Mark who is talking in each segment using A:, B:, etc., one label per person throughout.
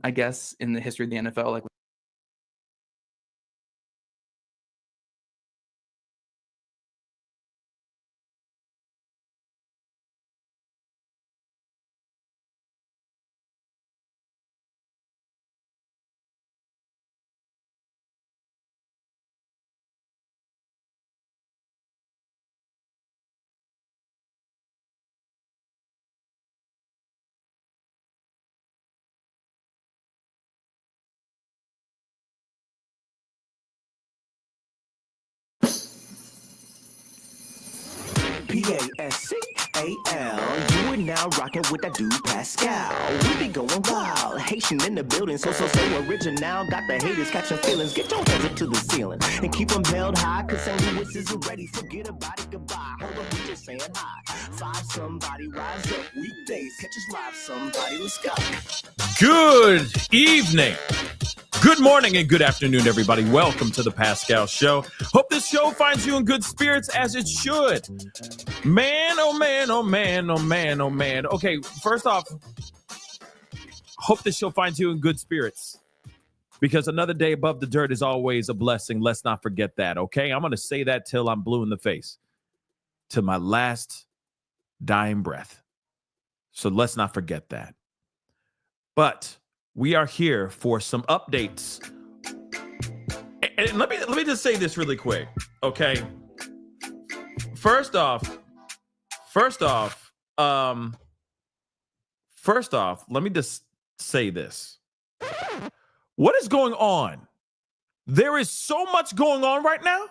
A: I guess, in the history of the NFL. Like,
B: Pascal, you are now rocking with that dude Pascal. We be going wild, Haitian in the building, so original. Got the haters catching feelings. Get your hands up to the ceiling and keep them held high, cause St. Louis isn't ready. Forget about it, goodbye. Hold on, we just saying hi. Five somebody, rise up. Weekdays, catch us live, somebody. Let's go.
C: Good evening. Good morning and good afternoon, everybody. Welcome to the Pascal Show. Hope this show finds you in good spirits as it should. Man, oh man, oh man, oh man, oh man. Okay, first off, hope this show finds you in good spirits because another day above the dirt is always a blessing. Let's not forget that, okay? I'm going to say that till I'm blue in the face, to my last dying breath. So let's not forget that. But we are here for some updates. And let me just say this really quick, okay? First off, let me just say this. What is going on? There is so much going on right now,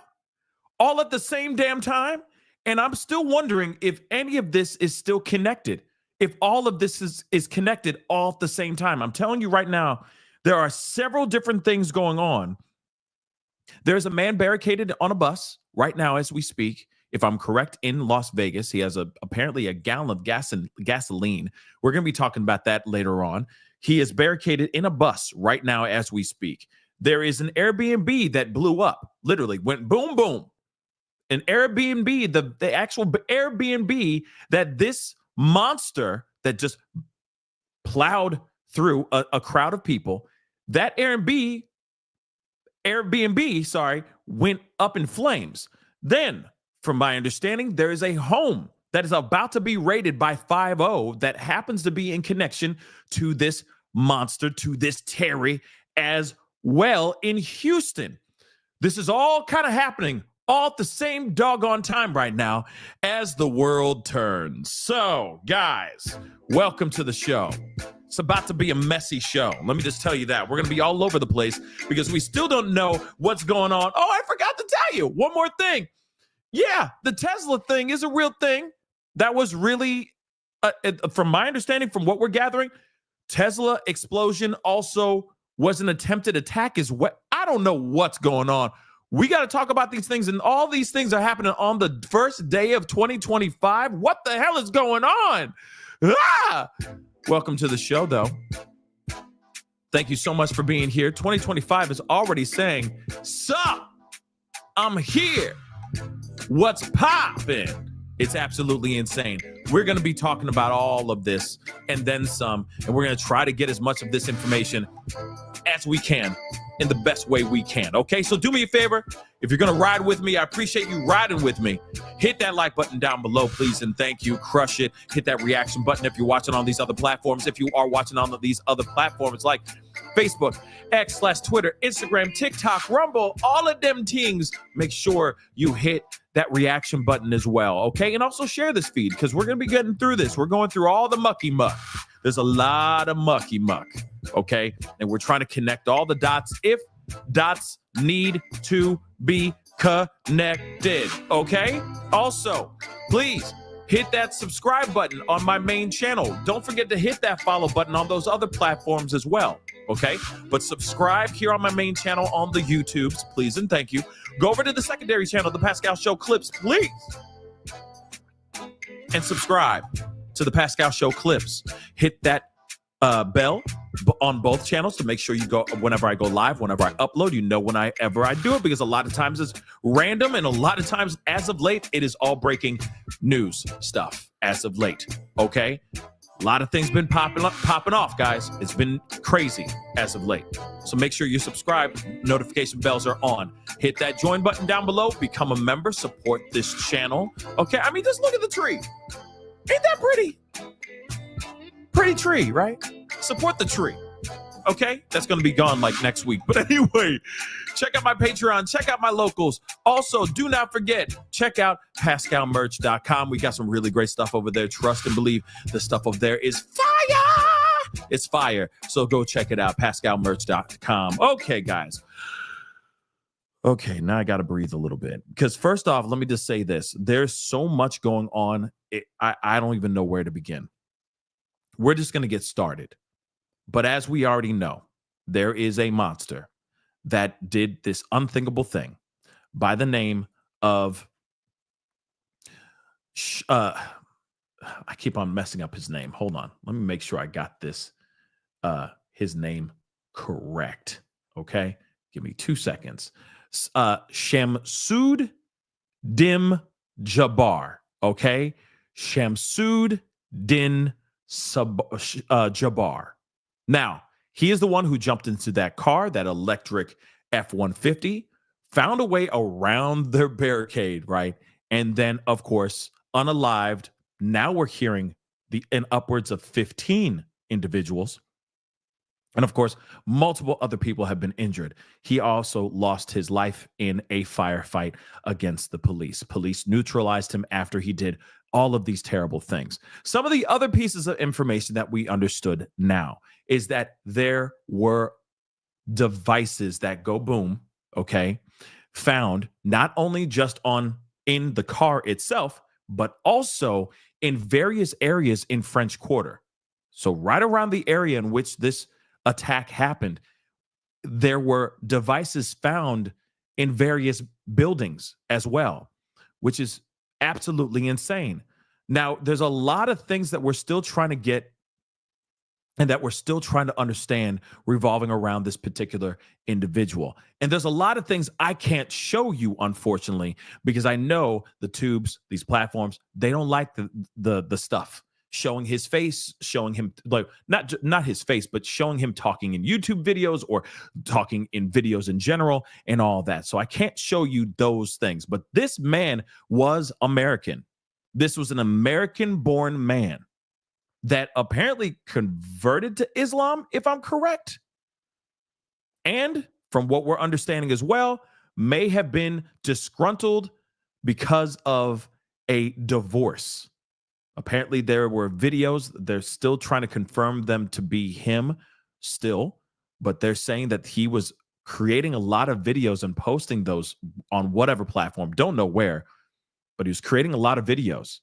C: all at the same damn time, and I'm still wondering if any of this is still connected. If all of this is connected all at the same time. I'm telling you right now, there are several different things going on. There's a man barricaded on a bus right now as we speak, if I'm correct, in Las Vegas. He has apparently a gallon of gasoline. We're going to be talking about that later on. He is barricaded in a bus right now as we speak. There is an Airbnb that blew up, literally went boom, boom. An Airbnb, the actual Airbnb that this monster that just plowed through a crowd of people, that Airbnb, went up in flames. Then, from my understanding, there is a home that is about to be raided by 5-0 that happens to be in connection to this monster, to this Terry as well in Houston. This is all kind of happening all at the same doggone time right now as the world turns. So, guys, welcome to the show. It's about to be a messy show. Let me just tell you that. We're going to be all over the place because we still don't know what's going on. Oh, I forgot to tell you one more thing. Yeah, the Tesla thing is a real thing. That was really, from my understanding, from what we're gathering, Tesla explosion also was an attempted attack as well. I don't know what's going on. We got to talk about these things, and all these things are happening on the first day of 2025. What the hell is going on? Welcome to the show, though. Thank you so much for being here. 2025 is already saying, sup, I'm here. What's poppin'? It's absolutely insane. We're going to be talking about all of this and then some, and we're going to try to get as much of this information as we can in the best way we can. Okay, so do me a favor. If you're going to ride with me, I appreciate you riding with me. Hit that like button down below, please, and thank you. Crush it. Hit that reaction button if you're watching on these other platforms. If you are watching on these other platforms like Facebook, X/Twitter, Instagram, TikTok, Rumble, all of them things, make sure you hit that reaction button as well, okay? And also share this feed because we're going to be getting through this. We're going through all the mucky muck. There's a lot of mucky muck, okay? And we're trying to connect all the dots if dots need to be connected, okay? Also, please hit that subscribe button on my main channel. Don't forget to hit that follow button on those other platforms as well, okay? But subscribe here on my main channel on the YouTubes, please and thank you. Go over to the secondary channel, The Pascal Show Clips, please. And subscribe to The Pascal Show Clips. Hit that bell on both channels to make sure you go whenever I go live, whenever I upload, you know whenever I do it, because a lot of times it's random and a lot of times as of late, it is all breaking news stuff as of late, okay? A lot of things been popping off, guys. It's been crazy as of late. So make sure you subscribe. Notification bells are on. Hit that join button down below. Become a member. Support this channel. Okay, I mean, just look at the tree. Ain't that pretty? Pretty tree, right? Support the tree. Okay, that's going to be gone like next week. But anyway, check out my Patreon. Check out my locals. Also, do not forget, check out PascalMerch.com. We got some really great stuff over there. Trust and believe the stuff over there is fire. It's fire. So go check it out, PascalMerch.com. Okay, guys. Okay, now I got to breathe a little bit. Because first off, let me just say this. There's so much going on. I don't even know where to begin. We're just going to get started. But as we already know, there is a monster that did this unthinkable thing by the name of, I keep on messing up his name. Hold on. Let me make sure I got his name correct. Okay. Give me 2 seconds. Shamsud Dim Jabbar. Okay. Shamsud Din Jabbar. Now, he is the one who jumped into that car, that electric F-150, found a way around their barricade, right? And then, of course, unalived. Now we're hearing in upwards of 15 individuals. And of course, multiple other people have been injured. He also lost his life in a firefight against the police. Police neutralized him after he did all of these terrible things. Some of the other pieces of information that we understood now is that there were devices that go boom, okay, found not only just in the car itself, but also in various areas in French Quarter. So right around the area in which this attack happened, there were devices found in various buildings as well, which is absolutely insane. Now, there's a lot of things that we're still trying to get and that we're still trying to understand revolving around this particular individual. And there's a lot of things I can't show you, unfortunately, because I know the tubes, these platforms, they don't like the stuff showing his face, showing him, like, not his face, but showing him talking in YouTube videos or talking in videos in general and all that. So I can't show you those things. But this man was American. This was an American-born man that apparently converted to Islam, if I'm correct. And from what we're understanding as well, may have been disgruntled because of a divorce. Apparently there were videos. They're still trying to confirm them to be him still, but they're saying that he was creating a lot of videos and posting those on whatever platform. Don't know where, but he was creating a lot of videos.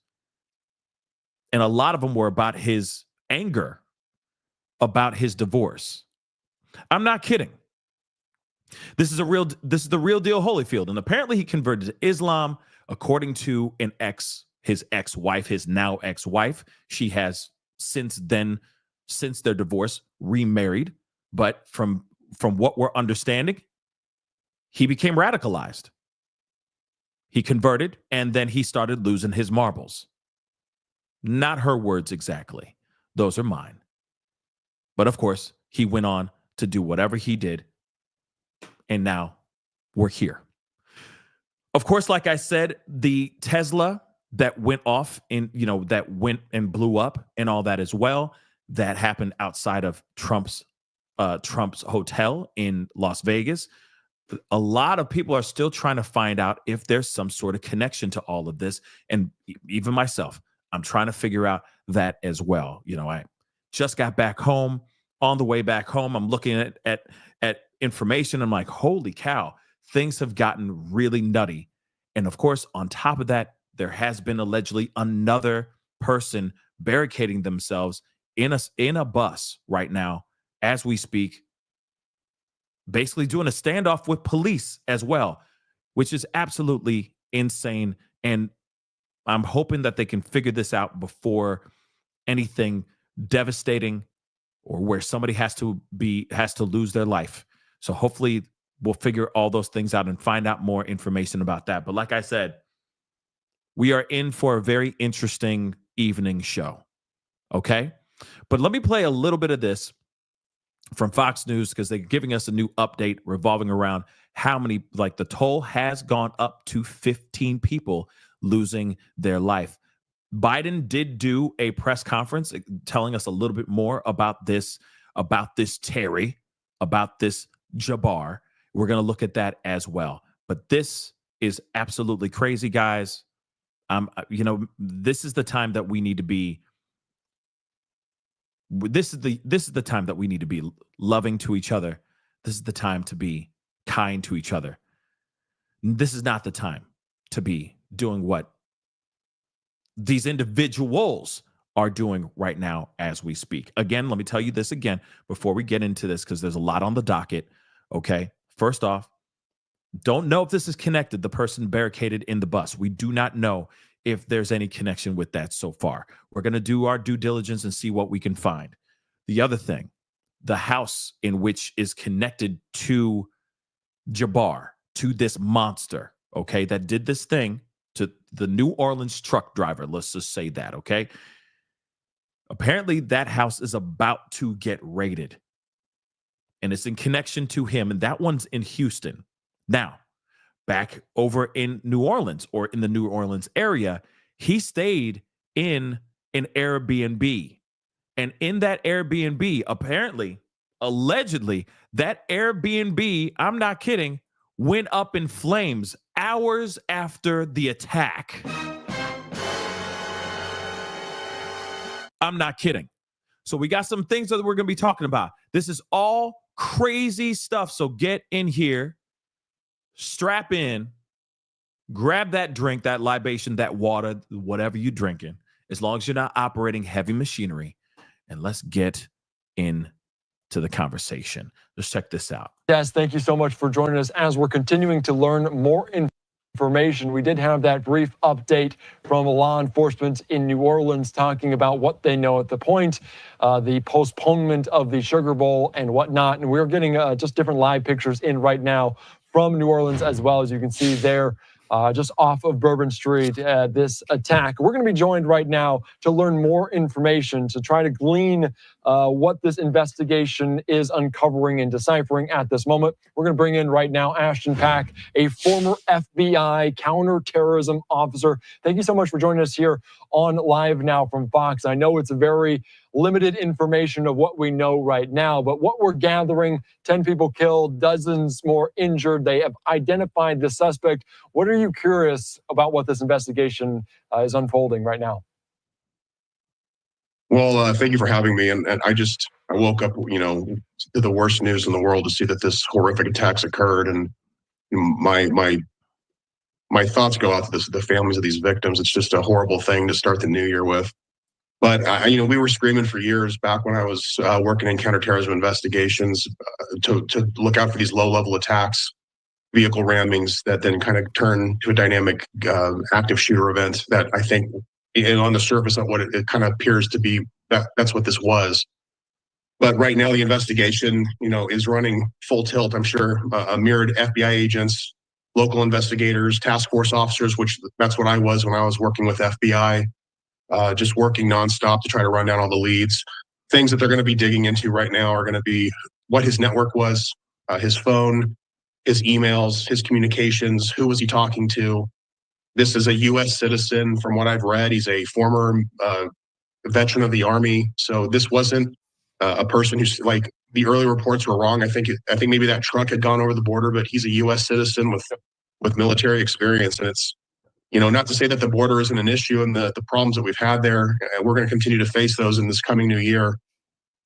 C: And a lot of them were about his anger about his divorce. I'm not kidding. This is the real deal Holyfield. And apparently he converted to Islam, according to his ex-wife, his now ex-wife. She has since their divorce, remarried. But from what we're understanding, he became radicalized. He converted, and then he started losing his marbles. Not her words exactly. Those are mine. But of course, he went on to do whatever he did. And now we're here. Of course, like I said, the Tesla that went off that went and blew up and all that as well, that happened outside of Trump's hotel in Las Vegas. A lot of people are still trying to find out if there's some sort of connection to all of this. And even myself, I'm trying to figure out that as well. I just got back home. On the way back home, I'm looking at information. I'm like, holy cow, things have gotten really nutty. And of course, on top of that, there has been allegedly another person barricading themselves in a bus right now as we speak, basically doing a standoff with police as well, which is absolutely insane. And I'm hoping that they can figure this out before anything devastating or where somebody has to lose their life. So hopefully we'll figure all those things out and find out more information about that. But like I said, we are in for a very interesting evening show. Okay? But let me play a little bit of this from Fox News because they're giving us a new update revolving around how many, like the toll has gone up to 15 people losing their life. Biden did do a press conference telling us a little bit more about this Terry, about this Jabbar. We're going to look at that as well. But this is absolutely crazy, guys. This is the time that we need to be. This is the time that we need to be loving to each other. This is the time to be kind to each other. This is not the time to be doing what these individuals are doing right now as we speak. Again, let me tell you this again before we get into this, because there's a lot on the docket. Okay. First off, don't know if this is connected. The person barricaded in the bus. We do not know if there's any connection with that so far. We're going to do our due diligence and see what we can find. The other thing, the house in which is connected to Jabbar, to this monster, okay, that did this thing to the New Orleans truck driver. Let's just say that, okay? Apparently that house is about to get raided, and it's in connection to him, and that one's in Houston. Now, back over in New Orleans, or in the New Orleans area, he stayed in an Airbnb. And in that Airbnb, apparently, allegedly, that Airbnb, I'm not kidding, went up in flames hours after the attack. I'm not kidding. So we got some things that we're going to be talking about. This is all crazy stuff. So get in here, strap in, grab that drink, that libation, that water, whatever you're drinking, as long as you're not operating heavy machinery. And let's get into the conversation. Let's check this out.
D: Yes, thank you so much for joining us as we're continuing to learn more information. We did have that brief update from law enforcement in New Orleans talking about what they know at the point, the postponement of the Sugar Bowl and whatnot. And we're getting just different live pictures in right now from New Orleans as well, as you can see there. Just off of Bourbon Street, this attack. We're going to be joined right now to learn more information, to try to glean what this investigation is uncovering and deciphering at this moment. We're going to bring in right now Ashton Pack, a former FBI counterterrorism officer. Thank you so much for joining us here on Live Now from Fox. I know it's a very limited information of what we know right now, but what we're gathering, 10 people killed, dozens more injured. They have identified the suspect. What are you curious about what this investigation is unfolding right now?
E: Well, thank you for having me. And I woke up, to the worst news in the world to see that this horrific attacks occurred. And my thoughts go out to the families of these victims. It's just a horrible thing to start the new year with. But, we were screaming for years back when I was working in counterterrorism investigations to look out for these low-level attacks, vehicle rammings that then kind of turn to a dynamic active shooter event that I think, on the surface of what it kind of appears to be, that's what this was. But right now the investigation, is running full tilt. I'm sure mirrored FBI agents, local investigators, task force officers, which that's what I was when I was working with FBI. Just working nonstop to try to run down all the leads. Things that they're going to be digging into right now are going to be what his network was, his phone, his emails, his communications, who was he talking to. This is a U.S. citizen from what I've read. He's a former veteran of the Army. So this wasn't a person who's like, the early reports were wrong. I think maybe that truck had gone over the border, but he's a U.S. citizen with military experience. And it's, not to say that the border isn't an issue and the problems that we've had there, we're going to continue to face those in this coming new year.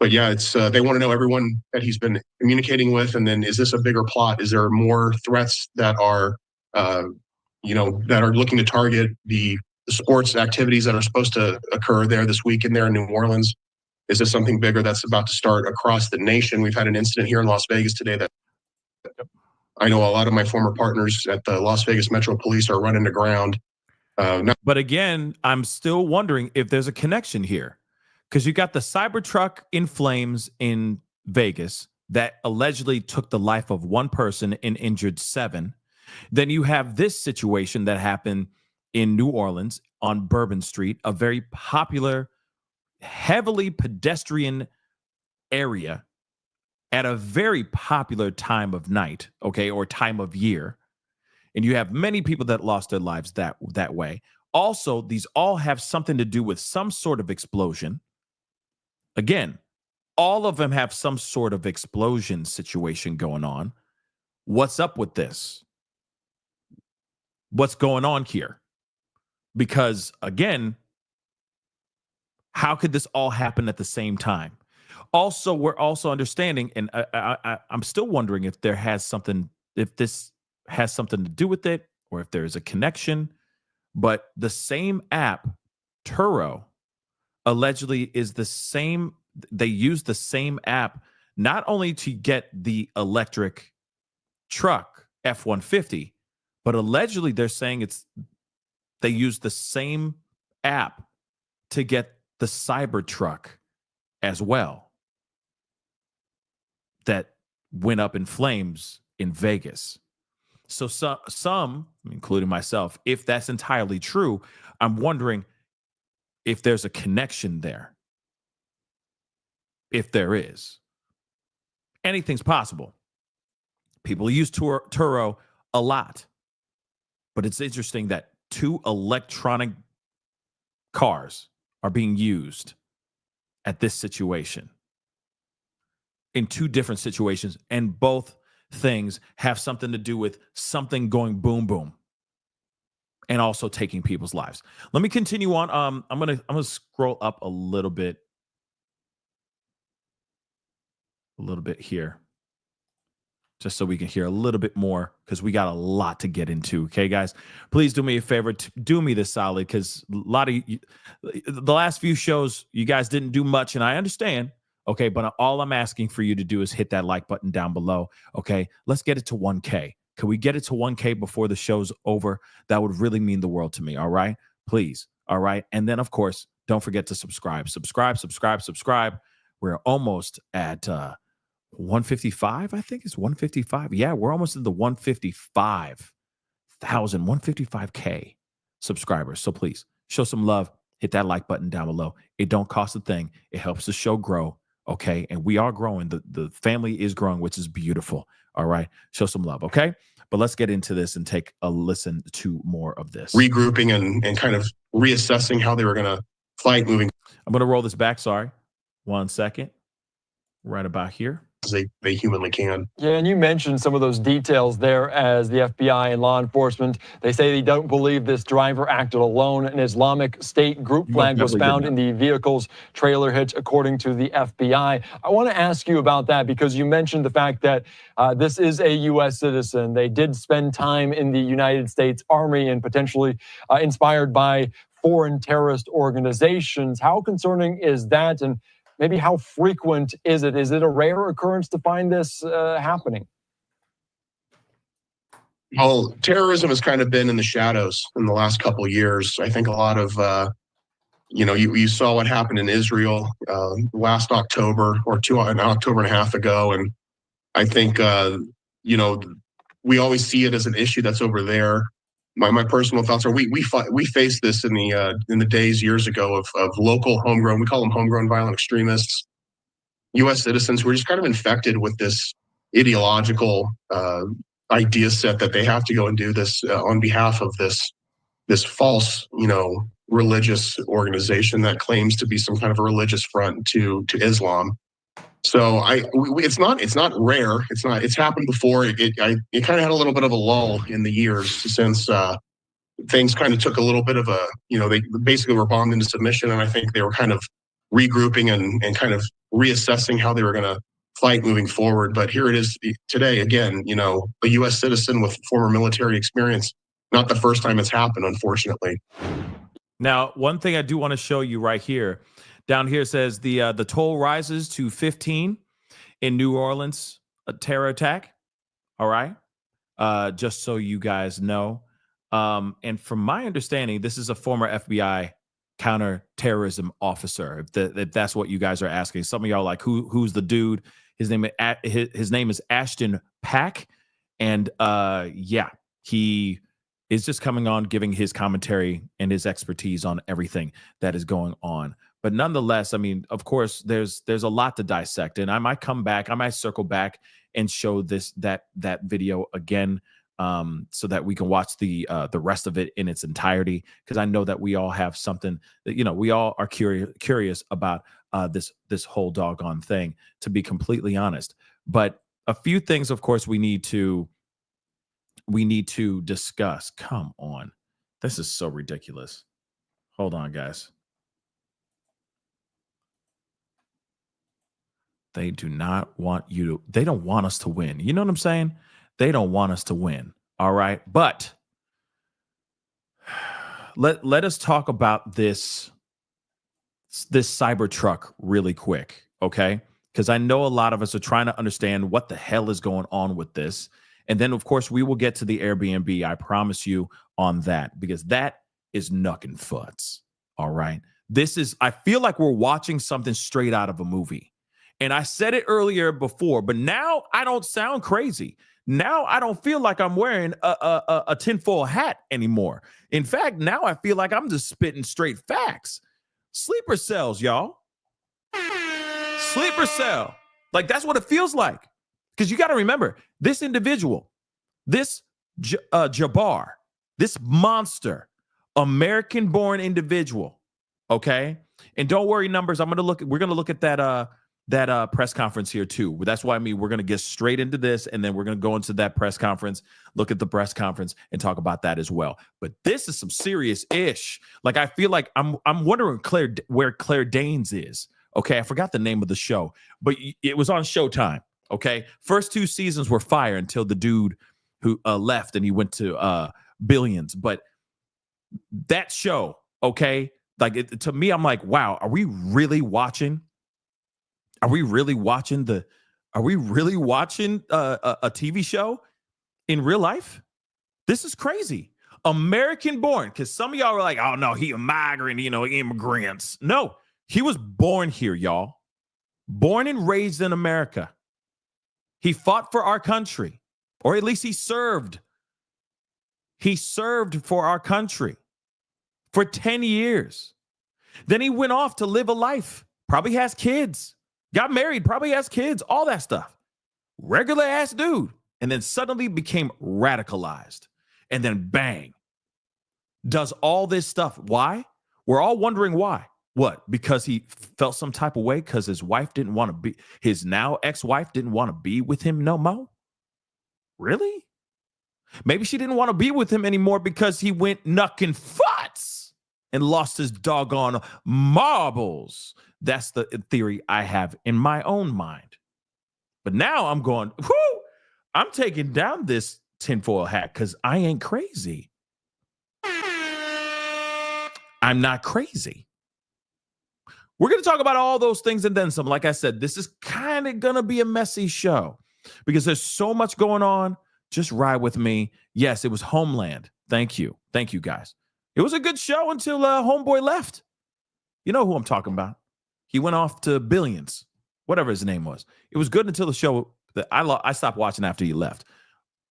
E: But yeah, it's they want to know everyone that he's been communicating with. And then is this a bigger plot? Is there more threats that are, that are looking to target the sports activities that are supposed to occur there this weekend there in New Orleans? Is this something bigger that's about to start across the nation? We've had an incident here in Las Vegas today that I know a lot of my former partners at the Las Vegas Metro Police are running to ground.
C: But again, I'm still wondering if there's a connection here, because you got the Cybertruck in flames in Vegas that allegedly took the life of one person and injured 7. Then you have this situation that happened in New Orleans on Bourbon Street, a very popular heavily pedestrian area at a very popular time of night, okay, or time of year, and you have many people that lost their lives that way. Also, these all have something to do with some sort of explosion. Again, all of them have some sort of explosion situation going on. What's up with this? What's going on here? Because again, how could this all happen at the same time? Also, we're also understanding, and I'm still wondering if there has something, if this has something to do with it, or if there is a connection. But the same app, Turo, allegedly is the same. They use the same app not only to get the electric truck F-150, but allegedly they're saying they use the same app to get the Cybertruck as well, that went up in flames in Vegas. So some, including myself, if that's entirely true, I'm wondering if there's a connection there. If there is. Anything's possible. People use Turo a lot. But it's interesting that two electronic cars are being used at this situation in two different situations, and both things have something to do with something going boom boom and also taking people's lives. Let me continue on. I'm gonna scroll up a little bit here, just so we can hear a little bit more, because we got a lot to get into. Okay, guys, please do me a favor, do me this solid, because a lot of you, the last few shows, you guys didn't do much, and I understand. Okay, but all I'm asking for you to do is hit that like button down below. Okay, let's get it to 1K. Can we get it to 1K before the show's over? That would really mean the world to me. All right, please. All right, and then of course, don't forget to subscribe. We're almost at 155. I think it's 155. Yeah, we're almost in the 155K subscribers. So please show some love. Hit that like button down below. It don't cost a thing. It helps the show grow. Okay. And we are growing. The family is growing, which is beautiful. All right. Show some love. Okay. But let's get into this and take a listen to more of this.
E: Regrouping and kind of reassessing how they were going to fight moving.
C: I'm going to roll this back. Sorry. 1 second. Right about here.
E: As they humanly can.
D: Yeah, and you mentioned some of those details there as the FBI and law enforcement. They say they don't believe this driver acted alone. An Islamic State group flag was found in the vehicle's trailer hitch, according to the FBI. I want to ask you about that, because you mentioned the fact that this is a U.S. citizen. They did spend time in the United States Army and potentially inspired by foreign terrorist organizations. How concerning is that? And maybe how frequent is it? Is it a rare occurrence to find this happening?
E: Well, terrorism has kind of been in the shadows in the last couple of years. I think a lot of, you saw what happened in Israel last October, or an October and a half ago. And I think, we always see it as an issue that's over there. My personal thoughts are we faced this in the days years ago of local homegrown, we call them homegrown violent extremists, U.S. citizens who are just kind of infected with this ideological idea set that they have to go and do this on behalf of this false, religious organization that claims to be some kind of a religious front to Islam. So it's not rare. It's happened before. It kind of had a little bit of a lull in the years since things kind of took a little bit of a, they basically were bombed into submission. And I think they were kind of regrouping and kind of reassessing how they were going to fight moving forward. But here it is today, again, a U.S. citizen with former military experience. Not the first time it's happened, unfortunately.
C: Now, one thing I do want to show you right here. Down here says the toll rises to 15 in New Orleans, a terror attack. All right. Just so you guys know. And from my understanding, this is a former FBI counterterrorism officer. If that's what you guys are asking. Some of y'all like, who's the dude? His name is Ashton Pack. And yeah, he is just coming on, giving his commentary and his expertise on everything that is going on. But nonetheless, I mean, of course, there's a lot to dissect, and I might come back, I might circle back and show that video again, so that we can watch the rest of it in its entirety, because I know that we all have something that, you know, we all are curious about this whole doggone thing, to be completely honest. But a few things, of course, we need to discuss. Come on, this is so ridiculous. Hold on, guys. They do not want you to, they don't want us to win. You know what I'm saying? They don't want us to win. All right. But let us talk about this Cybertruck really quick. Okay. Because I know a lot of us are trying to understand what the hell is going on with this. And then, of course, we will get to the Airbnb. I promise you on that, because that is knuckin' futs. All right. I feel like we're watching something straight out of a movie. And I said it earlier before, but now I don't sound crazy. Now I don't feel like I'm wearing a tinfoil hat anymore. In fact, now I feel like I'm just spitting straight facts. Sleeper cells, y'all. Sleeper cell. Like, that's what it feels like. Because you got to remember, this individual, this Jabbar, this monster, American-born individual, okay? And don't worry, numbers. We're going to look at that press conference here too. That's why we're going to get straight into this, and then we're going to go into that press conference, look at the press conference, and talk about that as well. But this is some serious ish. Like, I feel like I'm wondering where Claire Danes is. Okay, I forgot the name of the show, but it was on Showtime. Okay, first 2 seasons were fire until the dude who left and he went to Billions. But that show, okay, like to me, I'm like, wow, are we really watching? Are we really watching a TV show in real life? This is crazy. American born, because some of y'all were like, oh no, he a migrant, immigrants. No, he was born here, y'all. Born and raised in America. He fought for our country, or at least he served. He served for our country for 10 years. Then he went off to live a life. Probably has kids. Got married, probably has kids, all that stuff. Regular ass dude. And then suddenly became radicalized. And then bang. Does all this stuff. Why? We're all wondering why. What? Because he felt some type of way because his wife didn't want to be, his now ex-wife didn't want to be with him no more? Really? Maybe she didn't want to be with him anymore because he went knuckin' futs and lost his doggone marbles. That's the theory I have in my own mind. But now I'm going, whoo, I'm taking down this tinfoil hat because I ain't crazy. I'm not crazy. We're going to talk about all those things and then some. Like I said, this is kind of going to be a messy show because there's so much going on. Just ride with me. Yes, it was Homeland. Thank you. Thank you, guys. It was a good show until homeboy left. You know who I'm talking about. He went off to Billions, whatever his name was. It was good until the show that I stopped watching after he left.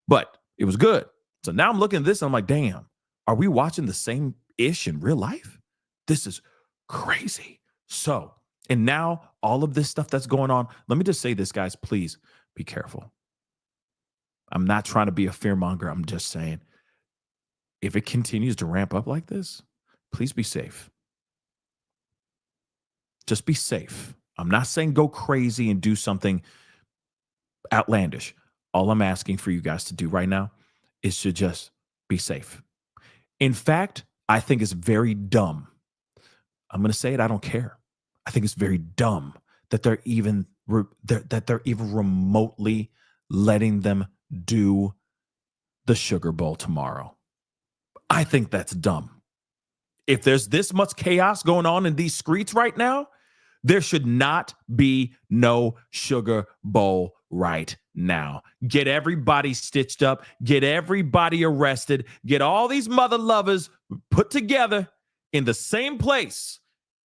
C: But it was good. So now I'm looking at this and I'm like, damn, are we watching the same ish in real life? This is crazy. So, and now all of this stuff that's going on, let me just say this, guys, please be careful. I'm not trying to be a fearmonger. I'm just saying, if it continues to ramp up like this, please be safe. Just be safe. I'm not saying go crazy and do something outlandish. All I'm asking for you guys to do right now is to just be safe. In fact, I think it's very dumb. I'm going to say it. I don't care. I think it's very dumb that they're even remotely letting them do the Sugar Bowl tomorrow. I think that's dumb. If there's this much chaos going on in these streets right now, there should not be no Sugar Bowl right now. Get everybody stitched up, get everybody arrested, get all these mother lovers put together in the same place,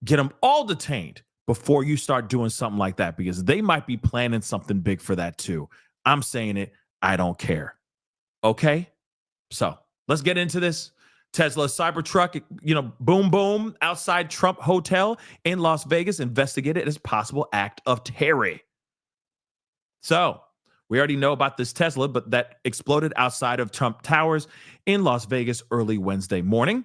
C: get them all detained before you start doing something like that, because they might be planning something big for that too. I'm saying it. I don't care. Okay? So let's get into this. Tesla Cybertruck, boom, boom, outside Trump Hotel in Las Vegas, investigated as possible act of terror. So we already know about this Tesla, but that exploded outside of Trump Towers in Las Vegas early Wednesday morning,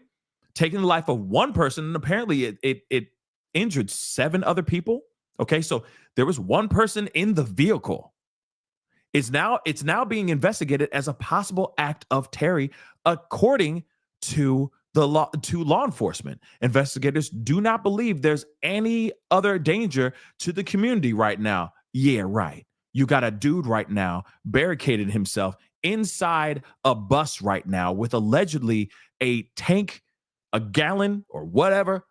C: taking the life of one person, and apparently it injured 7 other people. Okay, so there was one person in the vehicle. It's now being investigated as a possible act of terror, according to law enforcement. Investigators do not believe there's any other danger to the community right now. Yeah, right. You got a dude right now barricaded himself inside a bus right now with allegedly a tank, a gallon or whatever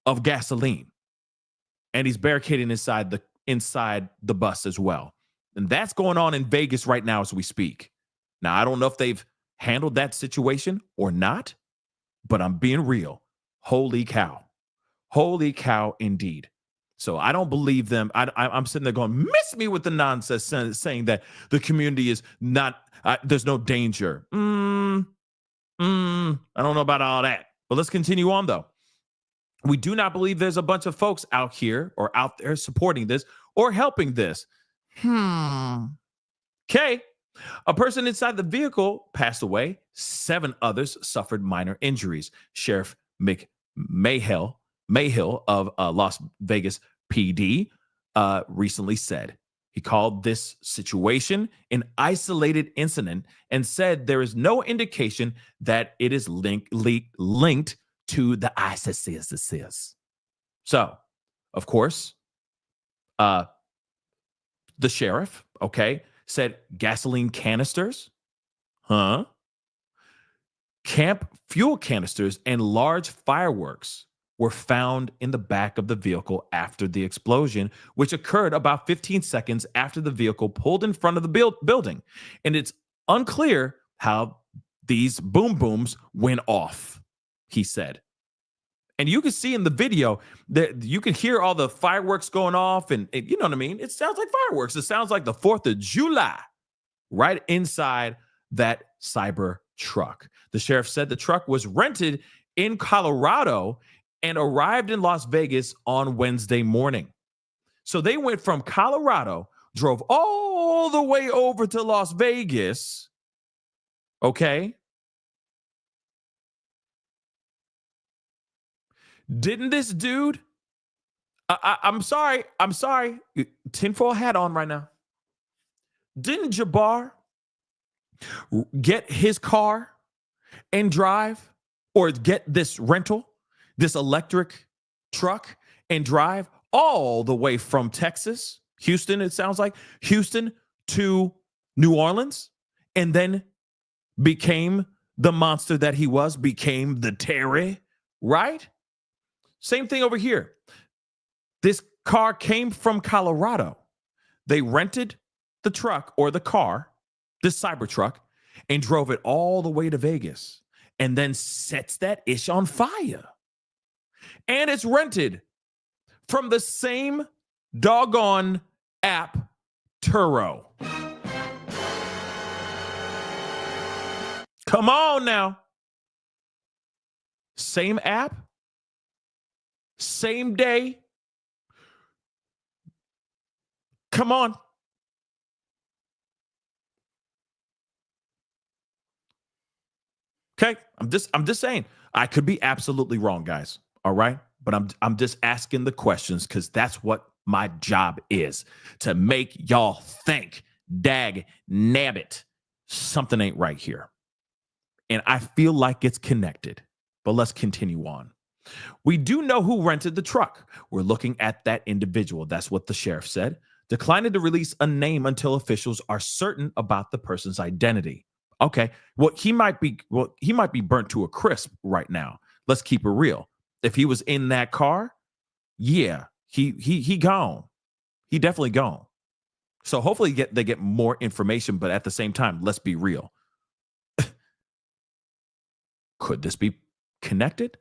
C: of gasoline. And he's barricading inside the bus as well. And that's going on in Vegas right now as we speak. Now, I don't know if they've handled that situation or not, but I'm being real. Holy cow. Holy cow indeed. So I don't believe them. I'm sitting there going, miss me with the nonsense saying that the community is not, there's no danger. I don't know about all that. But let's continue on, though. We do not believe there's a bunch of folks out here or out there supporting this or helping this. Okay. A person inside the vehicle passed away. 7 others suffered minor injuries. Sheriff Mayhill of Las Vegas PD recently said. He called this situation an isolated incident and said there is no indication that it is linked to the ISIS. So, of course, the sheriff, said gasoline canisters, camp fuel canisters, and large fireworks were found in the back of the vehicle after the explosion, which occurred about 15 seconds after the vehicle pulled in front of the building. And it's unclear how these boom booms went off, he said. And you can see in the video that you can hear all the fireworks going off, and you know what I mean? It sounds like fireworks. It sounds like the 4th of July right inside that Cybertruck. The sheriff said the truck was rented in Colorado and arrived in Las Vegas on Wednesday morning. So they went from Colorado, drove all the way over to Las Vegas, okay? Didn't this dude, I'm sorry, tinfoil hat on right now. Didn't Jabbar get his car and drive, or get this rental, this electric truck, and drive all the way from Texas, Houston, it sounds like, Houston to New Orleans, and then became the monster that he was, became the terror, right? Same thing over here. This car came from Colorado. They rented the truck or the car, this Cybertruck, and drove it all the way to Vegas, and then sets that ish on fire. And it's rented from the same doggone app, Turo. Come on now. Same app, same day. Come on. Okay, I'm just saying. I could be absolutely wrong, guys. All right, but I'm just asking the questions because that's what my job is, to make y'all think. Dag nabbit, something ain't right here, and I feel like it's connected. But let's continue on. We do know who rented the truck. We're looking at that individual. That's what the sheriff said, declining to release a name until officials are certain about the person's identity. Okay, well, he might be burnt to a crisp right now. Let's keep it real. If he was in that car, yeah, he gone. He definitely gone. So hopefully they get more information, but at the same time, let's be real. Could this be connected?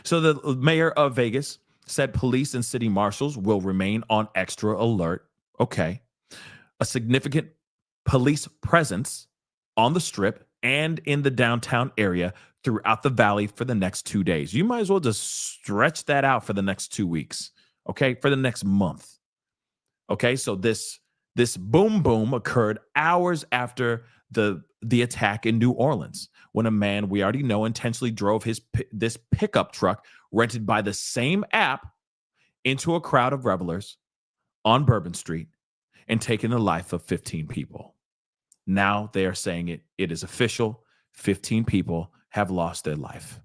C: So the mayor of Vegas said police and city marshals will remain on extra alert. Okay. A significant police presence on the Strip and in the downtown area throughout the valley for the next 2 days. You might as well just stretch that out for the next 2 weeks, okay? For the next month. Okay? So this boom boom occurred hours after the attack in New Orleans, when a man we already know intentionally drove this pickup truck rented by the same app into a crowd of revelers on Bourbon Street and taking the life of 15 people. Now they are saying it is official. 15 people have lost their life.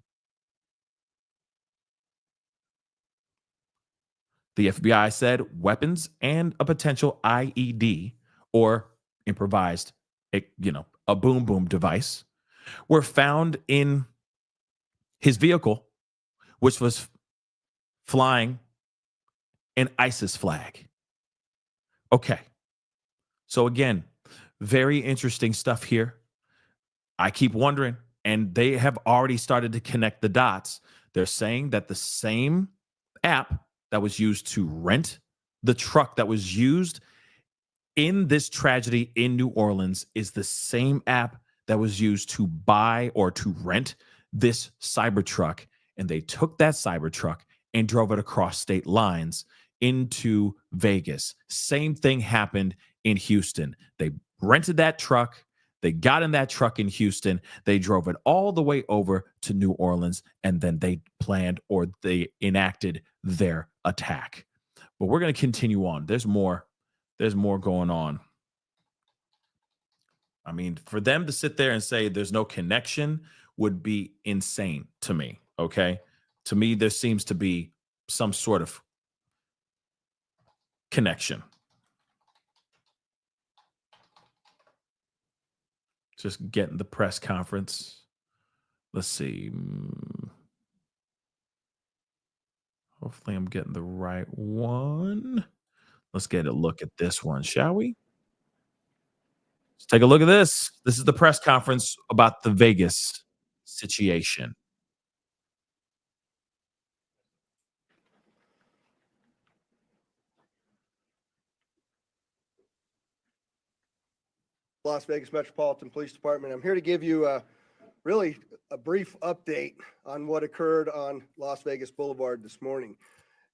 C: The FBI said weapons and a potential IED, or improvised, a boom boom device, were found in his vehicle, which was flying an ISIS flag. Okay. So again, very interesting stuff here. I keep wondering, and they have already started to connect the dots. They're saying that the same app that was used to rent the truck that was used in this tragedy in New Orleans is the same app that was used to buy or to rent this Cybertruck. And they took that Cybertruck and drove it across state lines into Vegas. Same thing happened in Houston. They rented that truck. They got in that truck in Houston. They drove it all the way over to New Orleans, and then they planned or they enacted their attack. But we're going to continue on. There's more going on. I mean, for them to sit there and say there's no connection would be insane to me, okay? To me, there seems to be some sort of connection. Just getting the press conference. Let's see. Hopefully I'm getting the right one. Let's get a look at this one, shall we? Let's take a look at this. This is the press conference about the Vegas situation.
F: Las Vegas Metropolitan Police Department. I'm here to give you really a brief update on what occurred on Las Vegas Boulevard this morning.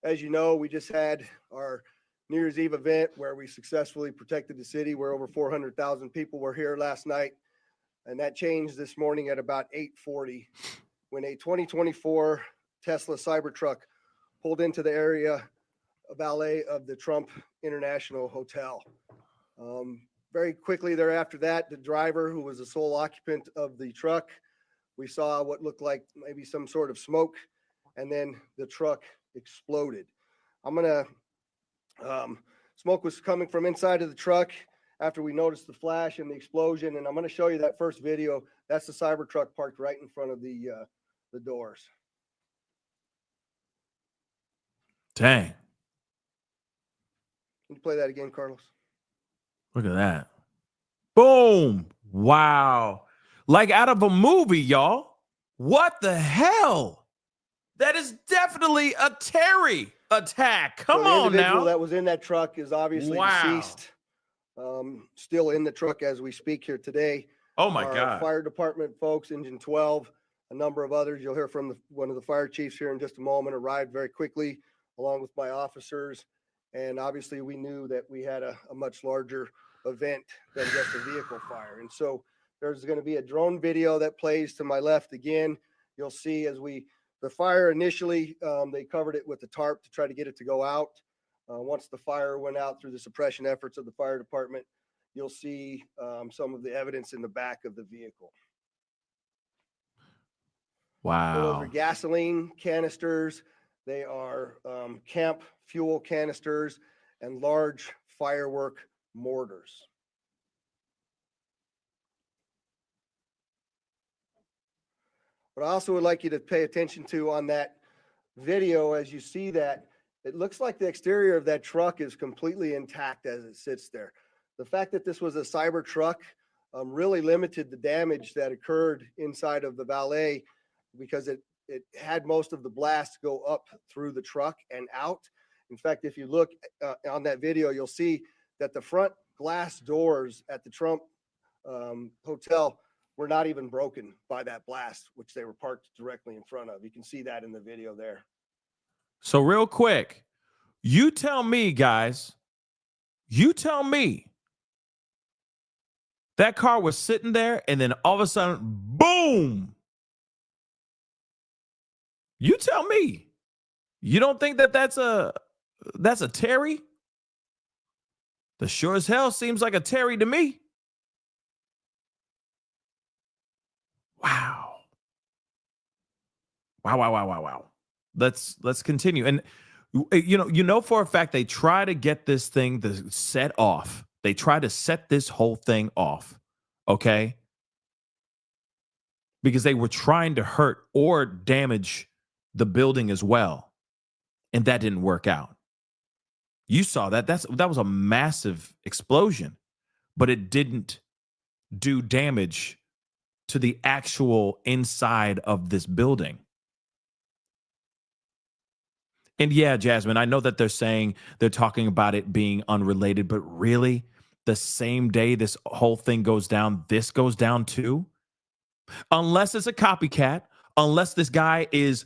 F: As you know, we just had our New Year's Eve event where we successfully protected the city, where over 400,000 people were here last night. And that changed this morning at about 8:40 when a 2024 Tesla Cybertruck pulled into the area valet of the Trump International Hotel. Very quickly thereafter that, the driver, who was the sole occupant of the truck, we saw what looked like maybe some sort of smoke, and then the truck exploded. Smoke was coming from inside of the truck after we noticed the flash and the explosion, and I'm going to show you that first video. That's the Cybertruck parked right in front of the doors.
C: Dang.
F: Can you play that again, Carlos?
C: Look at that. Boom. Wow. Like out of a movie, y'all. What the hell? That is definitely a Terry attack. Come
F: the
C: on
F: individual
C: now.
F: that was in that truck is obviously deceased. Still in the truck as we speak here today.
C: Oh my
F: Our
C: God.
F: fire department folks, Engine 12, a number of others. You'll hear from one of the fire chiefs here in just a moment, arrived very quickly along with my officers. And obviously we knew that we had a much larger event than just a vehicle fire. And so there's going to be a drone video that plays to my left again. You'll see as the fire initially, they covered it with the tarp to try to get it to go out. Once the fire went out through the suppression efforts of the fire department, you'll see some of the evidence in the back of the vehicle.
C: Wow.
F: So those are gasoline canisters. They are camp fuel canisters and large firework mortars. What I also would like you to pay attention to on that video, as you see that, it looks like the exterior of that truck is completely intact as it sits there. The fact that this was a Cybertruck really limited the damage that occurred inside of the valet, because it had most of the blast go up through the truck and out. In fact, if you look on that video, you'll see that the front glass doors at the Trump Hotel were not even broken by that blast, which they were parked directly in front of. You can see that in the video there.
C: So real quick, you tell me, guys, you tell me that car was sitting there and then all of a sudden, boom. You tell me. You don't think that that's a Terry? The sure as hell seems like a Terry to me. Wow. Wow. Let's continue. And you know for a fact they try to get this thing to set off. They try to set this whole thing off. Okay? Because they were trying to hurt or damage the building as well. And that didn't work out. You saw that. That was a massive explosion, but it didn't do damage to the actual inside of this building. And yeah, Jasmine, I know that they're talking about it being unrelated, but really, the same day this whole thing goes down, this goes down too? Unless it's a copycat, unless this guy is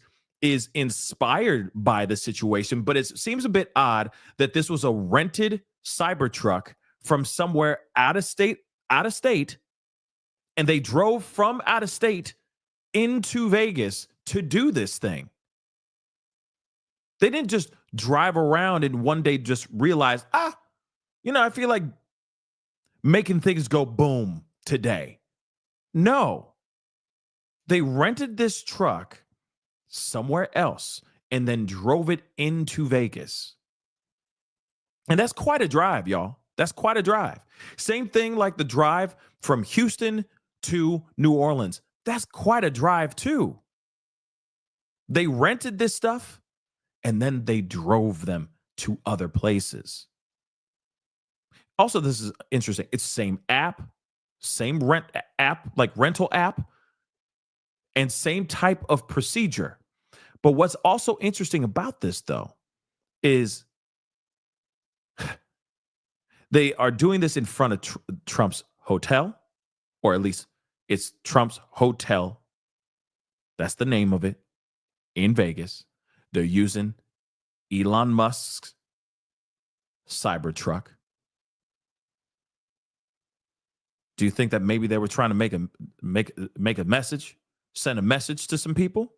C: inspired by the situation, but it seems a bit odd that this was a rented Cybertruck from somewhere out of state, and they drove from out of state into Vegas to do this thing. They didn't just drive around and one day just realize, I feel like making things go boom today. No. They rented this truck somewhere else and then drove it into Vegas. And that's quite a drive, y'all. That's quite a drive. Same thing like the drive from Houston to New Orleans. That's quite a drive too. They rented this stuff and then they drove them to other places. Also, this is interesting. It's same app, same rental app, and same type of procedure. But what's also interesting about this, though, is they are doing this in front of Trump's hotel, or at least it's Trump's hotel. That's the name of it in Vegas. They're using Elon Musk's Cybertruck. Do you think that maybe they were trying to make a message, send a message to some people?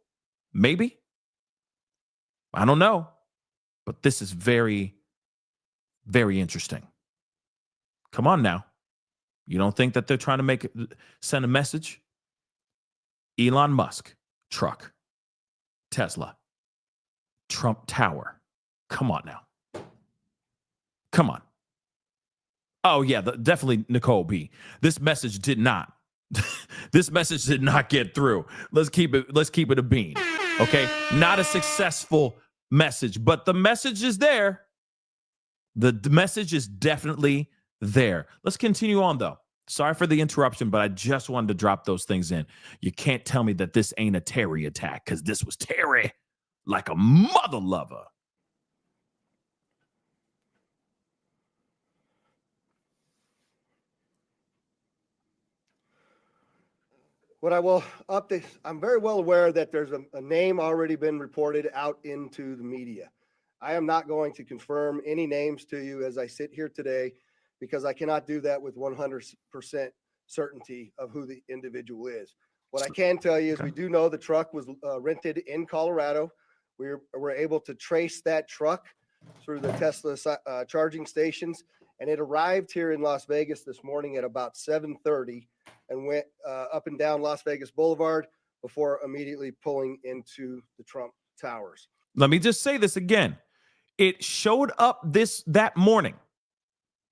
C: Maybe. I don't know. But this is very, very interesting. Come on now. You don't think that they're trying to send a message? Elon Musk, truck, Tesla, Trump Tower. Come on now. Come on. Oh yeah, definitely Nicole B. This message did not get through. Let's keep it a bean. Okay? Not a successful message, but the message is there. The message is definitely there. Let's continue on though. Sorry for the interruption, but I just wanted to drop those things in. You can't tell me that this ain't a Terry attack, because this was Terry like a mother lover.
F: What I will update, I'm very well aware that there's a name already been reported out into the media. I am not going to confirm any names to you as I sit here today, because I cannot do that with 100% certainty of who the individual is. What I can tell you is we do know the truck was rented in Colorado. We were able to trace that truck through the Tesla charging stations, and it arrived here in Las Vegas this morning at about 7:30 and went up and down Las Vegas Boulevard before immediately pulling into the Trump Towers.
C: Let me just say this again. It showed up that morning.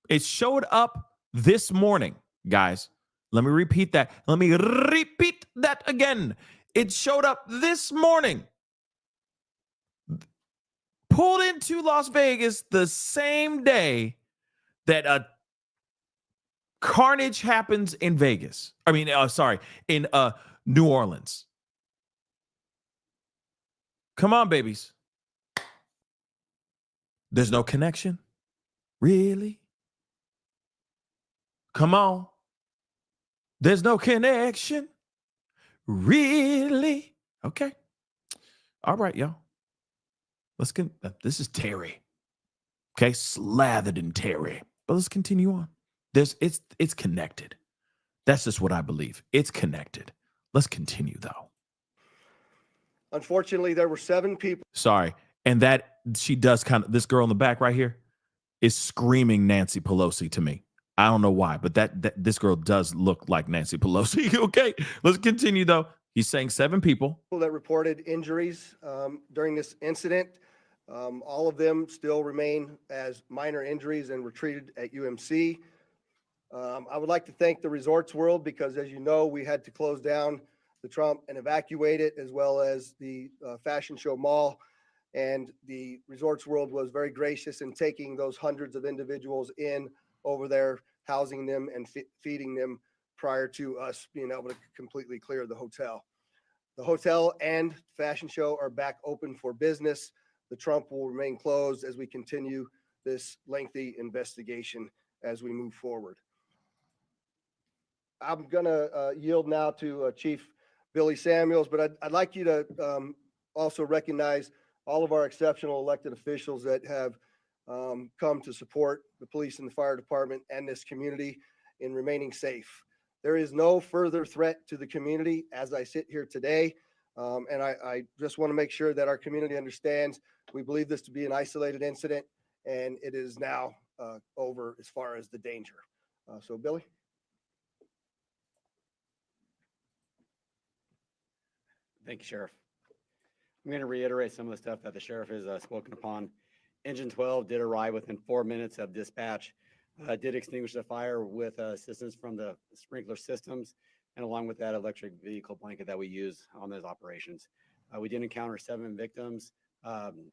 C: It showed up this morning, guys. Let me repeat that. Let me repeat that again. It showed up this morning. Pulled into Las Vegas the same day that a carnage happens in Vegas. In New Orleans. Come on, babies. There's no connection? Really? Come on. There's no connection. Really? Okay. All right, y'all. Let's get this is Terry. Okay, slathered in Terry. But let's continue on. It's connected. That's just what I believe. It's connected. Let's continue though.
F: Unfortunately, there were 7 people.
C: Sorry. And that she does this girl in the back right here is screaming Nancy Pelosi to me. I don't know why, but that this girl does look like Nancy Pelosi. Okay, let's continue though. He's saying 7 people
F: that reported injuries during this incident. All of them still remain as minor injuries and were treated at UMC. I would like to thank the Resorts World because, as you know, we had to close down the Trump and evacuate it, as well as the Fashion Show Mall. And the Resorts World was very gracious in taking those hundreds of individuals in over there, housing them and feeding them prior to us being able to completely clear the hotel. The hotel and fashion show are back open for business. The Trump will remain closed as we continue this lengthy investigation as we move forward. I'm going to yield now to Chief Billy Samuels, but I'd like you to also recognize all of our exceptional elected officials that have come to support the police and the fire department and this community in remaining safe. There is no further threat to the community as I sit here today. And I just want to make sure that our community understands we believe this to be an isolated incident, and it is now over as far as the danger. So, Billy.
G: Thank you, Sheriff. I'm going to reiterate some of the stuff that the Sheriff has spoken upon. Engine 12 did arrive within 4 minutes of dispatch, did extinguish the fire with assistance from the sprinkler systems, and along with that electric vehicle blanket that we use on those operations. We did encounter 7 victims,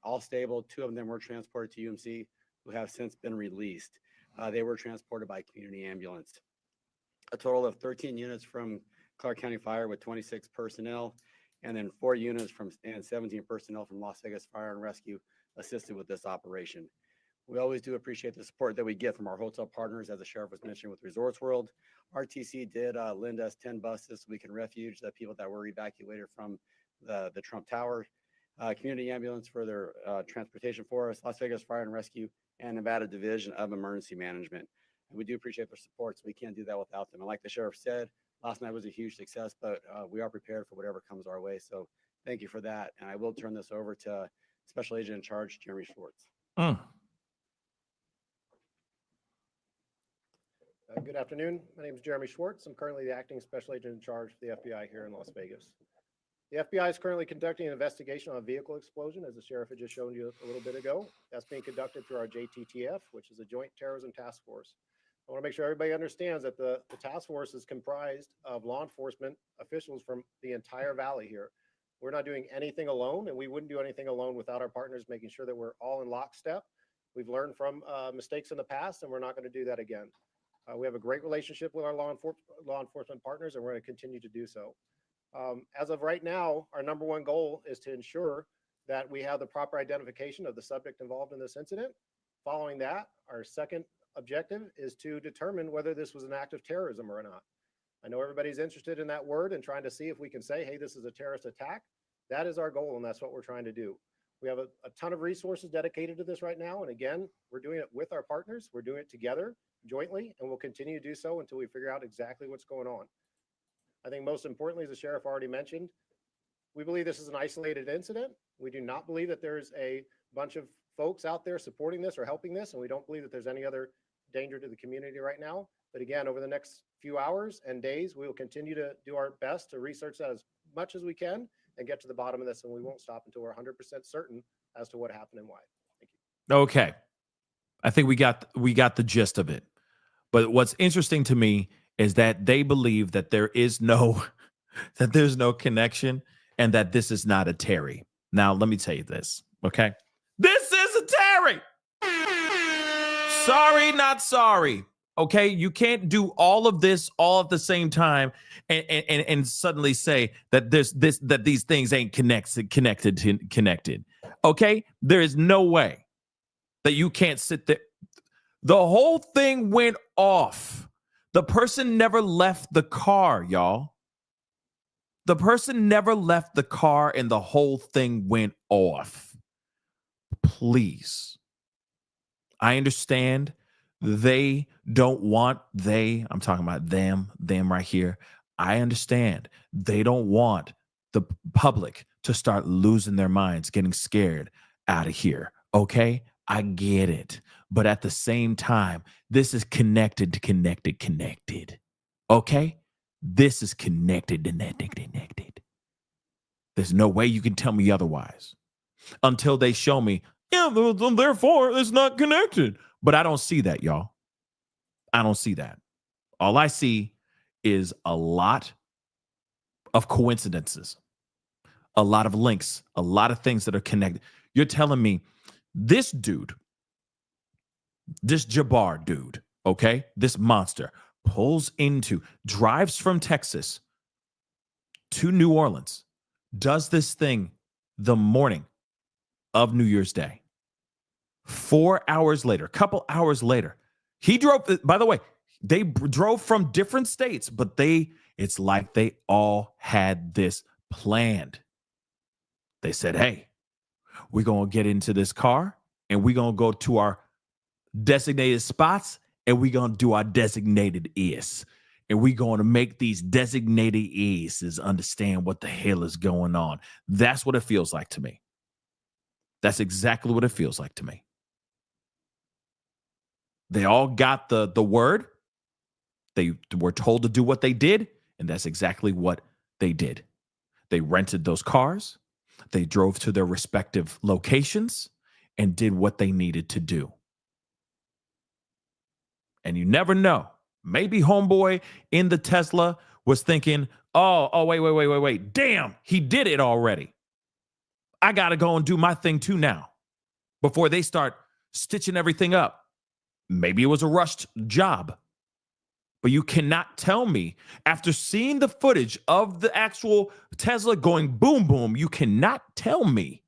G: all stable. 2 of them were transported to UMC, who have since been released. They were transported by community ambulance. A total of 13 units from Clark County Fire with 26 personnel, and then 4 units and 17 personnel from Las Vegas Fire and Rescue assisted with this operation. We always do appreciate the support that we get from our hotel partners, as the Sheriff was mentioning with Resorts World. RTC did lend us 10 buses so we can refuge the people that were evacuated from the Trump Tower. Community ambulance for their transportation for us, Las Vegas Fire and Rescue, and Nevada Division of Emergency Management. And we do appreciate their support, so we can't do that without them. And like the Sheriff said, last night was a huge success, but we are prepared for whatever comes our way. So thank you for that. And I will turn this over to Special Agent in Charge, Jeremy Schwartz.
H: Good afternoon. My name is Jeremy Schwartz. I'm currently the acting special agent in charge for the FBI here in Las Vegas. The FBI is currently conducting an investigation on a vehicle explosion, as the Sheriff had just shown you a little bit ago. That's being conducted through our JTTF, which is a Joint Terrorism Task Force. I want to make sure everybody understands that the task force is comprised of law enforcement officials from the entire valley here. We're not doing anything alone, and we wouldn't do anything alone without our partners, making sure that we're all in lockstep. We've learned from mistakes in the past, and we're not going to do that again. We have a great relationship with our law enforcement partners, and we're going to continue to do so. As of right now, our number one goal is to ensure that we have the proper identification of the subject involved in this incident. Following that, our second objective is to determine whether this was an act of terrorism or not. I know everybody's interested in that word and trying to see if we can say, hey, this is a terrorist attack. That is our goal, and that's what we're trying to do. We have a ton of resources dedicated to this right now. And again, we're doing it with our partners. We're doing it together, jointly, and we'll continue to do so until we figure out exactly what's going on. I think most importantly, as the Sheriff already mentioned, we believe this is an isolated incident. We do not believe that there's a bunch of folks out there supporting this or helping this, and we don't believe that there's any other danger to the community right now. But again, over the next few hours and days, we will continue to do our best to research that as much as we can and get to the bottom of this, and we won't stop until we're 100% certain as to what happened and why. Thank you.
C: Okay. I think we got the gist of it. But what's interesting to me is that they believe that there's no connection and that this is not a Terry. Now, let me tell you this, okay? This is a Terry. Sorry, not sorry. Okay, you can't do all of this all at the same time and suddenly say that these things ain't connected. Okay, there is no way that you can't sit there. The whole thing went off The person never left the car, y'all. The person never left the car and the whole thing went off. Please. I understand they don't want I'm talking about them right here. I understand they don't want the public to start losing their minds, getting scared out of here. Okay? I get it. But at the same time, this is connected. Okay? This is connected. There's no way you can tell me otherwise until they show me, yeah, therefore it's not connected. But I don't see that, y'all. I don't see that. All I see is a lot of coincidences, a lot of links, a lot of things that are connected. You're telling me this dude, this Jabbar dude, okay, this monster drives from Texas to New Orleans, does this thing the morning of New Year's Day. 4 hours later, a couple hours later, he drove, by the way, they drove from different states, but it's like they all had this planned. They said, hey, we're going to get into this car and we're going to go to our designated spots and we're going to do our designated is. And we're going to make these designated is understand what the hell is going on. That's what it feels like to me. That's exactly what it feels like to me. They all got the word. They were told to do what they did, and that's exactly what they did. They rented those cars. They drove to their respective locations and did what they needed to do. And you never know. Maybe homeboy in the Tesla was thinking, oh, wait. Damn, he did it already. I got to go and do my thing too now before they start stitching everything up. Maybe it was a rushed job. But you cannot tell me, after seeing the footage of the actual Tesla going boom, boom, you cannot tell me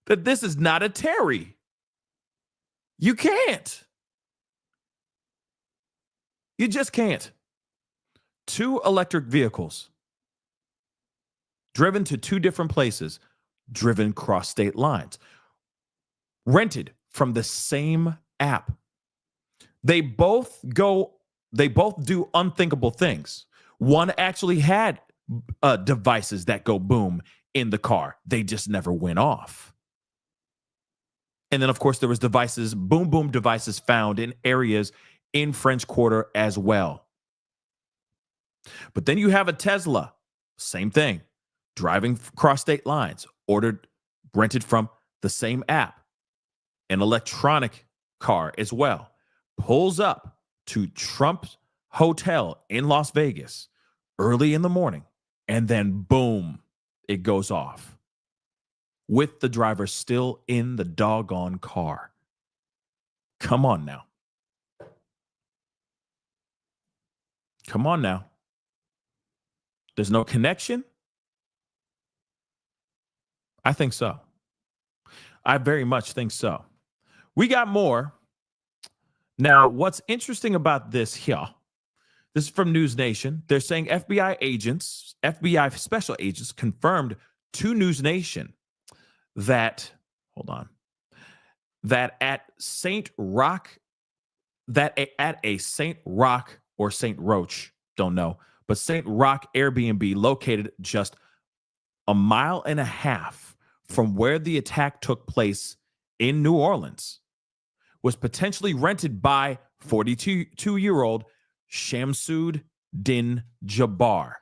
C: that this is not a Terry. You can't. You just can't. 2 electric vehicles driven to 2 different places, driven cross state lines, rented from the same app. They both do unthinkable things. One actually had devices that go boom in the car. They just never went off. And then, of course, there was boom devices found in areas in French Quarter as well. But then you have a Tesla, same thing, driving cross state lines, rented from the same app. An electronic car as well, pulls up to Trump's hotel in Las Vegas early in the morning, and then boom, it goes off with the driver still in the doggone car. Come on now. There's no connection? I think so. I very much think so. We got more. Now, what's interesting about this here, this is from News Nation. They're saying FBI special agents confirmed to News Nation that at St. Roch or St. Roach, don't know, but St. Roch AIRBnB located just a mile and a half from where the attack took place in New Orleans was potentially rented by 42-year-old Shamsud Din Jabbar,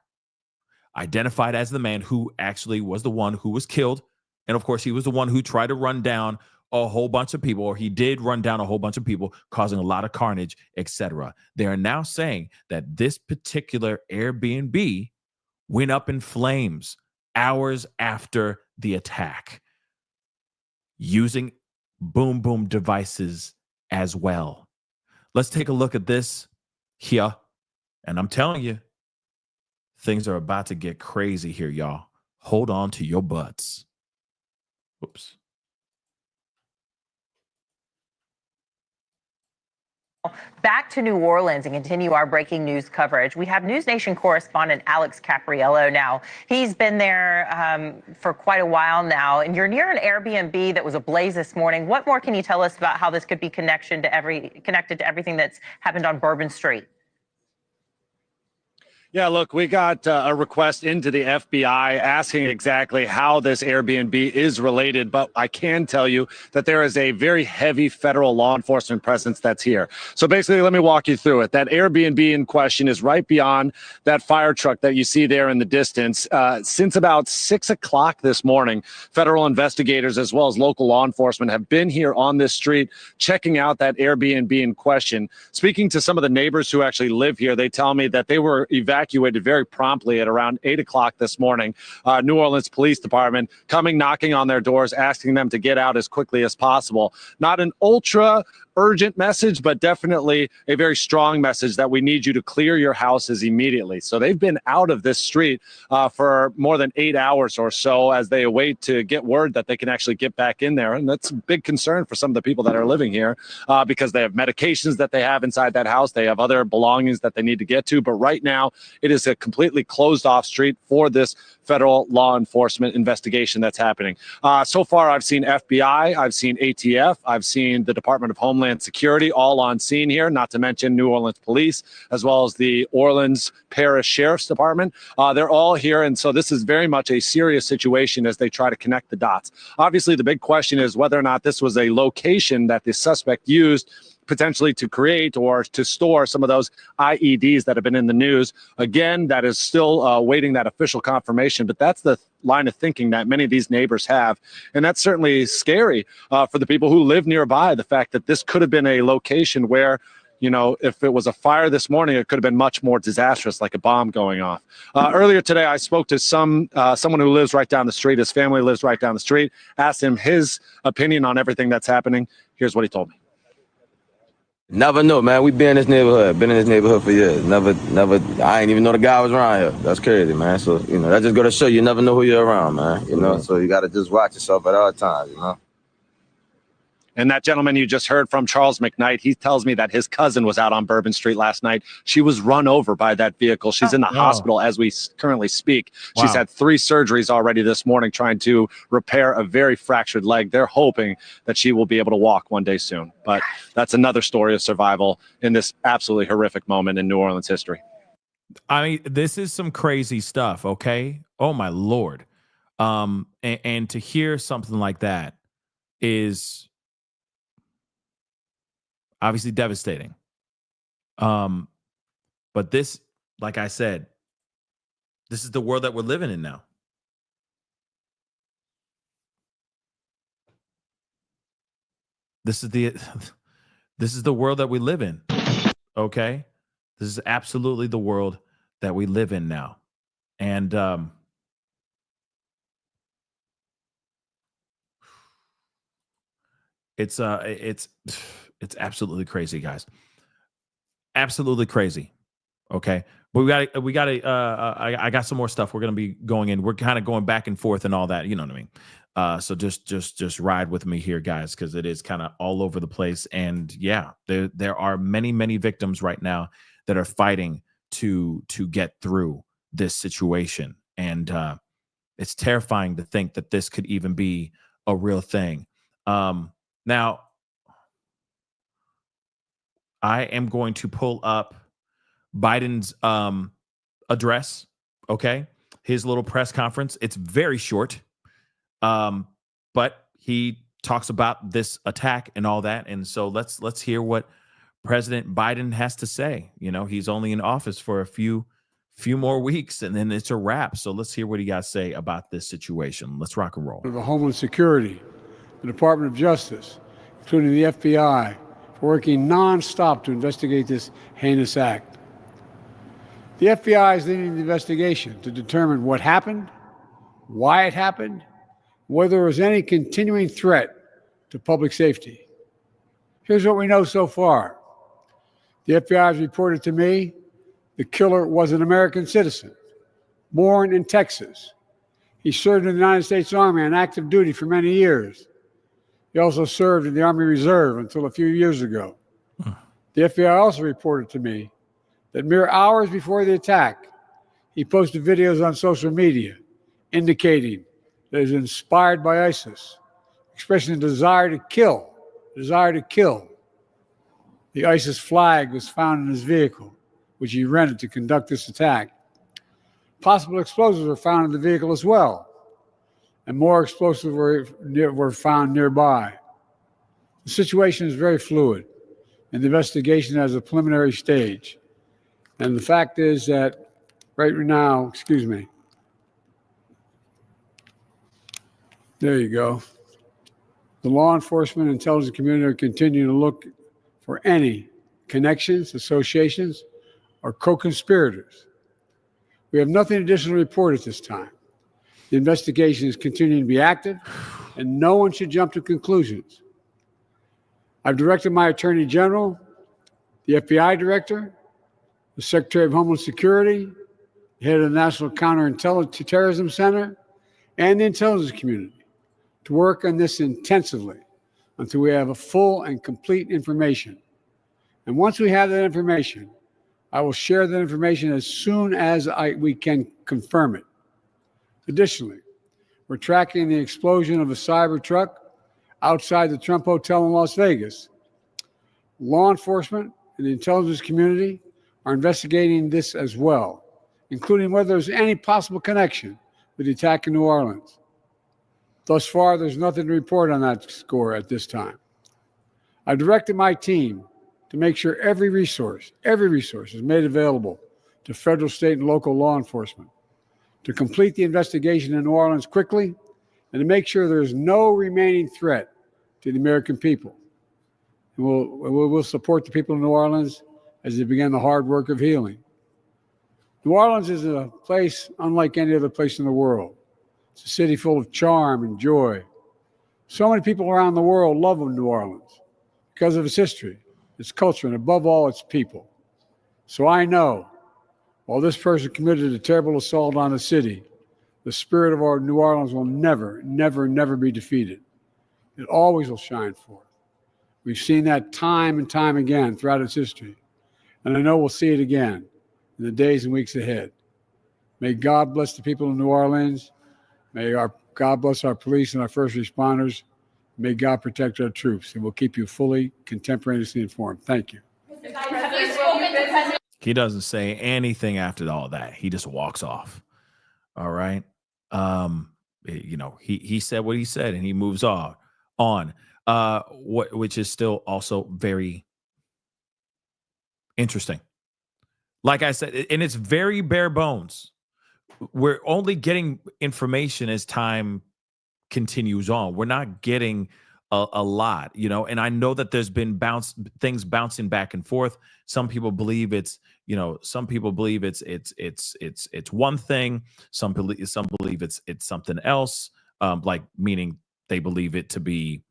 C: identified as the man who actually was the one who was killed. And of course, he was the one who tried to run down a whole bunch of people, or he did run down a whole bunch of people, causing a lot of carnage, etc. They are now saying that this particular Airbnb went up in flames hours after the attack, using boom devices as well. Let's take a look at this here. And I'm telling you, things are about to get crazy here, y'all. Hold on to your butts. Whoops.
I: Back to New Orleans and continue our breaking news coverage. We have News Nation correspondent Alex Capriello now. He's been there for quite a while now, and you're near an Airbnb that was ablaze this morning. What more can you tell us about how this could be connected to everything that's happened on Bourbon Street?
J: Yeah, look, we got a request into the FBI asking exactly how this Airbnb is related, but I can tell you that there is a very heavy federal law enforcement presence that's here. So basically, let me walk you through it. That Airbnb in question is right beyond that fire truck that you see there in the distance. Since about 6 o'clock this morning, federal investigators as well as local law enforcement have been here on this street checking out that Airbnb in question. Speaking to some of the neighbors who actually live here, they tell me that they were evacuated very promptly at around 8 o'clock this morning. New Orleans Police Department coming, knocking on their doors, asking them to get out as quickly as possible. Not an ultra urgent message, but definitely a very strong message that we need you to clear your houses immediately. So they've been out of this street for more than 8 hours or so as they await to get word that they can actually get back in there. And that's a big concern for some of the people that are living here because they have medications that they have inside that house. They have other belongings that they need to get to. But right now, it is a completely closed off street for this federal law enforcement investigation that's happening. So far, I've seen FBI, I've seen ATF, I've seen the Department of Homeland Security all on scene here, not to mention New Orleans Police, as well as the Orleans Parish Sheriff's Department. They're all here, and so this is very much a serious situation as they try to connect the dots. Obviously, the big question is whether or not this was a location that the suspect used potentially to create or to store some of those IEDs that have been in the news. Again, that is still waiting that official confirmation, but that's the line of thinking that many of these neighbors have. And that's certainly scary for the people who live nearby, the fact that this could have been a location where, you know, if it was a fire this morning, it could have been much more disastrous, like a bomb going off. Earlier today, I spoke to someone who lives right down the street. His family lives right down the street, asked him his opinion on everything that's happening. Here's what he told me.
K: Never know, man. We been in this neighborhood for years. Never. I ain't even know the guy was around here. That's crazy, man. So, you know, that just go to show you never know who you're around, man. You know, so you got to just watch yourself at all times, you know.
J: And that gentleman you just heard from, Charles McKnight, he tells me that his cousin was out on Bourbon Street last night. She was run over by that vehicle. She's in the hospital as we currently speak. Wow. She's had 3 surgeries already this morning trying to repair a very fractured leg. They're hoping that she will be able to walk one day soon. But that's another story of survival in this absolutely horrific moment in New Orleans history.
C: I mean, this is some crazy stuff, okay? Oh, my Lord. And to hear something like that is obviously devastating. But this, like I said, this is the world that we're living in now. This is the world that we live in. Okay? This is absolutely the world that we live in now. And it's absolutely crazy, guys. Absolutely crazy. Okay. But I got some more stuff we're going to be going in. We're kind of going back and forth and all that. You know what I mean? So just ride with me here, guys, because it is kind of all over the place. And yeah, there are many victims right now that are fighting to get through this situation. And it's terrifying to think that this could even be a real thing. Now, I am going to pull up Biden's address, okay? His little press conference. It's very short, but he talks about this attack and all that. And so let's hear what President Biden has to say. You know, he's only in office for a few more weeks, and then it's a wrap. So let's hear what he got to say about this situation. Let's rock and roll.
L: The Homeland Security, the Department of Justice, including the FBI, for working nonstop to investigate this heinous act. The FBI is leading the investigation to determine what happened, why it happened, whether there was any continuing threat to public safety. Here's what we know so far. The FBI has reported to me the killer was an American citizen, born in Texas. He served in the United States Army on active duty for many years. He also served in the Army Reserve until a few years ago. The FBI also reported to me that mere hours before the attack, he posted videos on social media indicating that he was inspired by ISIS, expressing a desire to kill. The ISIS flag was found in his vehicle, which he rented to conduct this attack. Possible explosives were found in the vehicle as well, and more explosives were found nearby. The situation is very fluid, and the investigation has a preliminary stage. And the fact is that right now, excuse me, there you go. The law enforcement and intelligence community are continuing to look for any connections, associations, or co-conspirators. We have nothing additional to report at this time. The investigation is continuing to be active, and no one should jump to conclusions. I've directed my Attorney General, the FBI Director, the Secretary of Homeland Security, the head of the National Counterterrorism Center, and the intelligence community to work on this intensively until we have a full and complete information. And once we have that information, I will share that information as soon as we can confirm it. Additionally, we're tracking the explosion of a Cybertruck outside the Trump Hotel in Las Vegas. Law enforcement and the intelligence community are investigating this as well, including whether there's any possible connection with the attack in New Orleans. Thus far, there's nothing to report on that score at this time. I directed my team to make sure every resource is made available to federal, state, and local law enforcement to complete the investigation in New Orleans quickly and to make sure there is no remaining threat to the American people. And we'll support the people of New Orleans as they begin the hard work of healing. New Orleans is a place unlike any other place in the world. It's a city full of charm and joy. So many people around the world love New Orleans because of its history, its culture, and above all, its people. So I know, while this person committed a terrible assault on the city, the spirit of our New Orleans will never, never, never be defeated. It always will shine forth. We've seen that time and time again throughout its history, and I know we'll see it again in the days and weeks ahead. May God bless the people of New Orleans. May God bless our police and our first responders. May God protect our troops, and we'll keep you fully contemporaneously informed. Thank you.
C: He doesn't say anything after all that. He just walks off. All right. He said what he said, and he moves on. Which is still also very interesting. Like I said, and it's very bare bones. We're only getting information as time continues on. We're not getting a lot, and I know that there's been things bouncing back and forth. Some people believe it's one thing. Some believe it's something else. Meaning they believe it to be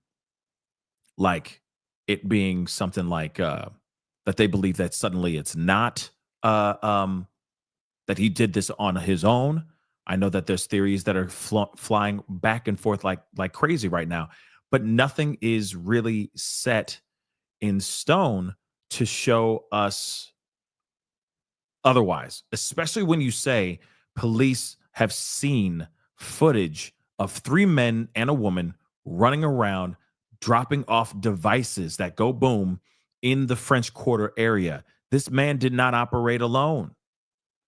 C: like it being something like that they believe that suddenly it's not that he did this on his own. I know that there's theories that are flying back and forth like crazy right now, but nothing is really set in stone to show us otherwise, especially when you say police have seen footage of 3 men and a woman running around, dropping off devices that go boom in the French Quarter area. This man did not operate alone.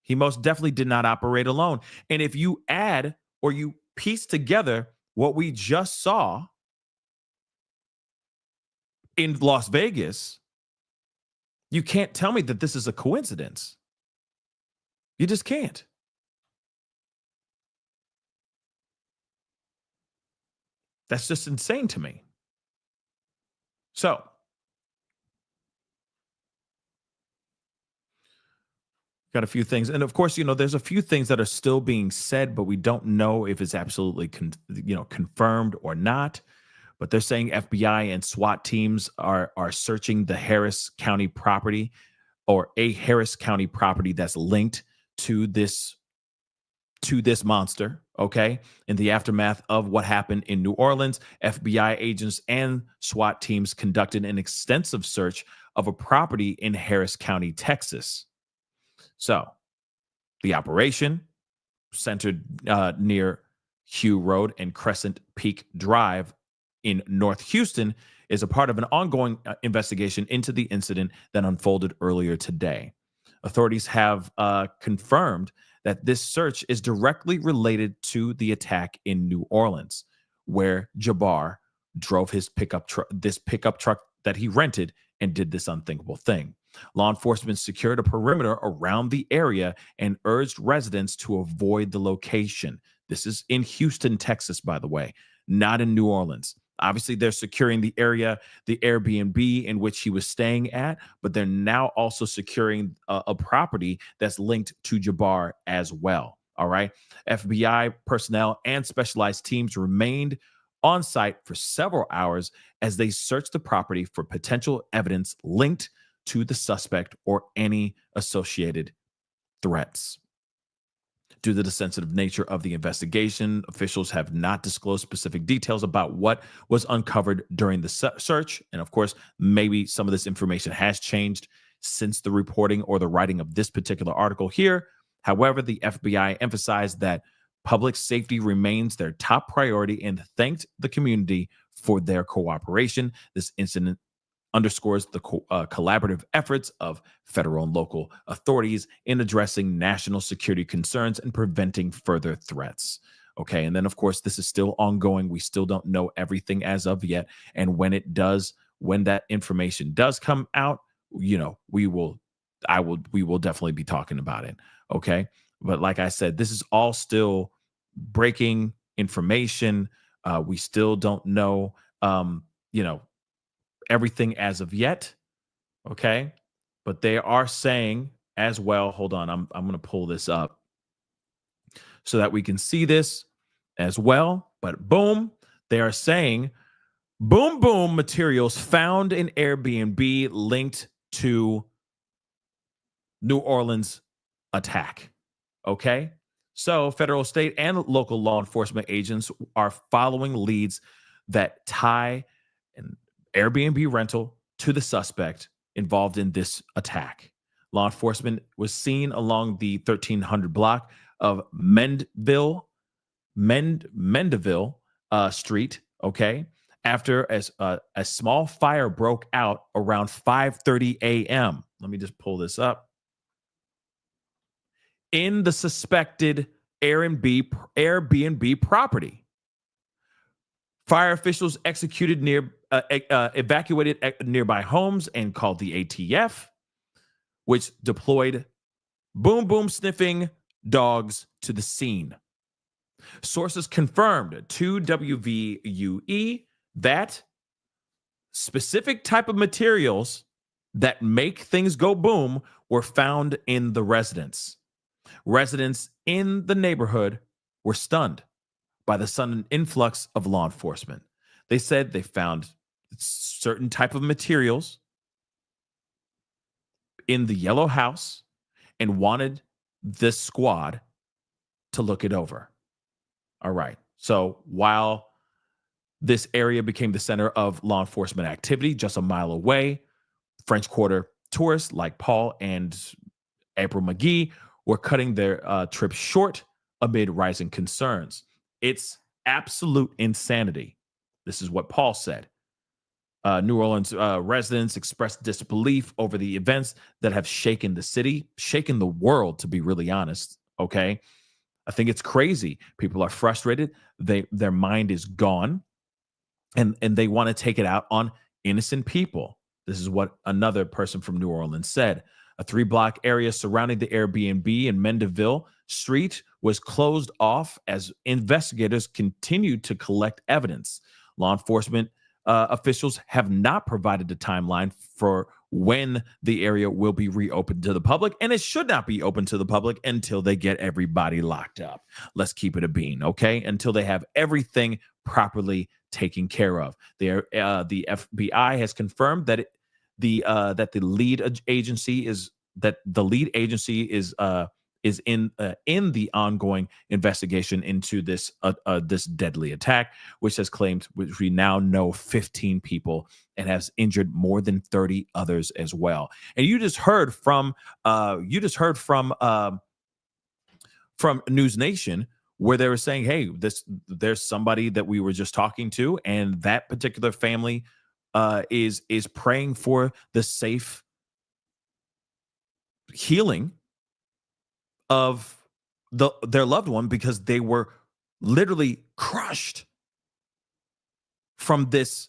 C: He most definitely did not operate alone. And if you add or you piece together what we just saw in Las Vegas, you can't tell me that this is a coincidence. You just can't. That's just insane to me. So, got a few things. And of course, there's a few things that are still being said, but we don't know if it's absolutely confirmed or not. But they're saying FBI and SWAT teams are searching the Harris County property, or a Harris County property that's linked to this monster, Okay. In the aftermath of what happened in New Orleans, FBI agents and SWAT teams conducted an extensive search of a property in Harris County, Texas. So the operation centered near Hugh Road and Crescent Peak Drive in North Houston is a part of an ongoing investigation into the incident that unfolded earlier today. Authorities have confirmed that this search is directly related to the attack in New Orleans, where Jabbar drove his pickup truck that he rented and did this unthinkable thing. Law enforcement secured a perimeter around the area and urged residents to avoid the location. This is in Houston, Texas, by the way, not in New Orleans. Obviously, they're securing the area, the Airbnb in which he was staying at, but they're now also securing a property that's linked to Jabbar as well. All right. FBI personnel and specialized teams remained on site for several hours as they searched the property for potential evidence linked to the suspect or any associated threats. Due to the sensitive nature of the investigation, officials have not disclosed specific details about what was uncovered during the search. And of course, maybe some of this information has changed since the reporting or the writing of this particular article here. However, the FBI emphasized that public safety remains their top priority and thanked the community for their cooperation. This incident underscores the collaborative efforts of federal and local authorities in addressing national security concerns and preventing further threats. Okay, and then of course, this is still ongoing. We still don't know everything as of yet. And when that information does come out, we will definitely be talking about it. Okay, but like I said, this is all still breaking information. We still don't know, everything as of yet. Okay. But they are saying as well, hold on, I'm going to pull this up so that we can see this as well. But boom, they are saying boom materials found in Airbnb linked to New Orleans attack. Okay. So federal, state, and local law enforcement agents are following leads that tie an Airbnb rental to the suspect involved in this attack. Law enforcement was seen along the 1300 block of Mendeville Street, okay, after a small fire broke out around 5:30 a.m. Let me just pull this up. In the suspected Airbnb property. Fire officials evacuated nearby homes and called the ATF, which deployed boom sniffing dogs to the scene. Sources confirmed to WVUE that specific type of materials that make things go boom were found in the residence. Residents in the neighborhood were stunned by the sudden influx of law enforcement. They said they found certain type of materials in the yellow house and wanted this squad to look it over. All right. So while this area became the center of law enforcement activity just a mile away, French Quarter tourists like Paul and April McGee were cutting their trip short amid rising concerns. It's absolute insanity. This is what Paul said. New Orleans residents expressed disbelief over the events that have shaken the city, shaken the world, to be really honest. Okay. I think it's crazy. People are frustrated. Their mind is gone and they want to take it out on innocent people. This is what another person from New Orleans said. A 3-block area surrounding the Airbnb in Mendeville Street was closed off as investigators continued to collect evidence. Law enforcement officials have not provided a timeline for when the area will be reopened to the public, and it should not be open to the public until they get everybody locked up. Let's keep it a bean, okay? Until they have everything properly taken care of. The FBI has confirmed that the lead agency is is in the ongoing investigation into this deadly attack, which has claimed, which we now know, 15 people and has injured more than 30 others as well. And you just heard from News Nation, where they were saying, hey, there's somebody that we were just talking to, and that particular family is praying for the safe healing of their loved one, because they were literally crushed from this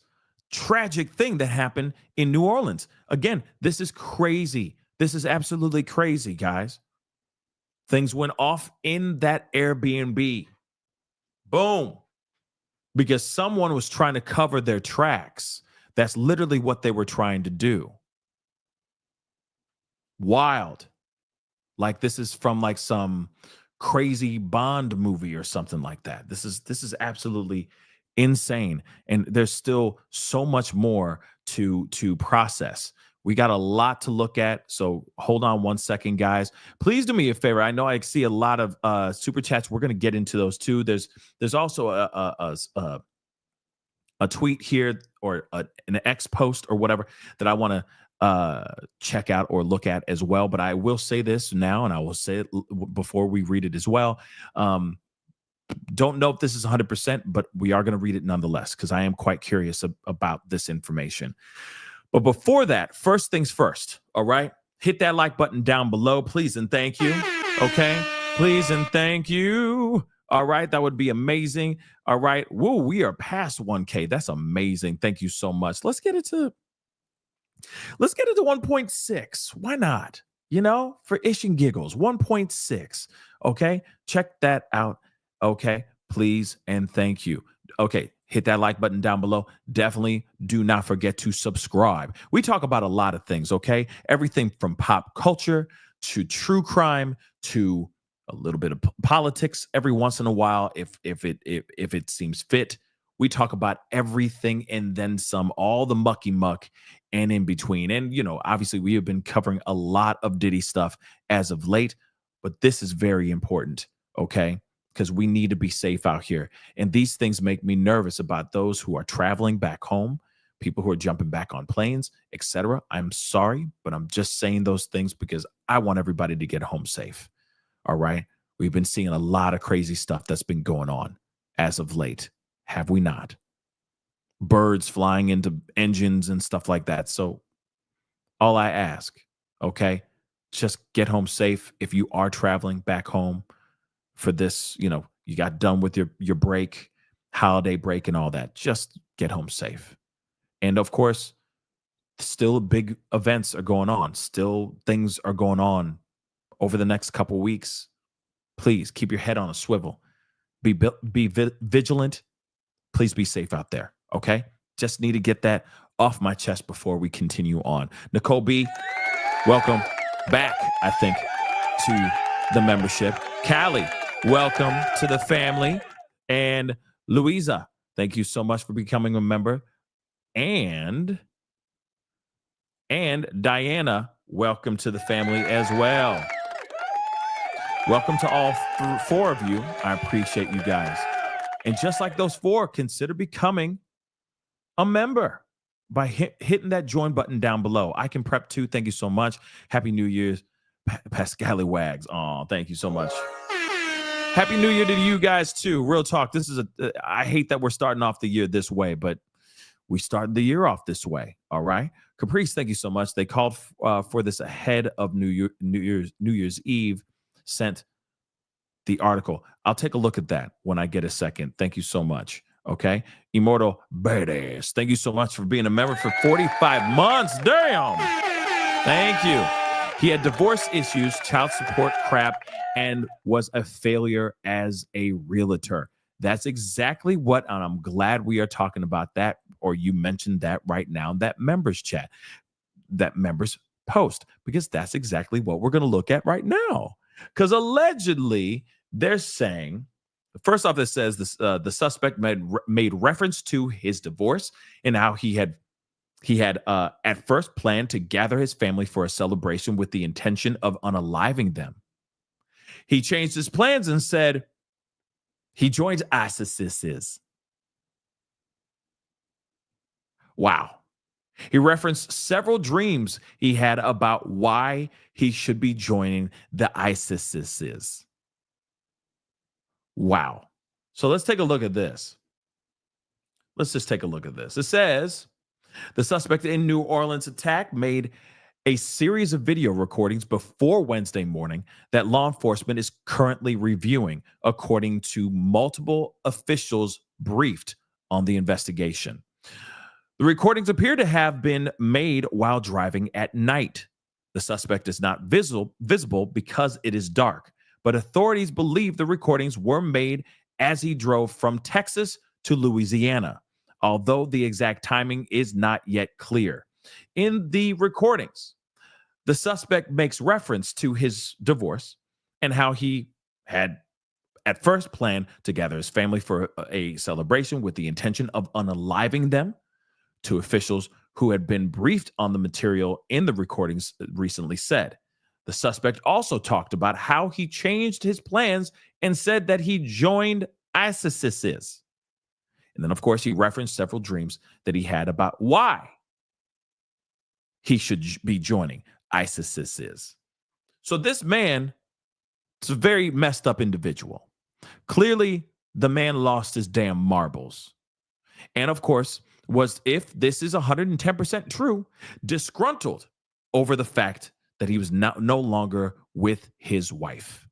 C: tragic thing that happened in New Orleans. Again, this is crazy. This is absolutely crazy, guys. Things went off in that Airbnb. Boom. Because someone was trying to cover their tracks. That's literally what they were trying to do. Wild. Like this is from like some crazy Bond movie or something like that. This is absolutely insane. And there's still so much more to process. We got a lot to look at. So hold on one second, guys. Please do me a favor. I know I see a lot of super chats. We're going to get into those too. There's also a tweet here, or an X post or whatever, that I want to check out or look at as well. But I will say this now, and I will say it before we read it as well. Don't know if this is 100%, but we are going to read it nonetheless, because I am quite curious about this information. But before that, first things first, all right? Hit that like button down below, please and thank you, okay? Please and thank you. All right, that would be amazing. All right, woo, we are past 1K. That's amazing. Thank you so much. Let's get it to 1.6. Why not? You know, for ish and giggles, 1.6. Okay, check that out. Okay, please and thank you. Okay, hit that like button down below. Definitely do not forget to subscribe. We talk about a lot of things, okay? Everything from pop culture to true crime to a little bit of politics every once in a while, if it seems fit. We talk about everything and then some, all the mucky muck and in between. And, you know, obviously we have been covering a lot of Diddy stuff as of late, but this is very important, okay? Because we need to be safe out here. And these things make me nervous about those who are traveling back home, people who are jumping back on planes, etc. I'm sorry, but I'm just saying those things because I want everybody to get home safe. All right. We've been seeing a lot of crazy stuff that's been going on as of late. Have we not? Birds flying into engines and stuff like that. So all I ask, okay, just get home safe. If you are traveling back home for this, you know, you got done with your break, holiday break and all that, just get home safe. And of course, still big events are going on. Still things are going on over the next couple weeks. Please keep your head on a swivel. Be vigilant. Please be safe out there. Okay. Just need to get that off my chest before we continue on. Nicole B, welcome back, I think, to the membership. Callie, welcome to the family. And Louisa, thank you so much for becoming a member. And Diana, welcome to the family as well. Welcome to all four of you. I appreciate you guys. And just like those four, consider becoming a member by hitting that join button down below. I can prep too. Thank you so much. Happy New Year's, Pascal Wags. Oh, thank you so much. Happy New Year to you guys too. Real talk. This is I hate that we're starting off the year this way, but we started the year off this way. All right. Caprice, thank you so much. They called for this ahead of New Year's Eve. Sent the article. I'll take a look at that when I get a second. Thank you so much. Okay. Immortal Badass, thank you so much for being a member for 45 months. Damn. Thank you. He had divorce issues, child support crap, and was a failure as a realtor. That's exactly what, and I'm glad we are talking about that, or you mentioned that right now, that members chat, that members post, because that's exactly what we're going to look at right now. Because allegedly, they're saying, first off, it says this, the suspect made reference to his divorce and how he had at first planned to gather his family for a celebration with the intention of unaliving them. He changed his plans and said he joins ISIS. Wow. He referenced several dreams he had about why he should be joining the ISIS. Wow. So let's take a look at this. Let's just take a look at this. It says the suspect in New Orleans attack made a series of video recordings before Wednesday morning that law enforcement is currently reviewing, according to multiple officials briefed on the investigation. The recordings appear to have been made while driving at night. The suspect is not visible because it is dark, but authorities believe the recordings were made as he drove from Texas to Louisiana, although the exact timing is not yet clear. In the recordings, the suspect makes reference to his divorce and how he had at first planned to gather his family for a celebration with the intention of unaliving them. To officials who had been briefed on the material in the recordings recently said. The suspect also talked about how he changed his plans and said that he joined ISIS. And then, of course, he referenced several dreams that he had about why he should be joining ISIS. So this man is a very messed up individual. Clearly, the man lost his damn marbles. And of course, was, if this is 110% true, disgruntled over the fact that he was no longer with his wife.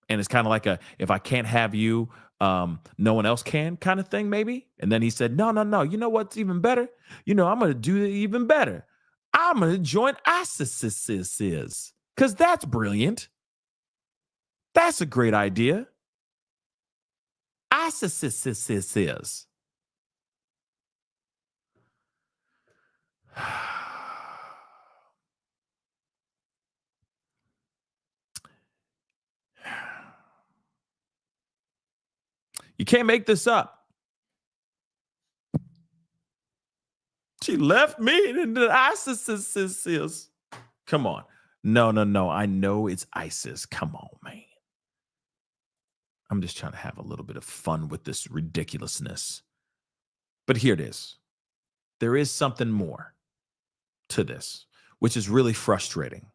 C: And it's kind of like a, if I can't have you, no one else can kind of thing, maybe. And then he said, no. You know what's even better? I'm going to do it even better. I'm going to join ISIS, because that's brilliant. That's a great idea. ISIS. You can't make this up. She left me in the ISIS. Come on. No. I know it's ISIS. Come on, man. I'm just trying to have a little bit of fun with this ridiculousness. But here it is. There is something more to this, which is really frustrating.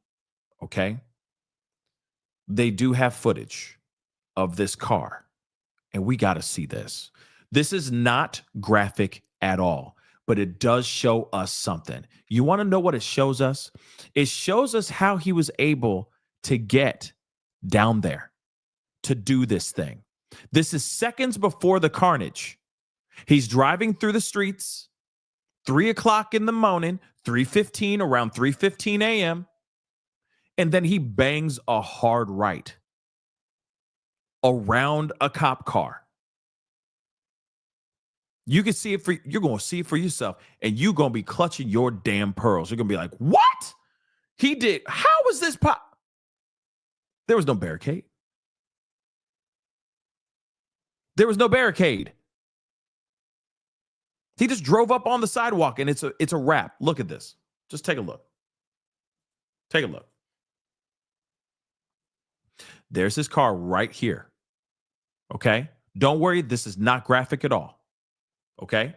C: Okay? They do have footage of this car, and we got to see this. This is not graphic at all, but it does show us something. You want to know what it shows us? It shows us how he was able to get down there to do this thing. This is seconds before the carnage. He's driving through the streets, 3 o'clock in the morning, 3:15, around 3:15 a.m., and then he bangs a hard right around a cop car. You can see it you're going to see it for yourself, and you're going to be clutching your damn pearls. You're going to be like, what? He did. How was this pop? There was no barricade. There was no barricade. He just drove up on the sidewalk, and it's a wrap. Look at this. Just take a look. Take a look. There's his car right here. Okay? Don't worry, this is not graphic at all. Okay?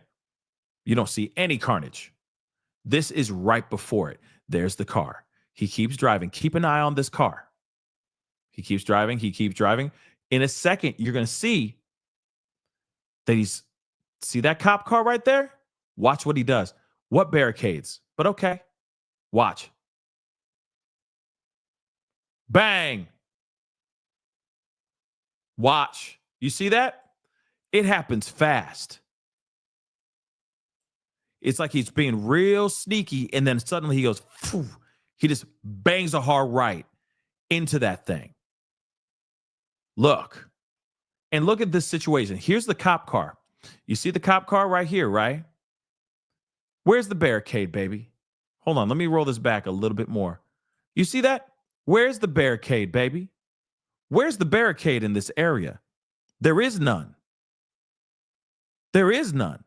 C: You don't see any carnage. This is right before it. There's the car. He keeps driving. Keep an eye on this car. He keeps driving. He keeps driving. In a second, you're going to see that see that cop car right there? Watch what he does. What barricades? But okay. Watch. Bang. Watch. You see that? It happens fast. It's like he's being real sneaky, and then suddenly he goes, phew, he just bangs a hard right into that thing. Look. And look at this situation. Here's the cop car. You see the cop car right here, right? Where's the barricade, baby? Hold on. Let me roll this back a little bit more. You see that? Where's the barricade, baby? Where's the barricade in this area? There is none. There is none.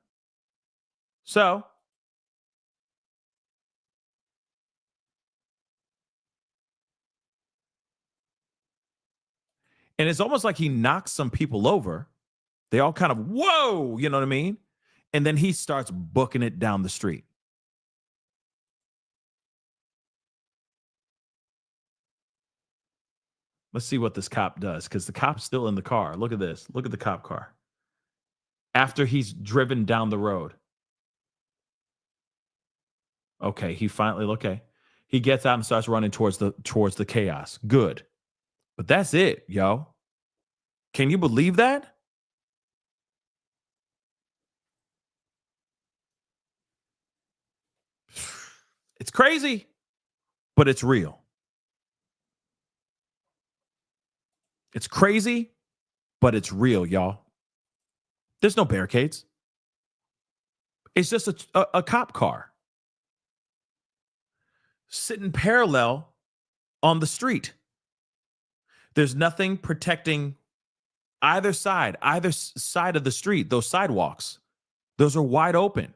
C: So, And it's almost like he knocks some people over. They all kind of, whoa, you know what I mean? And then he starts booking it down the street. Let's see what this cop does, because the cop's still in the car. Look at this. Look at the cop car. After he's driven down the road. Okay, he gets out and starts running towards the chaos. Good. But that's it, yo. Can you believe that? It's crazy, but it's real. It's crazy, but it's real, y'all. There's no barricades. It's just a cop car sitting parallel on the street. There's nothing protecting either side of the street. Those sidewalks, those are wide open.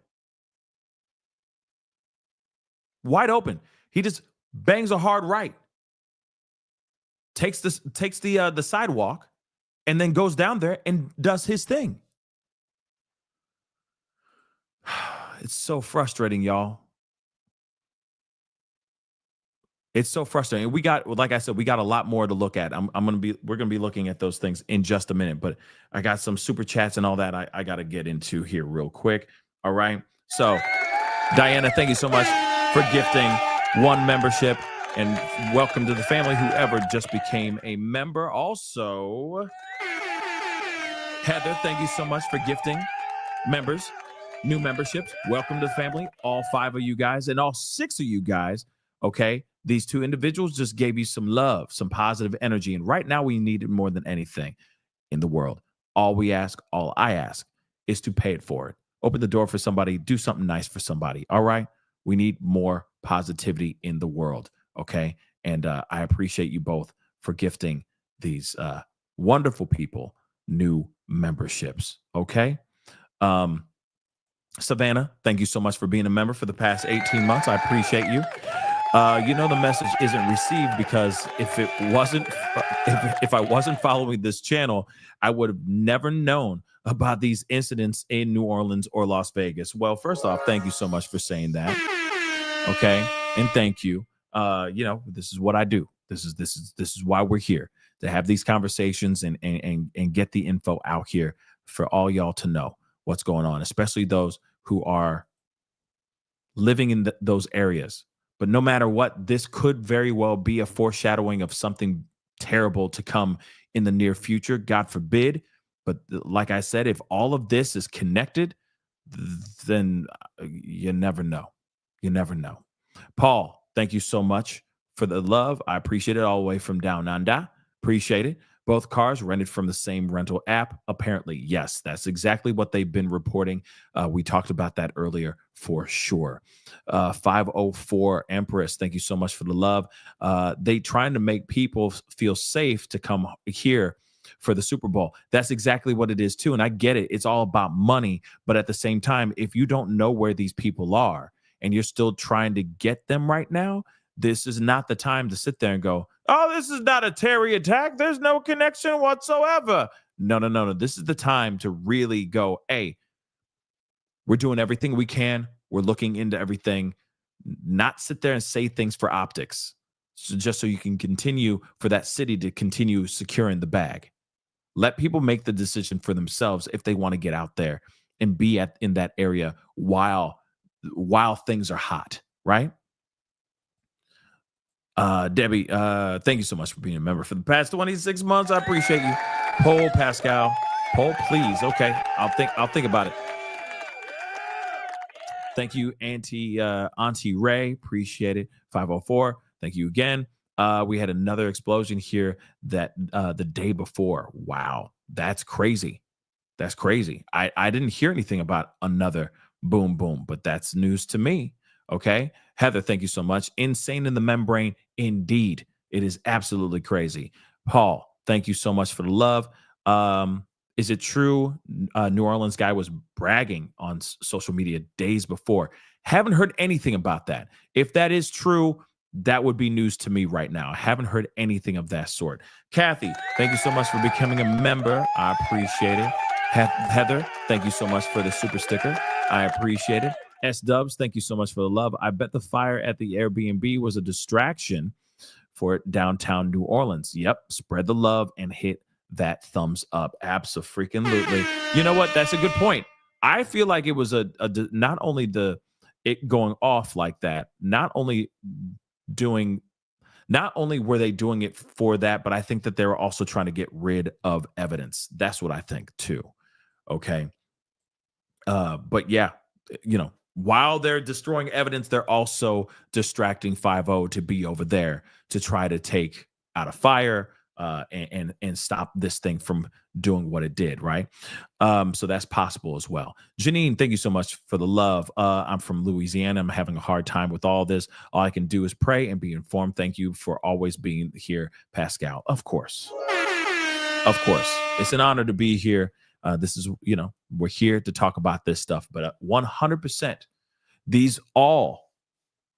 C: Wide open. He just bangs a hard right, takes the sidewalk, and then goes down there and does his thing. It's so frustrating, y'all. It's so frustrating. We got, like I said, we got a lot more to look at. We're gonna be looking at those things in just a minute. But I got some super chats and all that I got to get into here real quick. All right. So, Diana, thank you so much for gifting 1 membership, and welcome to the family. Whoever just became a member, also Heather, thank you so much for gifting members. New memberships. Welcome to the family. All 5 of you guys and all 6 of you guys. Okay. These 2 individuals just gave you some love, some positive energy. And right now we need it more than anything in the world. All I ask is to pay it forward. Open the door for somebody. Do something nice for somebody. All right. We need more positivity in the world. Okay. And I appreciate you both for gifting these wonderful people new memberships. Okay. Savannah, thank you so much for being a member for the past 18 months. I appreciate you. The message isn't received because if I wasn't following this channel, I would have never known about these incidents in New Orleans or Las Vegas. Well, first off, thank you so much for saying that. Okay. And thank you. This is what I do. This is why we're here, to have these conversations and get the info out here for all y'all to know what's going on, especially those who are living in those areas. But no matter what, this could very well be a foreshadowing of something terrible to come in the near future, God forbid. But like I said, if all of this is connected, then you never know. You never know. Paul, thank you so much for the love. I appreciate it, all the way from down under. Appreciate it. Both cars rented from the same rental app. Apparently, yes, that's exactly what they've been reporting. We talked about that earlier for sure. 504 Empress, thank you so much for the love. They trying to make people feel safe to come here for the Super Bowl. That's exactly what it is too. And I get it. It's all about money. But at the same time, if you don't know where these people are and you're still trying to get them right now, this is not the time to sit there and go, oh, this is not a terror attack. There's no connection whatsoever. No. This is the time to really go, hey, we're doing everything we can. We're looking into everything. Not sit there and say things for optics. So just so you can continue for that city to continue securing the bag. Let people make the decision for themselves if they want to get out there and be in that area while things are hot, right? Debbie, thank you so much for being a member for the past 26 months. I appreciate you. Poll Pascal. Poll, please. Okay. I'll think about it. Thank you, Auntie Ray. Appreciate it. 504. Thank you again. We had another explosion here that the day before. Wow. That's crazy. That's crazy. I didn't hear anything about another boom, but that's news to me. Okay. Heather, thank you so much. Insane in the membrane. Indeed. It is absolutely crazy. Paul, thank you so much for the love. Is it true New Orleans guy was bragging on social media days before? Haven't heard anything about that. If that is true, That would be news to me right now. I haven't heard anything of that sort. Kathy, thank you so much for becoming a member. I appreciate it. Heather, thank you so much for the super sticker. I appreciate it. S-Dubs, thank you so much for the love. I bet the fire at the Airbnb was a distraction for downtown New Orleans. Yep, spread the love and hit that thumbs up. Abso-freaking-lutely. You know what? That's a good point. I feel like it was not only it going off like that, not only were they doing it for that, but I think that they were also trying to get rid of evidence. That's what I think too. Okay. But yeah, while they're destroying evidence, they're also distracting 5-0 to be over there to try to take out a fire and stop this thing from doing what it did, right? So that's possible as well. Janine, thank you so much for the love. I'm from Louisiana. I'm having a hard time with all this. All I can do is pray and be informed. Thank you for always being here, Pascal. Of course. Of course. It's an honor to be here. This is, we're here to talk about this stuff, but 100%, these all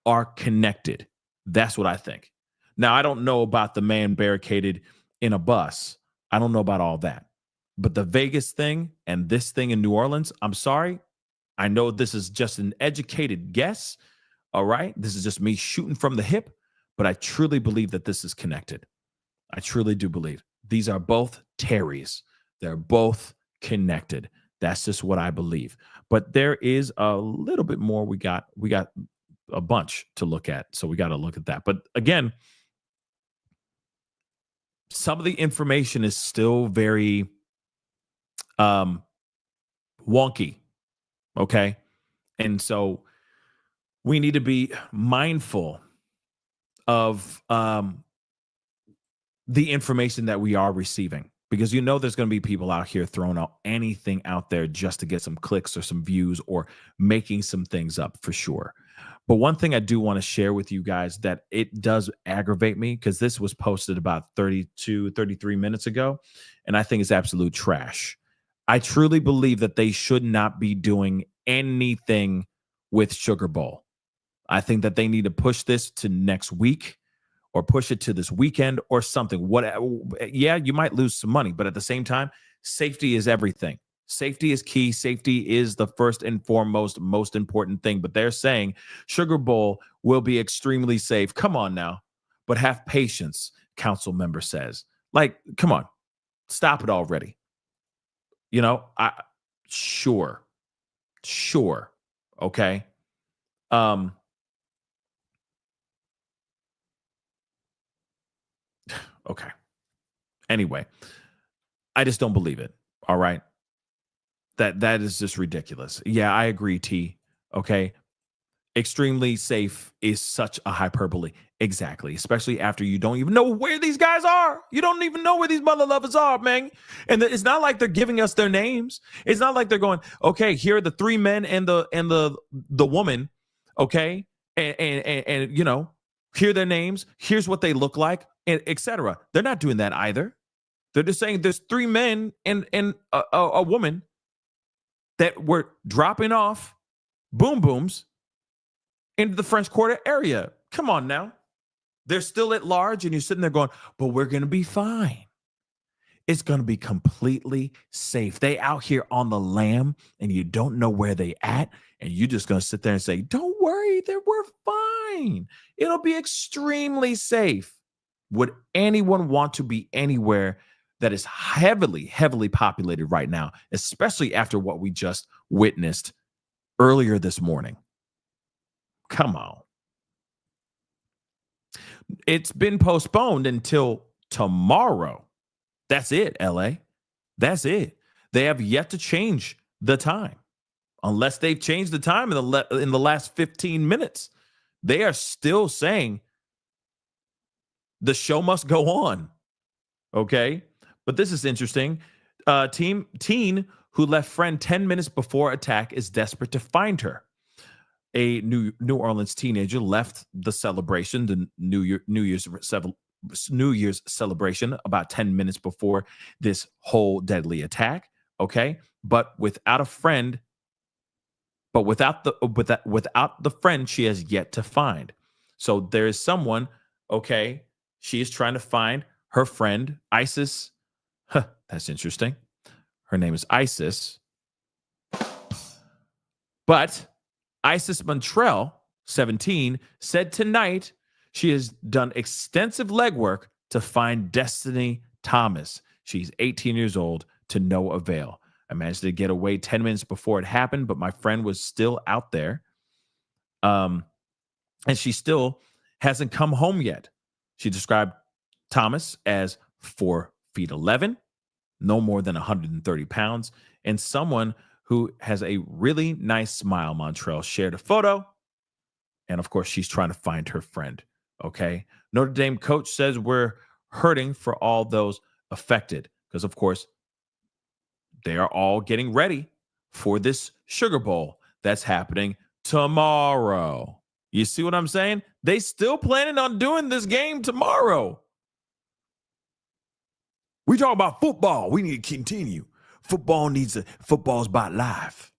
C: are connected. That's what I think. Now, I don't know about the man barricaded in a bus. I don't know about all that. But the Vegas thing and this thing in New Orleans, I'm sorry. I know this is just an educated guess. All right. This is just me shooting from the hip, but I truly believe that this is connected. I truly do believe. These are both Terrys. They're both connected. That's just what I believe. But there is a little bit more. We got a bunch to look at. So we got to look at that. But again, some of the information is still very wonky. Okay. And so we need to be mindful of the information that we are receiving, because there's going to be people out here throwing out anything out there just to get some clicks or some views or making some things up for sure. But one thing I do want to share with you guys that it does aggravate me, because this was posted about 33 minutes ago, and I think it's absolute trash. I truly believe that they should not be doing anything with Sugar Bowl. I think that they need to push this to next week or push it to this weekend or something. Yeah, you might lose some money, but at the same time, safety is everything. Safety is key. Safety is the first and foremost, most important thing. But they're saying Sugar Bowl will be extremely safe. Come on now. But have patience, council member says. Like, come on. Stop it already. Sure. Okay. Okay. Anyway, I just don't believe it. All right. That is just ridiculous. Yeah, I agree, T. Okay. Extremely safe is such a hyperbole. Exactly. Especially after you don't even know where these guys are. You don't even know where these mother lovers are, man. And it's not like they're giving us their names. It's not like they're going, okay, here are the three men and the woman. Okay. And here are their names. Here's what they look like, and etc. They're not doing that either. They're just saying there's three men and a woman that were dropping off boom booms into the French Quarter area. Come on now. They're still at large, and you're sitting there going, but we're going to be fine. It's going to be completely safe. They out here on the lam, and you don't know where they at, and you're just going to sit there and say, don't worry, we're fine. It'll be extremely safe. Would anyone want to be anywhere that is heavily, heavily populated right now, especially after what we just witnessed earlier this morning? Come on. It's been postponed until tomorrow. That's it, LA. That's it. They have yet to change the time. Unless they've changed the time in the last 15 minutes. They are still saying the show must go on. Okay? But this is interesting. Teen who left friend 10 minutes before attack is desperate to find her. A New Orleans teenager left the celebration, the New Year's celebration, about 10 minutes before this whole deadly attack. Okay, but without a friend, without the friend she has yet to find. So there is someone, okay, she is trying to find her friend, Isis. Huh, that's interesting. Her name is Isis. But Isis Montrell, 17, said tonight she has done extensive legwork to find Destiny Thomas. She's 18 years old, to no avail. I managed to get away 10 minutes before it happened, but my friend was still out there. And she still hasn't come home yet. She described Thomas as 4'11", no more than 130 pounds, and someone who has a really nice smile. Montrell shared a photo, and of course, she's trying to find her friend, okay? Notre Dame coach says we're hurting for all those affected because, of course, they are all getting ready for this Sugar Bowl that's happening tomorrow. You see what I'm saying? They still planning on doing this game tomorrow. We talk about football. We need to continue. Football's about life.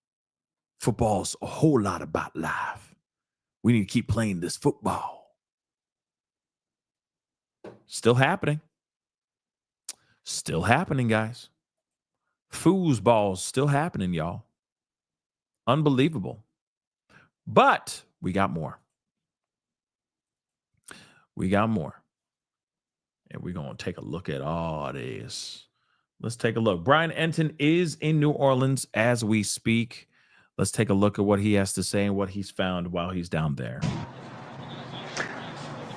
C: Football's a whole lot about life. We need to keep playing this football. Still happening. Still happening, guys. Foosball's still happening, y'all. Unbelievable. But we got more. We got more. And we're going to take a look at all this. Let's take a look. Brian Enton is in New Orleans as we speak. Let's take a look at what he has to say and what he's found while he's down there.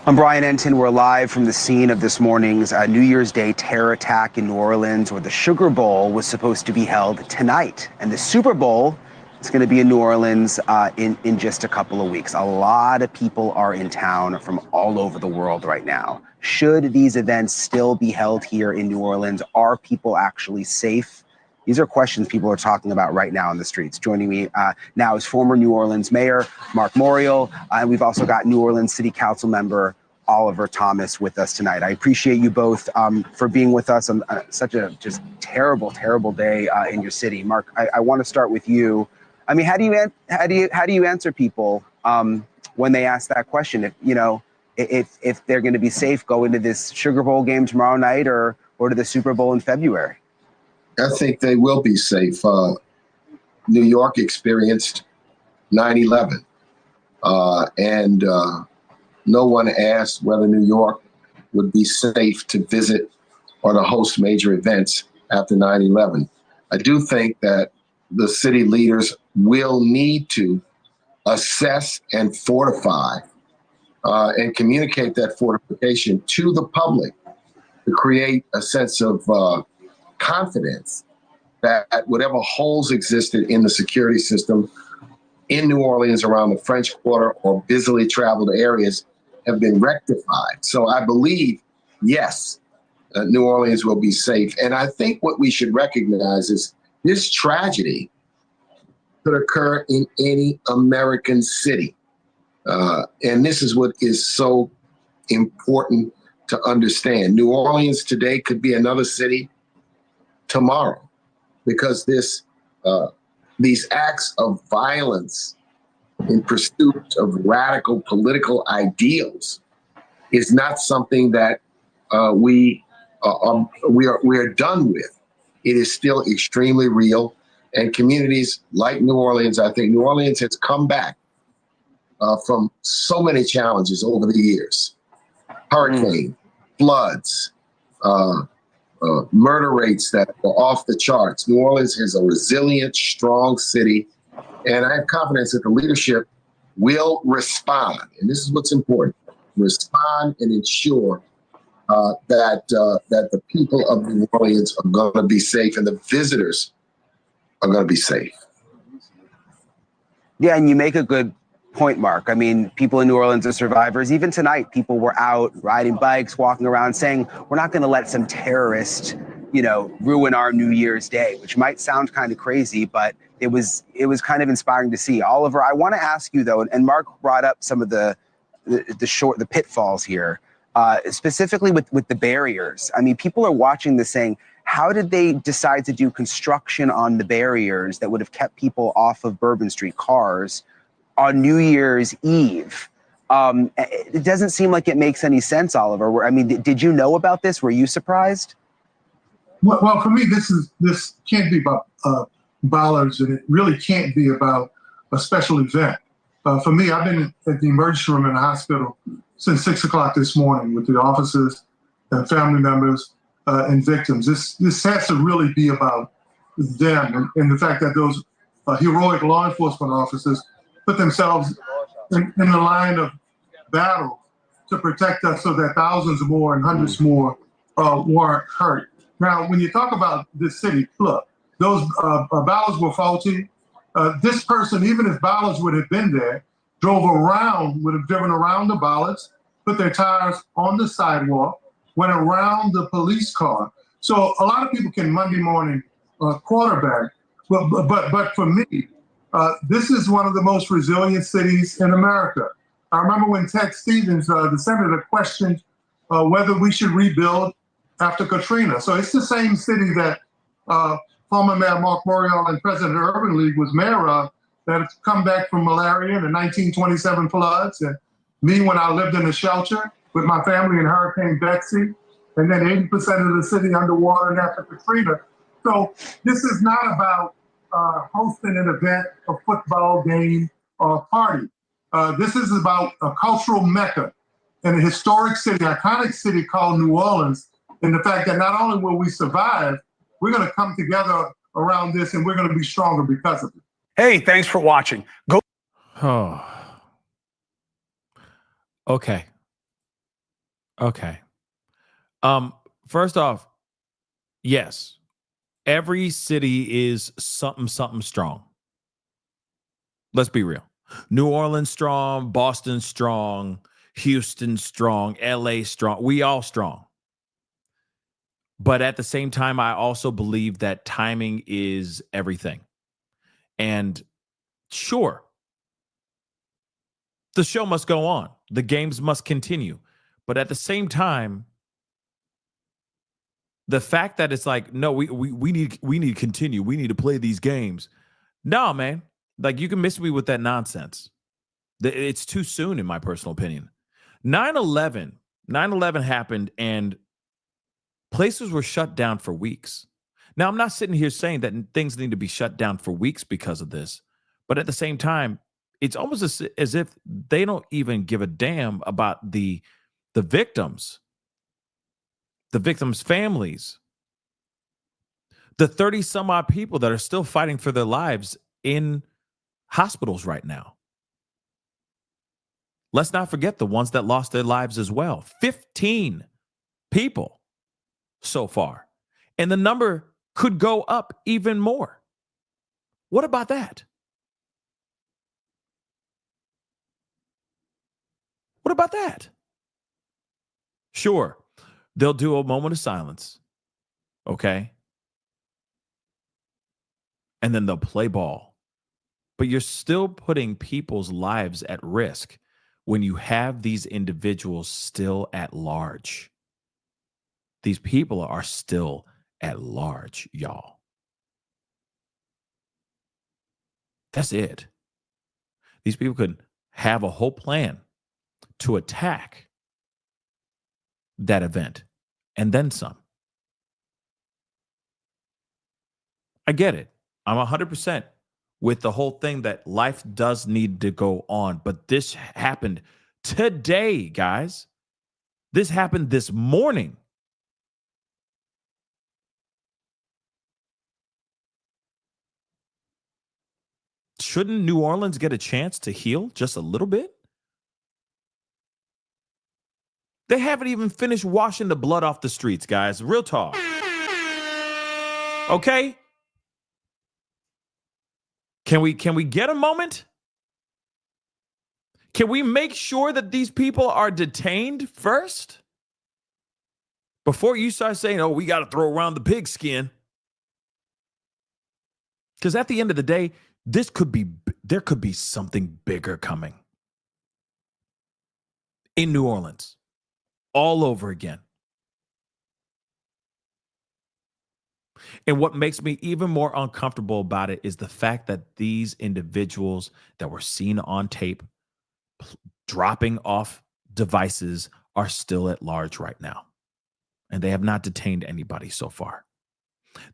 M: I'm Brian Enton. We're live from the scene of this morning's New Year's Day terror attack in New Orleans, where the Sugar Bowl was supposed to be held tonight. And the Super Bowl is going to be in New Orleans in just a couple of weeks. A lot of people are in town from all over the world right now. Should these events still be held here in New Orleans? Are people actually safe? These are questions people are talking about right now in the streets. Joining me now is former New Orleans Mayor Mark Morial, and we've also got New Orleans City Council member Oliver Thomas with us tonight. I appreciate you both for being with us on such a just terrible, terrible day in your city. Mark, I want to start with you. I mean, how do you answer people when they ask that question? If they're going to be safe going to this Sugar Bowl game tomorrow night or to the Super Bowl in February?
E: I think they will be safe. New York experienced 9/11, and no one asked whether New York would be safe to visit or to host major events after 9/11. I do think that the city leaders will need to assess and fortify and communicate that fortification to the public to create a sense of confidence that whatever holes existed in the security system in New Orleans around the French Quarter or busily traveled areas have been rectified. So I believe, yes, New Orleans will be safe. And I think what we should recognize is this tragedy could occur in any American city. And this is what is so important to understand. New Orleans today could be another city tomorrow, because these acts of violence in pursuit of radical political ideals is not something that we are done with. It is still extremely real, and communities like New Orleans, I think New Orleans has come back from so many challenges over the years: hurricane, floods, murder rates that are off the charts. New Orleans is a resilient, strong city, and I have confidence that the leadership will respond. And this is what's important: respond and ensure that the people of New Orleans are going to be safe and the visitors are going to be safe.
M: Yeah, and you make a good point, Mark. I mean, people in New Orleans are survivors. Even tonight, people were out riding bikes, walking around saying, we're not going to let some terrorist, ruin our New Year's Day, which might sound kind of crazy, but it was kind of inspiring to see. Oliver, I want to ask you, though, and Mark brought up some of the pitfalls here, specifically with the barriers. I mean, people are watching this saying, how did they decide to do construction on the barriers that would have kept people off of Bourbon Street, cars, on New Year's Eve? It doesn't seem like it makes any sense, Oliver. I mean, did you know about this? Were you surprised?
N: Well, for me, this can't be about bollards, and it really can't be about a special event. For me, I've been at the emergency room in the hospital since 6 o'clock this morning with the officers and family members and victims. This has to really be about them and the fact that those heroic law enforcement officers put themselves in the line of battle to protect us so that thousands more and hundreds more weren't hurt. Now, when you talk about this city, look, those ballots were faulty. This person, even if ballots would have been there, would have driven around the ballots, put their tires on the sidewalk, went around the police car. So a lot of people can Monday morning quarterback, but for me, this is one of the most resilient cities in America. I remember when Ted Stevens, the senator, questioned whether we should rebuild after Katrina. So it's the same city that former Mayor Mark Morial and President Urban League was mayor of that have come back from malaria and the 1927 floods. And me, when I lived in a shelter with my family in Hurricane Betsy, and then 80% of the city underwater after Katrina. So this is not about hosting an event, a football game, or a party. This is about a cultural mecca in a historic city, iconic city called New Orleans, and the fact that not only will we survive, we're going to come together around this and we're going to be stronger because of it.
O: Hey, thanks for watching. Go.
C: Oh. Okay. Okay. First off, yes, every city is something strong. Let's be real. New Orleans strong, Boston strong, Houston strong, LA strong. We all strong. But at the same time, I also believe that timing is everything. And sure, the show must go on. The games must continue. But at the same time, the fact that it's like, no, we need to continue. We need to play these games. No, man. Like, you can miss me with that nonsense. It's too soon, in my personal opinion. 9/11 happened, and places were shut down for weeks. Now, I'm not sitting here saying that things need to be shut down for weeks because of this. But at the same time, it's almost as if they don't even give a damn about the victims, the victims' families, the 30 some odd people that are still fighting for their lives in hospitals right now. Let's not forget the ones that lost their lives as well. 15 people so far. And the number could go up even more. What about that? What about that? Sure, they'll do a moment of silence. Okay? And then they'll play ball. But you're still putting people's lives at risk when you have these individuals still at large. These people are still at large, y'all. That's it. These people could have a whole plan to attack that event and then some. I get it. I'm 100% with the whole thing that life does need to go on. But this happened today, guys. This happened this morning. Shouldn't New Orleans get a chance to heal just a little bit? They haven't even finished washing the blood off the streets, guys. Real talk. Okay? Can we get a moment? Can we make sure that these people are detained first? Before you start saying, oh, we got to throw around the pigskin. Because at the end of the day, there could be something bigger coming in New Orleans all over again. And what makes me even more uncomfortable about it is the fact that these individuals that were seen on tape dropping off devices are still at large right now. And they have not detained anybody so far.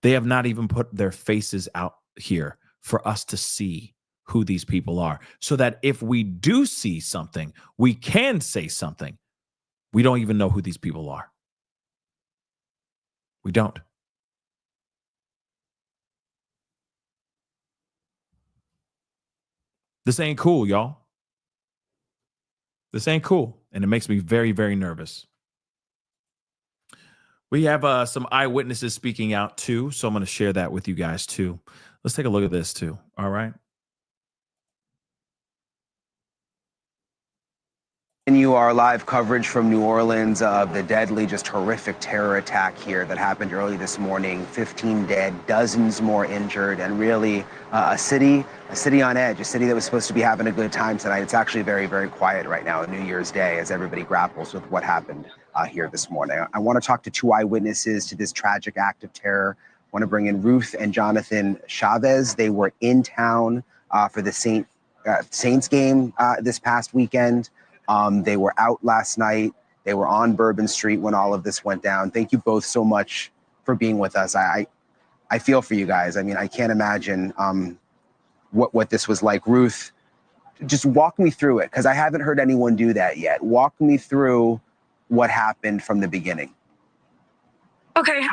C: They have not even put their faces out here for us to see who these people are, so that if we do see something, we can say something. We don't even know who these people are. We don't. This ain't cool, y'all. This ain't cool. And it makes me very, very nervous. We have some eyewitnesses speaking out too. So I'm going to share that with you guys too. Let's take a look at this too. All right.
M: Continue our live coverage from New Orleans of the deadly, just horrific terror attack here that happened early this morning. 15 dead, dozens more injured, and really a city on edge, a city that was supposed to be having a good time tonight. It's actually very, very quiet right now on New Year's Day as everybody grapples with what happened here this morning. I want to talk to two eyewitnesses to this tragic act of terror. I want to bring in Ruth and Jonathan Chavez. They were in town for the Saints game this past weekend. They were out last night. They were on Bourbon Street when all of this went down. Thank you both so much for being with us. I feel for you guys. I mean, I can't imagine what this was like. Ruth, just walk me through it, because I haven't heard anyone do that yet. Walk me through what happened from the beginning.
P: Okay,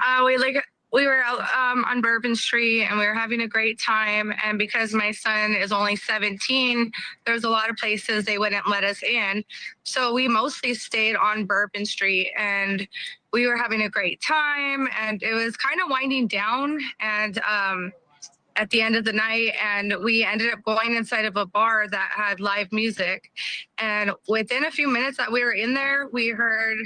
P: we were out on Bourbon Street and we were having a great time. And because my son is only 17, there's a lot of places they wouldn't let us in. So we mostly stayed on Bourbon Street and we were having a great time. And it was kind of winding down and at the end of the night, and we ended up going inside of a bar that had live music. And within a few minutes that we were in there, we heard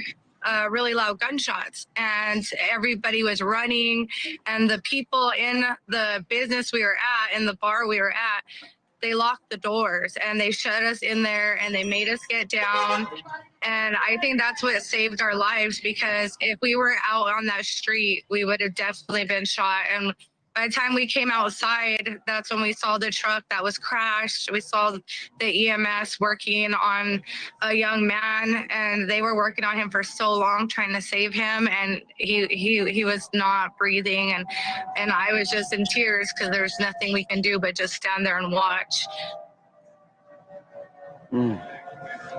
P: really loud gunshots and everybody was running, and the people in the business we were at, in the bar we were at, they locked the doors and they shut us in there and they made us get down. And I think that's what saved our lives, because if we were out on that street, we would have definitely been shot. And by the time we came outside, that's when we saw the truck that was crashed. We saw the EMS working on a young man, and they were working on him for so long trying to save him, and he was not breathing, and I was just in tears because there's nothing we can do but just stand there and watch.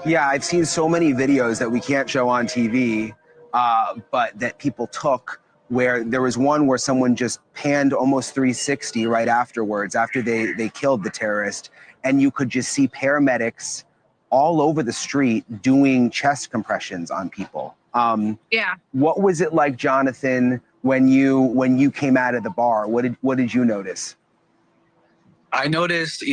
M: Yeah, I've seen so many videos that we can't show on TV, but that people took, where there was one where someone just panned almost 360 right afterwards, after they killed the terrorist, and you could just see paramedics all over the street doing chest compressions on people.
P: Yeah.
M: What was it like, Jonathan, when you came out of the bar? What did you notice?
Q: I noticed,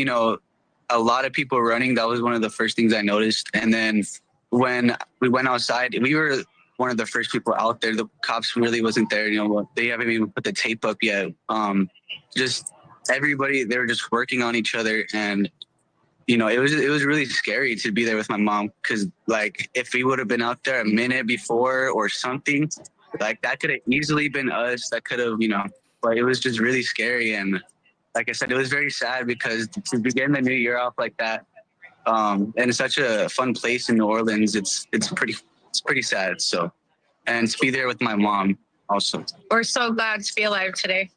Q: a lot of people running. That was one of the first things I noticed. And then when we went outside, we were one of the first people out there. The cops really wasn't there. They haven't even put the tape up yet. Just everybody, they were just working on each other. And, it was really scary to be there with my mom, because if we would have been out there a minute before or something, that could have easily been us. That could have, but it was just really scary. And like I said, it was very sad, because to begin the new year off like that, and it's such a fun place in New Orleans, it's pretty sad. So, and to be there with my mom also.
P: We're so glad to be alive today.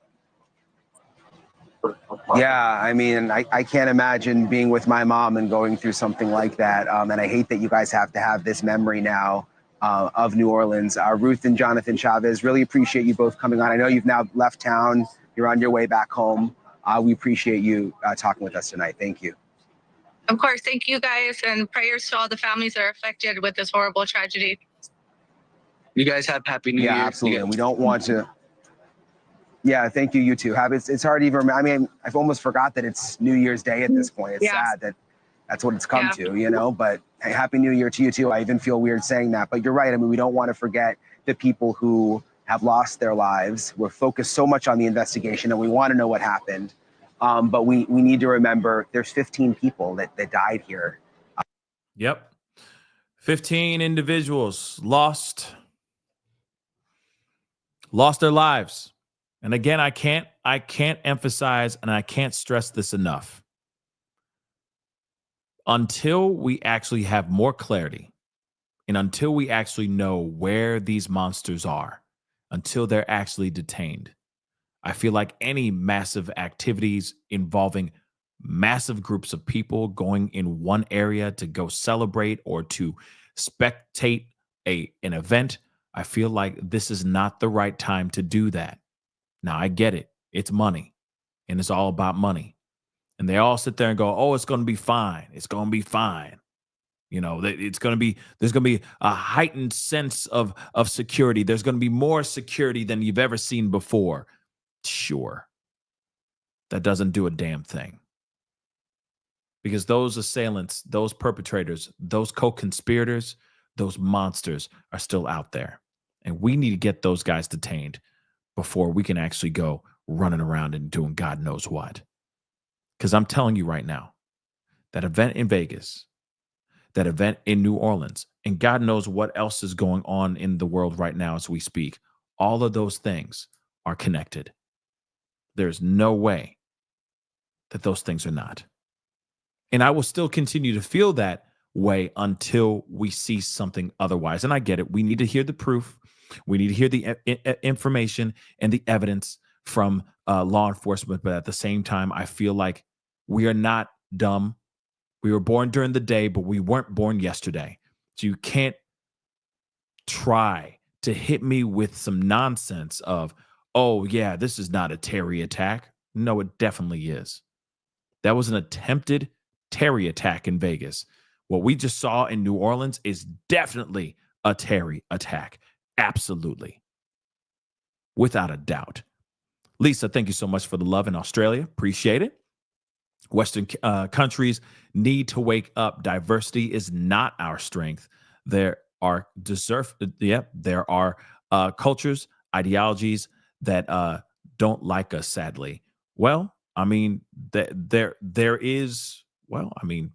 M: Yeah, I mean, I can't imagine being with my mom and going through something like that. And I hate that you guys have to have this memory now of New Orleans. Ruth and Jonathan Chavez, really appreciate you both coming on. I know you've now left town. You're on your way back home. We appreciate you talking with us tonight. Thank you.
P: Of course, thank you guys, and prayers to all the families that are affected with this horrible tragedy.
Q: You guys have Happy New Year.
M: Yeah, absolutely. And we don't want to. Yeah, thank you. You too. It's hard to even. I mean, I've almost forgot that it's New Year's Day at this point. It's sad that that's what it's come to, But hey, Happy New Year to you too. I even feel weird saying that, but you're right. I mean, we don't want to forget the people who have lost their lives. We're focused so much on the investigation, and we want to know what happened. But we need to remember there's 15 people that died here.
C: Yep. 15 individuals lost their lives. And again, I can't emphasize and I can't stress this enough. until we actually have more clarity and until we actually know where these monsters are, until they're actually detained, I feel like any massive activities involving massive groups of people going in one area to go celebrate or to spectate an event, I feel like this is not the right time to do that. Now, I get it. It's money, and it's all about money. And they all sit there and go, oh, it's going to be fine. It's going to be fine. You know, there's going to be a heightened sense of security. There's going to be more security than you've ever seen before. Sure. That doesn't do a damn thing. Because those assailants, those perpetrators, those co-conspirators, those monsters are still out there. And we need to get those guys detained before we can actually go running around and doing God knows what. Because I'm telling you right now, that event in Vegas, that event in New Orleans, and God knows what else is going on in the world right now as we speak, all of those things are connected. There's no way that those things are not. And I will still continue to feel that way until we see something otherwise. And I get it. We need to hear the proof. We need to hear the information and the evidence from law enforcement. But at the same time, I feel like we are not dumb. We were born during the day, but we weren't born yesterday. So you can't try to hit me with some nonsense of, oh, yeah, this is not a Terry attack. No, it definitely is. That was an attempted Terry attack in Vegas. What we just saw in New Orleans is definitely a Terry attack. Absolutely. Without a doubt. Lisa, thank you so much for the love in Australia. Appreciate it. Western countries need to wake up. Diversity is not our strength. There are cultures, ideologies that don't like us, sadly. Well, I mean, there is. Well, I mean,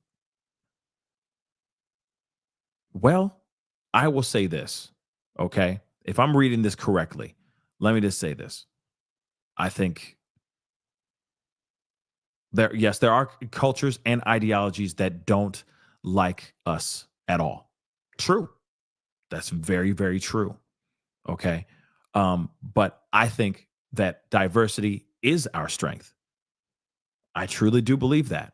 C: I will say this. Okay, if I'm reading this correctly, let me just say this. I think there are cultures and ideologies that don't like us at all. True. That's very, very true. Okay. But I think that diversity is our strength. I truly do believe that.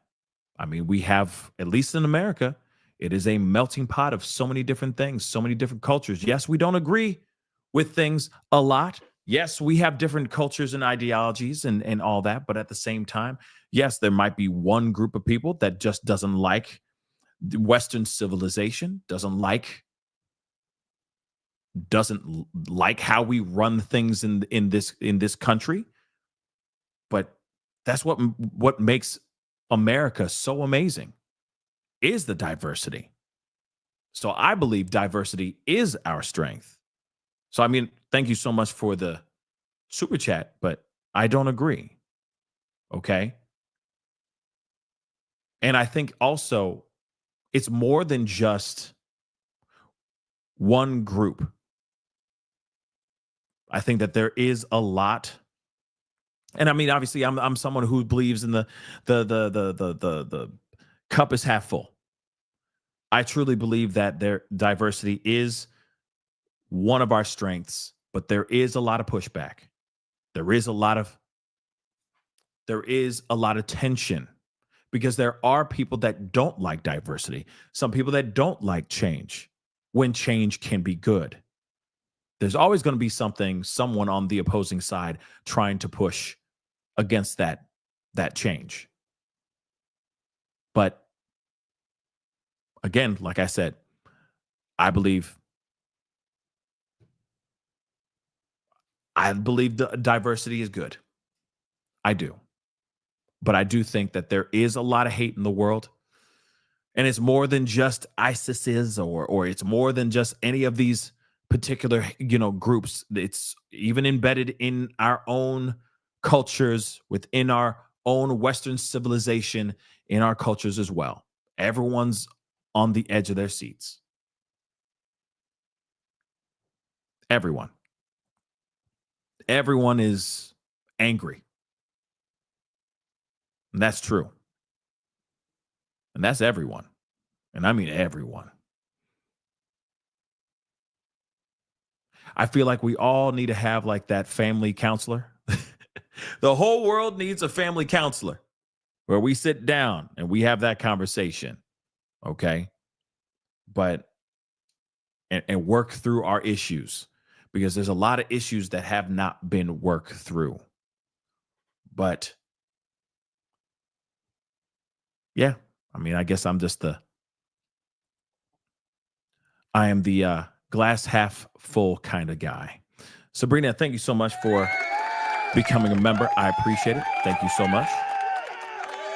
C: I mean, we have, at least in America, it is a melting pot of so many different things, so many different cultures. Yes, we don't agree with things a lot. Yes, we have different cultures and ideologies and all that. But at the same time, yes, there might be one group of people that just doesn't like the Western civilization, doesn't like how we run things in this country. But that's what makes America so amazing, is the diversity. So I believe diversity is our strength. So, I mean, thank you so much for the super chat, but I don't agree. Okay. And I think also it's more than just one group. I think that there is a lot. And I mean, obviously, I'm someone who believes in the cup is half full. I truly believe that their diversity is one of our strengths, but there is a lot of pushback. There is a lot of tension because there are people that don't like diversity. Some people that don't like change when change can be good. There's always going to be someone on the opposing side trying to push against that change. But again, like I said, I believe the diversity is good. I do. But I do think that there is a lot of hate in the world. And it's more than just ISIS or it's more than just any of these particular, groups. It's even embedded in our own cultures, within our own Western civilization, in our cultures as well. Everyone's on the edge of their seats. Everyone is angry. And that's true. And that's everyone. And I mean everyone. I feel like we all need to have like that family counselor. The whole world needs a family counselor where we sit down and we have that conversation. Okay. But, and work through our issues, because there's a lot of issues that have not been worked through. But yeah, I mean, I guess I am the glass half full kind of guy. Sabrina, thank you so much for becoming a member. I appreciate it. Thank you so much.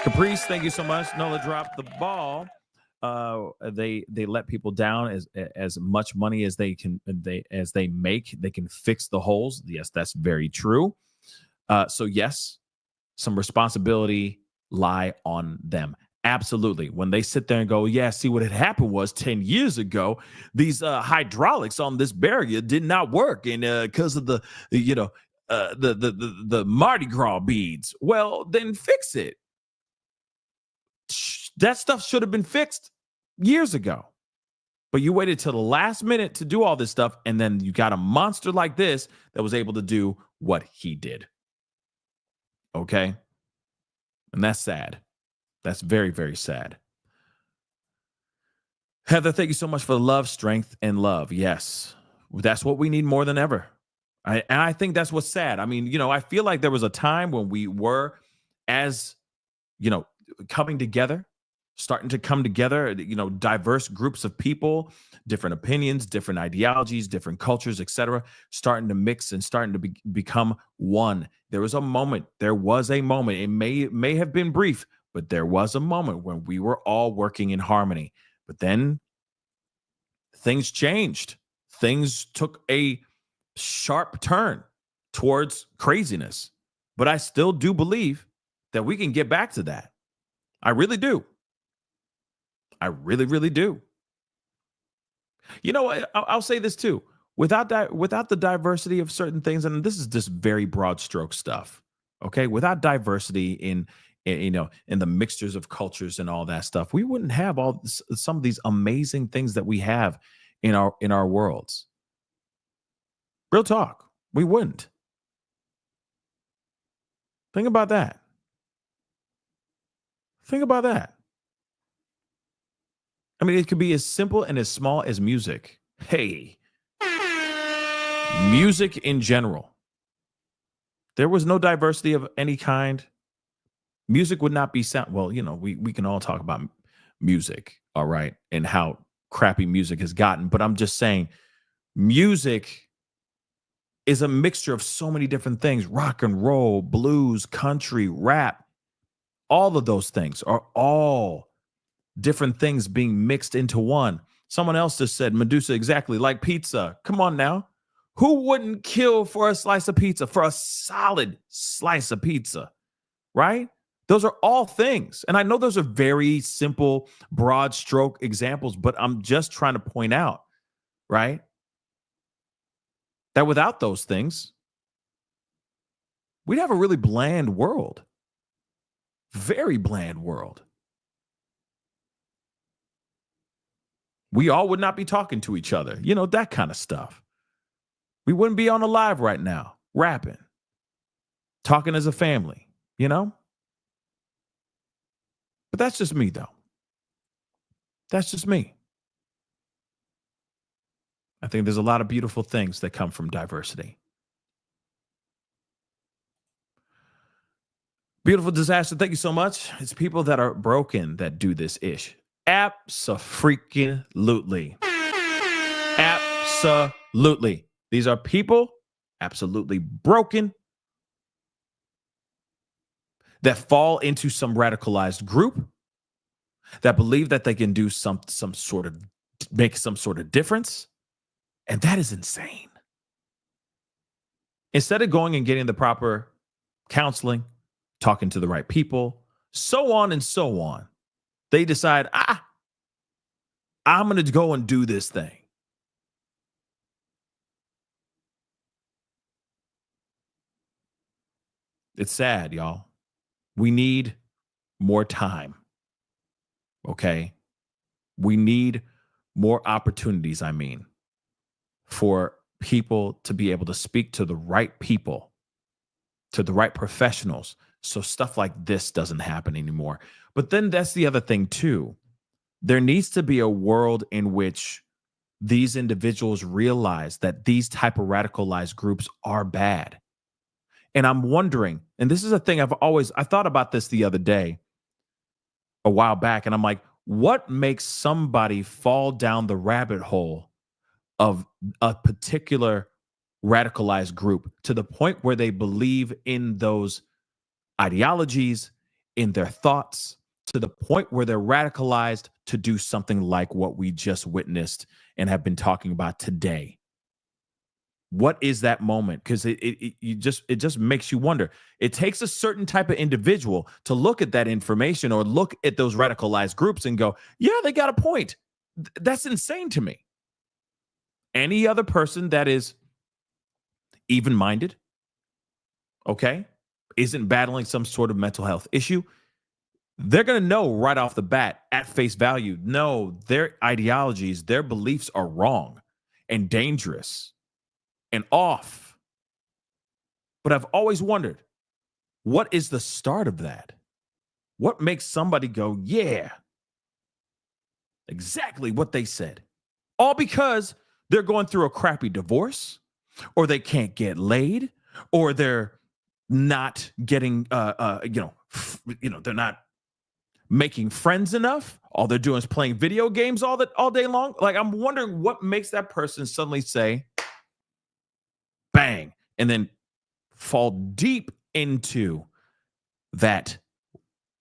C: Caprice, thank you so much. Nola dropped the ball. They let people down as much money as they make. They can fix the holes. Yes, that's very true. So yes, some responsibility lie on them. Absolutely. When they sit there and go, yeah, see what had happened was 10 years ago, these hydraulics on this barrier did not work. And because of the Mardi Gras beads, well, then fix it. That stuff should have been fixed years ago. But you waited till the last minute to do all this stuff. And then you got a monster like this that was able to do what he did. Okay. And that's sad. That's very, very sad. Heather, thank you so much for the love, strength, and love. Yes, that's what we need more than ever. And I think that's what's sad. I mean, I feel like there was a time when we were, as, coming together, starting to come together, diverse groups of people, different opinions, different ideologies, different cultures, etc., starting to mix and starting to become one. There was a moment. It may have been brief, but there was a moment when we were all working in harmony. But then things changed. Things took a sharp turn towards craziness. But I still do believe that we can get back to that. I really do. I really, really do. I'll say this too. Without the diversity of certain things, and this is just very broad stroke stuff. Okay, without diversity in the mixtures of cultures and all that stuff, we wouldn't have some of these amazing things that we have in our worlds. Real talk, we wouldn't. Think about that. Think about that. I mean, it could be as simple and as small as music. Hey, music in general. There was no diversity of any kind. Music would not be sound. Well, we can all talk about music, all right, and how crappy music has gotten. But I'm just saying, music is a mixture of so many different things: rock and roll, blues, country, rap. All of those things are all different things being mixed into one. Someone else just said, Medusa, exactly like pizza. Come on now. Who wouldn't kill for a slice of pizza, for a solid slice of pizza, right? Those are all things. And I know those are very simple, broad stroke examples, but I'm just trying to point out, right, that without those things, we'd have a really bland world. Very bland world. We all would not be talking to each other, that kind of stuff. We wouldn't be on the live right now, rapping, talking as a family, But that's just me, though. That's just me. I think there's a lot of beautiful things that come from diversity. Beautiful disaster. Thank you so much. It's people that are broken that do this ish. Abso-freaking-lutely. Absolutely. These are people absolutely broken that fall into some radicalized group that believe that they can do make some sort of difference. And that is insane. Instead of going and getting the proper counseling, talking to the right people, so on and so on, they decide, I'm going to go and do this thing. It's sad, y'all. We need more time. Okay? We need more opportunities, for people to be able to speak to the right people, to the right professionals, so stuff like this doesn't happen anymore. But then that's the other thing too. There needs to be a world in which these individuals realize that these type of radicalized groups are bad. And I'm wondering, and this is a thing I thought about this the other day, a while back, and I'm like, what makes somebody fall down the rabbit hole of a particular radicalized group to the point where they believe in those ideologies, in their thoughts, to the point where they're radicalized to do something like what we just witnessed and have been talking about today? What is that moment? Because it just makes you wonder. It takes a certain type of individual to look at that information or look at those radicalized groups and go, yeah, they got a point. That's insane to me. Any other person that is even-minded, okay, isn't battling some sort of mental health issue, they're going to know right off the bat at face value, no, their ideologies, their beliefs are wrong and dangerous and off. But I've always wondered, what is the start of that? What makes somebody go, yeah, exactly what they said? All because they're going through a crappy divorce, or they can't get laid, or they're not getting, they're not making friends enough. All they're doing is playing video games all day long. Like, I'm wondering what makes that person suddenly say, bang, and then fall deep into that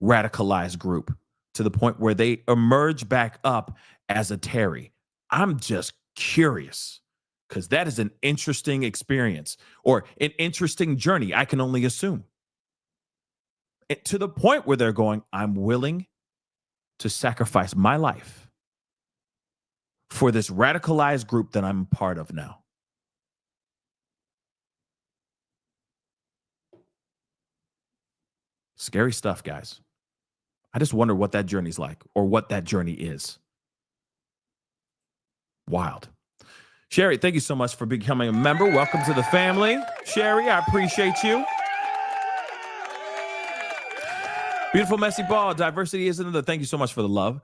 C: radicalized group to the point where they emerge back up as a Terry. I'm just curious, because that is an interesting experience or an interesting journey, I can only assume. To the point where they're going, I'm willing to sacrifice my life for this radicalized group that I'm a part of now. Scary stuff, guys. I just wonder what that journey's like, or what that journey is. Wild. Sherry, thank you so much for becoming a member. Welcome to the family. Sherry, I appreciate you. Beautiful Messy Ball. Diversity isn't the, thank you so much for the love.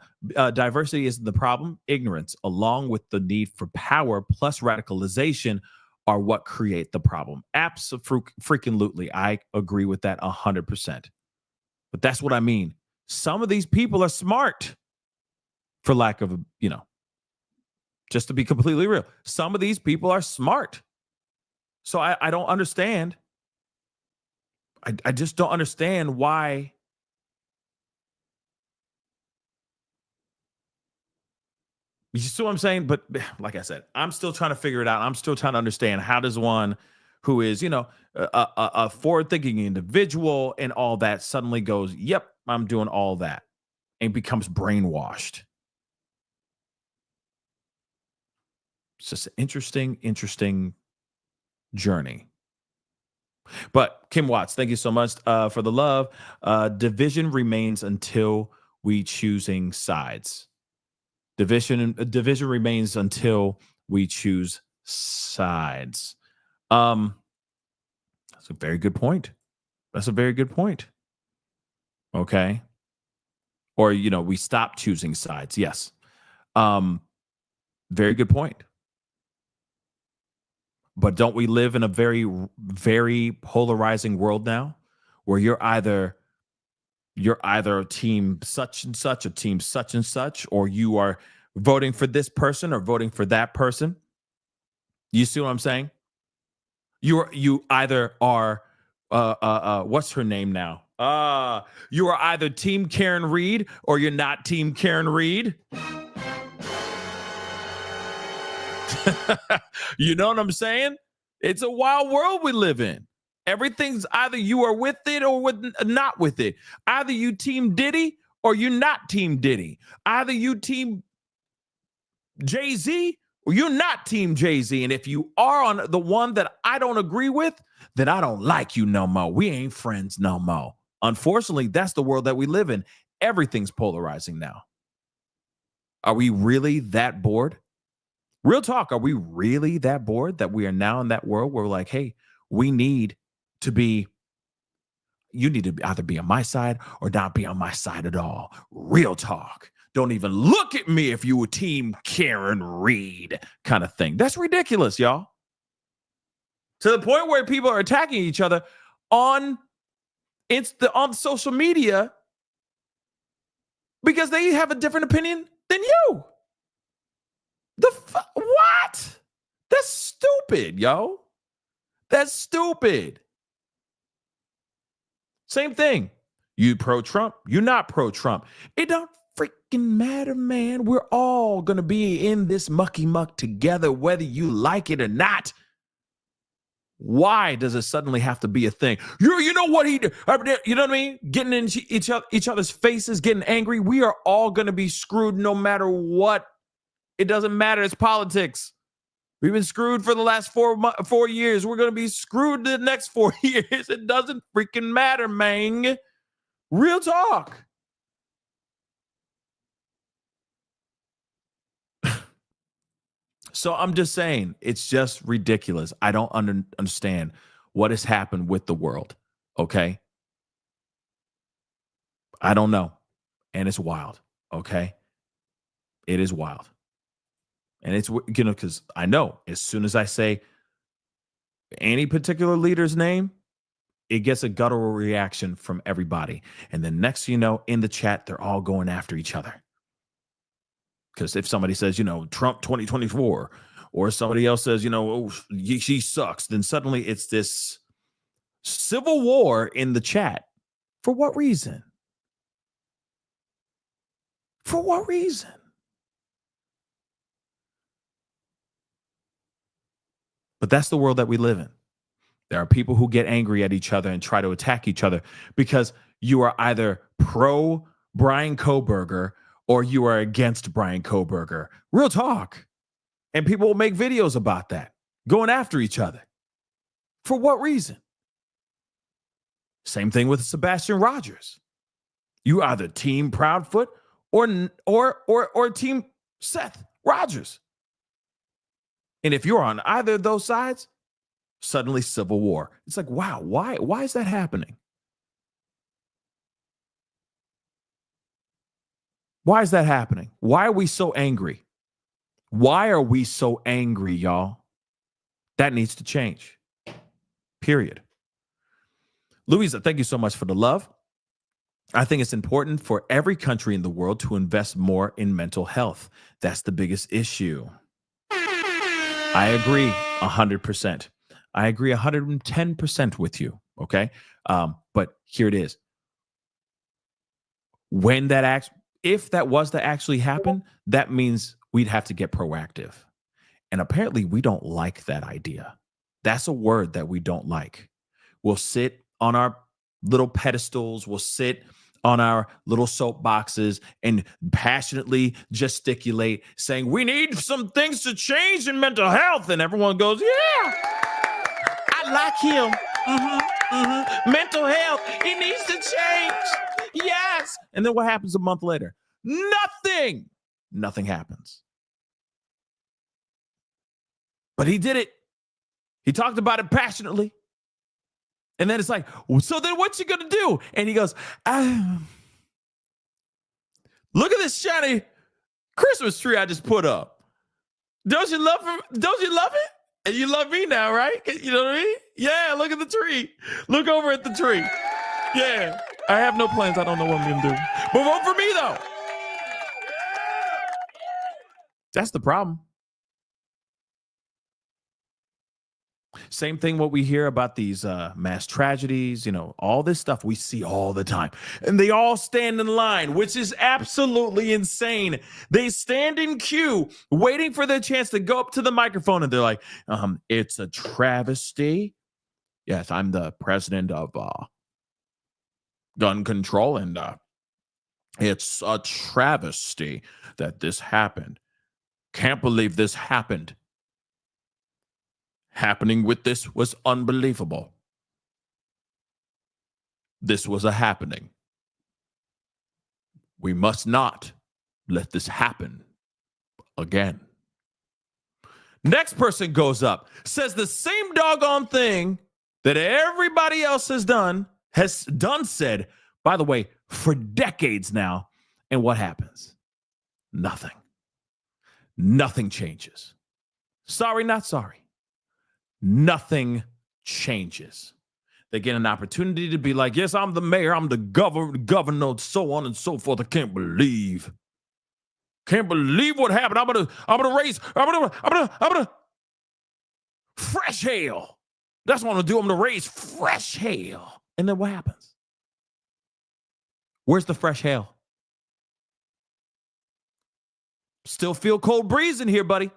C: Diversity isn't the problem. Ignorance, along with the need for power plus radicalization, are what create the problem. Absolutely. I agree with that 100%. But that's what I mean. Some of these people are smart, for lack of, just to be completely real. Some of these people are smart. So I don't understand. I just don't understand why. You see what I'm saying? But like I said, I'm still trying to figure it out. I'm still trying to understand, how does one who is, a forward-thinking individual and all that suddenly goes, yep, I'm doing all that, and becomes brainwashed. It's just an interesting journey. But Kim Watts, thank you so much for the love. Division remains until we choosing sides. Division remains until we choose sides. That's a very good point. Okay. Or, we stop choosing sides. Yes. Very good point. But don't we live in a very, very polarizing world now, where you're either a team such and such, a team such and such, or you are voting for this person or voting for that person? You see what I'm saying? You either are what's her name now? You are either team Karen Reed or you're not team Karen Reed. You know what I'm saying? It's a wild world we live in. Everything's either you are with it or not with it. Either you team Diddy or you're not team Diddy. Either you team Jay-Z or you're not team Jay-Z. And if you are on the one that I don't agree with, then I don't like you no more. We ain't friends no more. Unfortunately, that's the world that we live in. Everything's polarizing now. Are we really that bored? Real talk, are we really that bored that we are now in that world where we're like, hey, we need to be, you need to either be on my side or not be on my side at all. Real talk. Don't even look at me if you a team Karen Reed kind of thing. That's ridiculous, y'all. To the point where people are attacking each other on social media because they have a different opinion than you. What? That's stupid, yo. That's stupid. Same thing. You pro-Trump, you not pro-Trump. It don't freaking matter, man. We're all going to be in this mucky muck together, whether you like it or not. Why does it suddenly have to be a thing? You know what he did? You know what I mean? Getting in each other's faces, getting angry. We are all going to be screwed no matter what. It doesn't matter. It's politics. We've been screwed for the last 4 years. We're going to be screwed the next 4 years. It doesn't freaking matter, man. Real talk. So I'm just saying, it's just ridiculous. I don't understand what has happened with the world, okay? I don't know. And it's wild, okay? It is wild. And it's, you know, because I know as soon as I say any particular leader's name, it gets a guttural reaction from everybody. And then next you know, in the chat, they're all going after each other. Because if somebody says, you know, Trump 2024, or somebody else says, you know, oh, she sucks, then suddenly it's this civil war in the chat. For what reason? For what reason? But that's the world that we live in. There are people who get angry at each other and try to attack each other because you are either pro Brian Kohberger or you are against Brian Kohberger. Real talk. And people will make videos about that, going after each other. For what reason? Same thing with Sebastian Rogers. You either team Proudfoot or team Seth Rogers. And if you're on either of those sides, suddenly civil war. It's like, wow, why is that happening? Why is that happening? Why are we so angry? Why are we so angry, y'all? That needs to change. Period. Louisa, thank you so much for the love. I think it's important for every country in the world to invest more in mental health. That's the biggest issue. I agree 100%. I agree 110% with you, okay? But here it is. If that was to actually happen, that means we'd have to get proactive. And apparently we don't like that idea. That's a word that we don't like. We'll sit on our little pedestals, we'll sit on our little soapboxes and passionately gesticulate, saying we need some things to change in mental health. And everyone goes, yeah, I like him. Mental health, it needs to change. Yes. And then what happens a month later? Nothing happens. But he did it. He talked about it passionately. And then it's like, so then what you gonna do? And he goes, look at this shiny Christmas tree I just put up. Don't you love it? Don't you love it? And you love me now, right? You know what I mean? Yeah, look at the tree. Look over at the tree. Yeah, I have no plans. I don't know what I'm gonna do. But vote for me, though. That's the problem. Same thing what we hear about these mass tragedies, you know, all this stuff we see all the time. And they all stand in line, which is absolutely insane. They stand in queue waiting for their chance to go up to the microphone and they're like, it's a travesty. Yes, I'm the president of gun control and it's a travesty that this happened. Can't believe this happened. Happening with this was unbelievable. This was a happening. We must not let this happen again. Next person goes up, says the same doggone thing that everybody else has done, said, by the way, for decades now. And what happens? Nothing. Nothing changes. Sorry, not sorry. Nothing changes. They get an opportunity to be like, yes, I'm the mayor, I'm the governor, so on and so forth. I can't believe what happened. I'm gonna fresh hell. That's what I'm gonna do. I'm gonna raise fresh hell. And then what happens? Where's the fresh hell? Still feel cold breeze in here, buddy.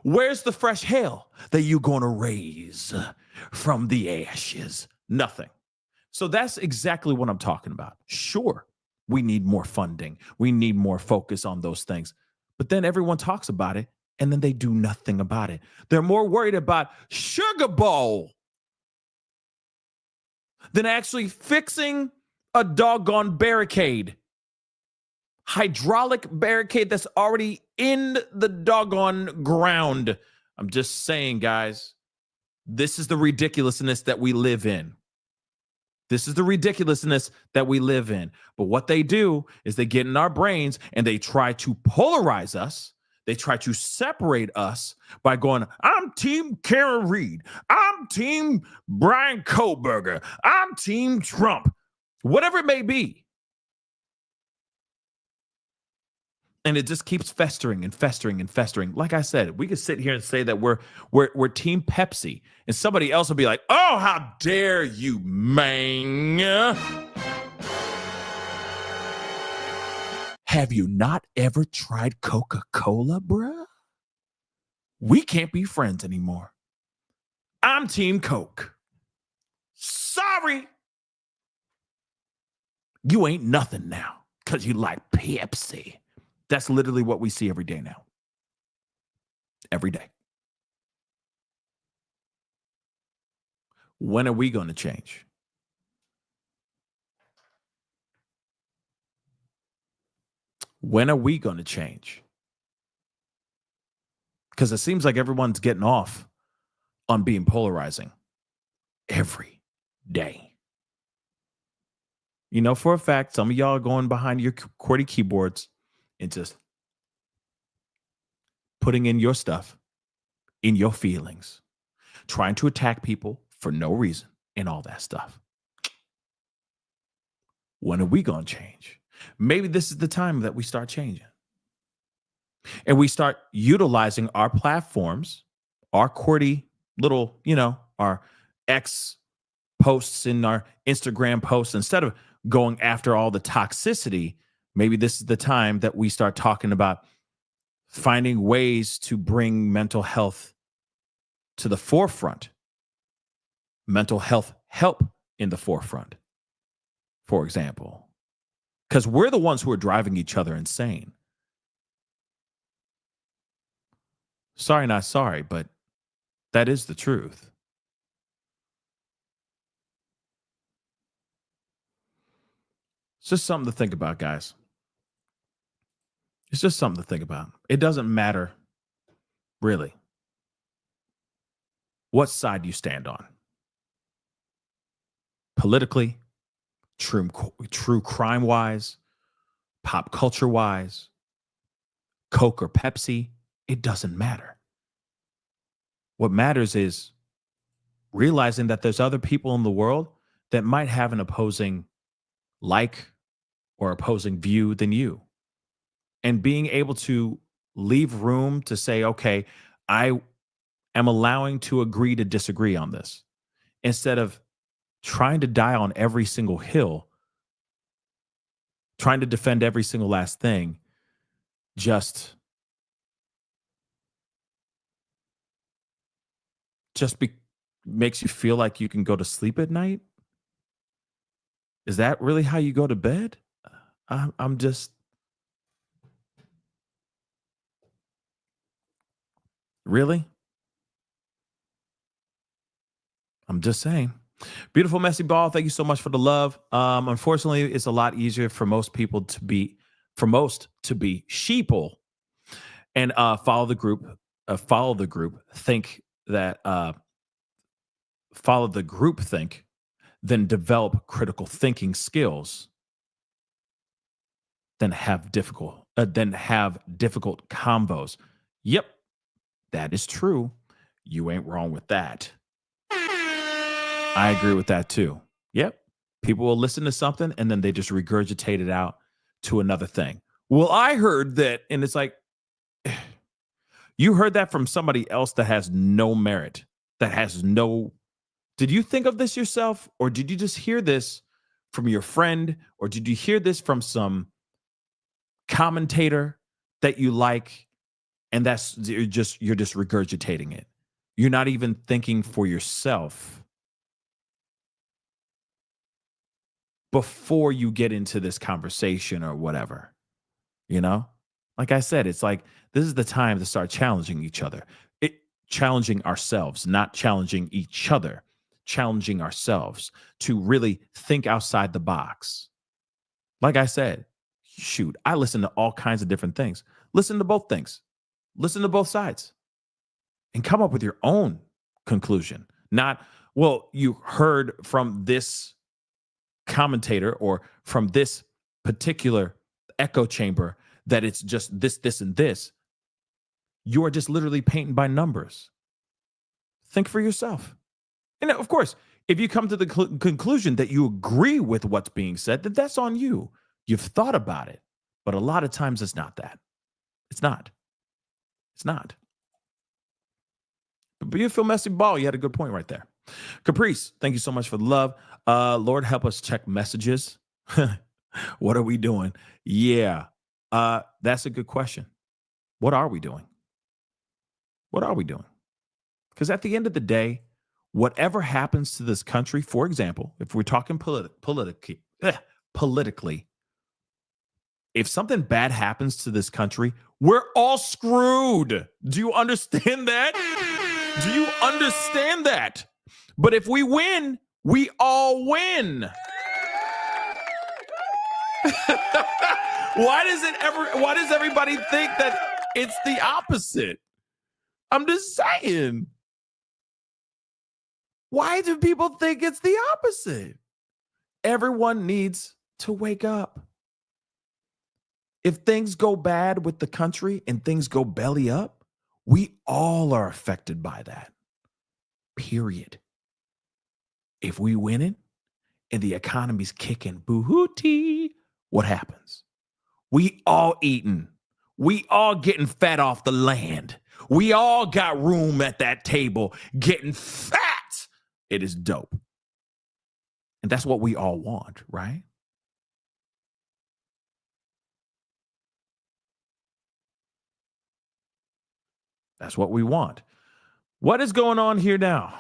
C: Where's the fresh hell that you're gonna raise from the ashes? Nothing. So that's exactly what I'm talking about. Sure, we need more funding. We need more focus on those things. But then everyone talks about it, and then they do nothing about it. They're more worried about Sugar Bowl than actually fixing a doggone barricade. Hydraulic barricade that's already in the doggone ground. I'm just saying, guys, this is the ridiculousness that we live in. This is the ridiculousness that we live in. But what they do is they get in our brains and they try to polarize us. They try to separate us by going, I'm Team Karen Reed. I'm Team Brian Kohlberger. I'm Team Trump. Whatever it may be. And it just keeps festering and festering and festering. Like I said, we could sit here and say that we're Team Pepsi, and somebody else will be like, "Oh, how dare you, man! Have you not ever tried Coca-Cola, bruh? We can't be friends anymore. I'm Team Coke. Sorry, you ain't nothing now because you like Pepsi." That's literally what we see every day now. Every day. When are we going to change? When are we going to change? Because it seems like everyone's getting off on being polarizing every day. You know, for a fact, some of y'all are going behind your QWERTY keyboards and just putting in your stuff, in your feelings, trying to attack people for no reason and all that stuff. When are we going to change? Maybe this is the time that we start changing. And we start utilizing our platforms, our QWERTY little, our X posts and our Instagram posts, instead of going after all the toxicity. Maybe this is the time that we start talking about finding ways to bring mental health to the forefront. Mental health help in the forefront, for example. Because we're the ones who are driving each other insane. Sorry, not sorry, but that is the truth. It's just something to think about, guys. It's just something to think about. It doesn't matter, really, what side you stand on. Politically, true crime-wise, pop culture-wise, Coke or Pepsi, it doesn't matter. What matters is realizing that there's other people in the world that might have an opposing or opposing view than you. And being able to leave room to say, okay, I am allowing to agree to disagree on this, instead of trying to die on every single hill, trying to defend every single last thing, just makes you feel like you can go to sleep at night. Is that really how you go to bed? I'm just... Really? I'm just saying. Beautiful Messy Ball, thank you so much for the love. Unfortunately, it's a lot easier for most to be sheeple And follow the group. Follow the group. Think that follow the group think, then develop critical thinking skills. Then have difficult convos. Yep, that is true. You ain't wrong with that. I agree with that too. Yep. People will listen to something and then they just regurgitate it out to another thing. Well, I heard that, and it's like, you heard that from somebody else that has no merit, that has no. Did you think of this yourself, or did you just hear this from your friend, or did you hear this from some commentator that you like, and you're just regurgitating it? You're not even thinking for yourself before you get into this conversation or whatever. Like I said, it's like this is the time to start challenging each other, challenging ourselves, not challenging each other, challenging ourselves to really think outside the box. Like I said, shoot, I listen to all kinds of different things. Listen to both things. Listen to both sides and come up with your own conclusion. Not, well, you heard from this commentator or from this particular echo chamber that it's just this, and this. You are just literally painting by numbers. Think for yourself. And of course, if you come to the conclusion that you agree with what's being said, then that's on you. You've thought about it. But a lot of times it's not that. It's not. It's not. But Beautiful Messy Ball, you had a good point right there. Caprice, thank you so much for the love. Lord, help us check messages. What are we doing? Yeah, that's a good question. What are we doing? What are we doing? Because at the end of the day, whatever happens to this country, for example, if we're talking politically, if something bad happens to this country, we're all screwed. Do you understand that? Do you understand that? But if we win, we all win. Why does everybody think that it's the opposite? I'm just saying. Why do people think it's the opposite? Everyone needs to wake up. If things go bad with the country and things go belly up, we all are affected by that. Period. If we win it and the economy's kicking boo-hoo-tee, what happens? We all eating. We all getting fat off the land. We all got room at that table getting fat. It is dope. And that's what we all want, right? That's what we want. What is going on here now?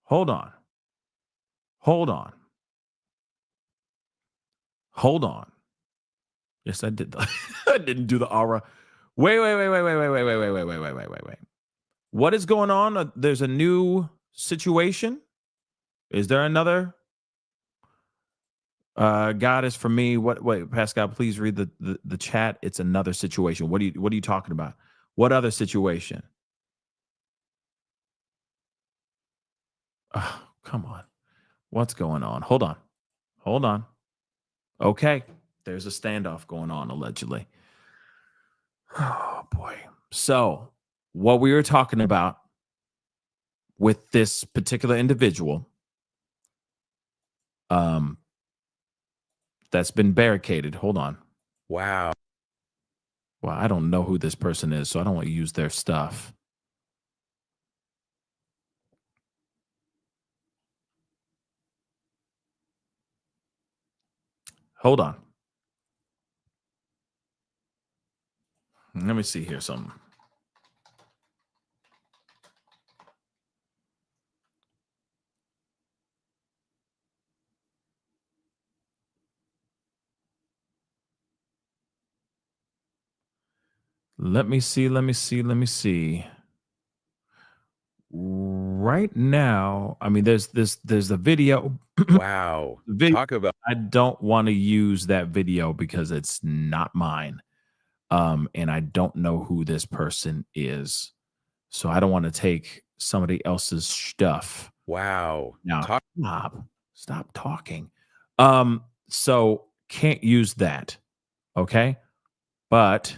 C: Hold on. Yes, I did. I didn't do the aura. Wait. What is going on? There's a new situation. Is there another? God is for me. Wait, Pascal, please read the chat. It's another situation. What are you talking about? What other situation? Oh, come on. What's going on? Hold on. Okay. There's a standoff going on, allegedly. Oh, boy. So what we were talking about with this particular individual that's been barricaded. Hold on. Wow. Well, I don't know who this person is, so I don't want to use their stuff. Hold on. Let me see here something. Let me see. Right now, I mean, there's a video.
R: Wow. Talk about.
C: I don't want to use that video because it's not mine. And I don't know who this person is. So I don't want to take somebody else's stuff.
R: Wow.
C: Now, stop talking. So can't use that. Okay. But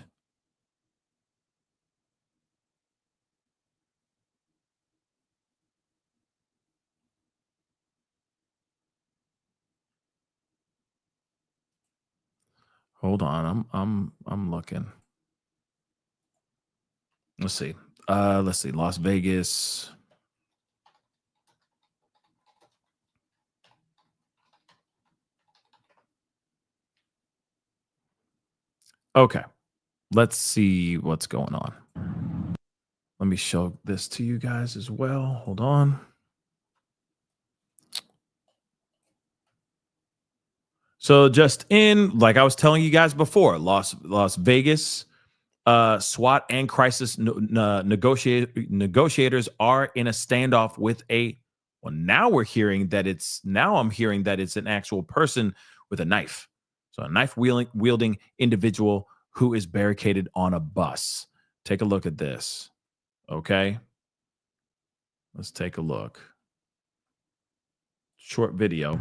C: hold on. I'm looking. Let's see. Let's see. Las Vegas. Okay. Let's see what's going on. Let me show this to you guys as well. Hold on. So just in, like I was telling you guys before, Las Vegas, SWAT and crisis negotiators are in a standoff with a. Well, now I'm hearing that it's an actual person with a knife. So a knife wielding individual who is barricaded on a bus. Take a look at this. Okay. Let's take a look. Short video.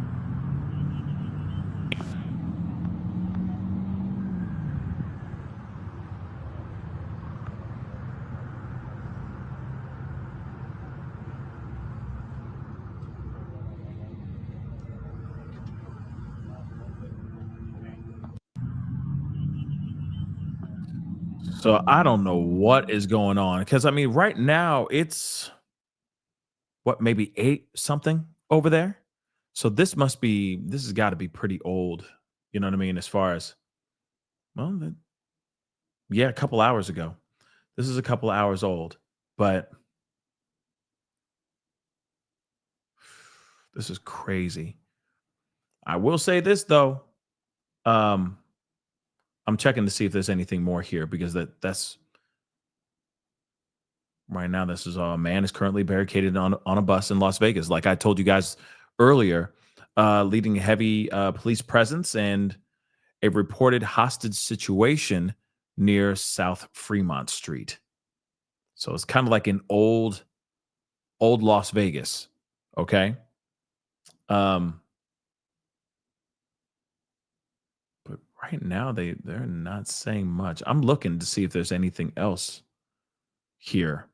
C: So I don't know what is going on because I mean, right now it's what, maybe 8 something over there. So this has got to be pretty old. You know what I mean? As far as, well, yeah, a couple hours ago. This is a couple hours old, but this is crazy. I will say this though. I'm checking to see if there's anything more here because that's right now. This is a man is currently barricaded on a bus in Las Vegas. Like I told you guys earlier, leading heavy police presence and a reported hostage situation near South Fremont Street. So it's kind of like an old Las Vegas. Okay. But right now they're not saying much. I'm looking to see if there's anything else here.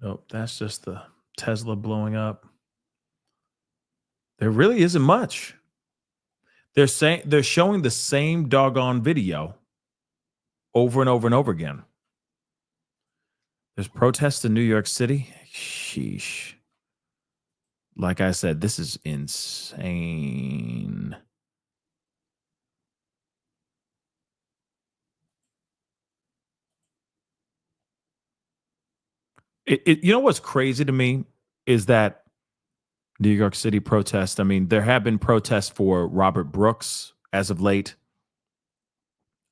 C: Nope, that's just the Tesla blowing up. There really isn't much. They're showing the same doggone video over and over and over again. There's protests in New York City. Sheesh. Like I said, this is insane. You know what's crazy to me is that New York City protests. I mean, there have been protests for Robert Brooks as of late.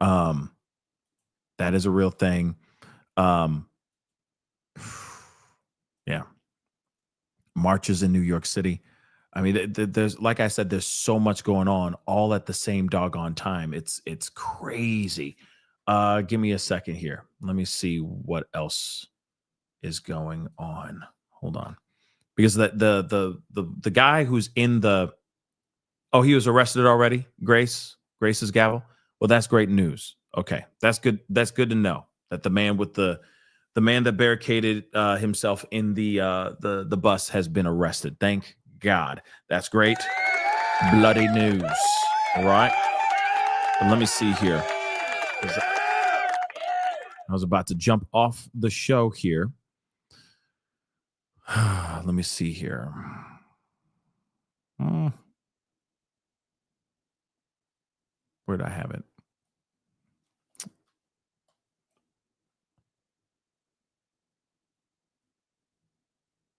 C: That is a real thing. Yeah. Marches in New York City. I mean, there's, like I said, there's so much going on all at the same doggone time. It's crazy. Give me a second here. Let me see what else is going on. Hold on. Because the guy who's in the, oh, he was arrested already, Grace's gavel. Well, that's great news. Okay. That's good. That's good to know that the man that barricaded himself in the bus has been arrested. Thank God. That's great. Bloody news. All right. But let me see here. I was about to jump off the show here. Let me see here. Where did I have it?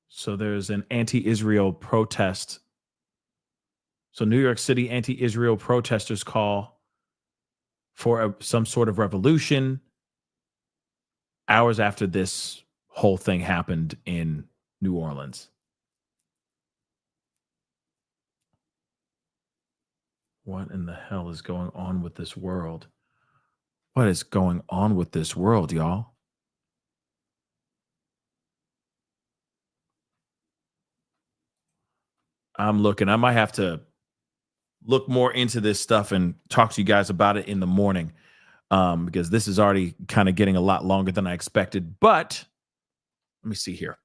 C: So there's an anti-Israel protest. So New York City anti-Israel protesters call for some sort of revolution hours after this whole thing happened in New Orleans. What in the hell is going on with this world? What is going on with this world, y'all? I'm looking. I might have to look more into this stuff and talk to you guys about it in the morning, because this is already kind of getting a lot longer than I expected. But let me see here.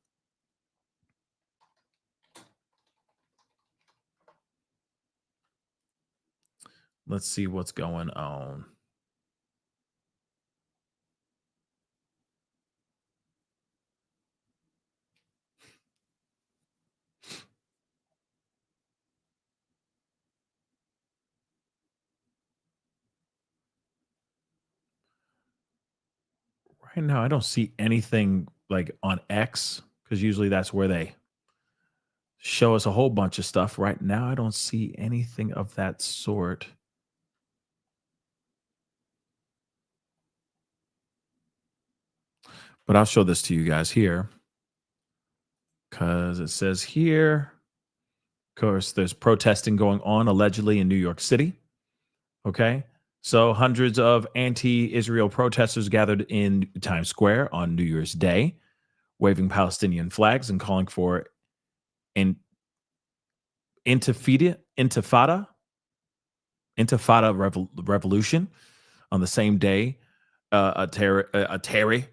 C: Let's see what's going on. Right now, I don't see anything like on X, because usually that's where they show us a whole bunch of stuff. Right now, I don't see anything of that sort. But I'll show this to you guys here, because it says here, of course, there's protesting going on allegedly in New York City. Okay. So hundreds of anti-Israel protesters gathered in Times Square on New Year's Day, waving Palestinian flags and calling for an intifada revolution. On the same day, Atari,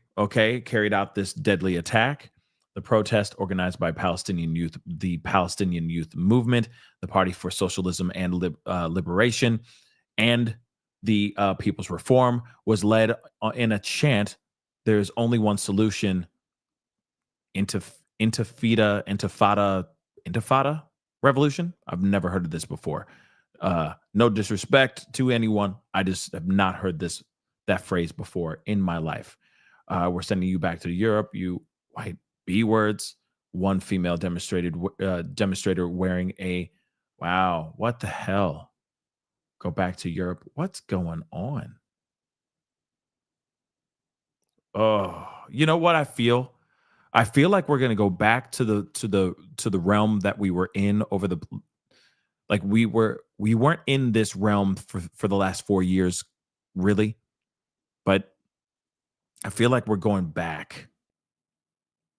C: carried out this deadly attack. The protest, organized by Palestinian youth, the Palestinian Youth Movement, the Party for Socialism and Liberation, and the People's Reform, was led in a chant, "There's only one solution." Intifada revolution. I've never heard of this before. No disrespect to anyone. I just have not heard that phrase before in my life. We're sending you back to Europe, you white B words. One female demonstrator wearing a, wow, what the hell? Go back to Europe. What's going on? Oh, you know what I feel? I feel like we're going to go back to the realm that we were in over the, like we weren't in this realm for the last 4 years, really. But I feel like we're going back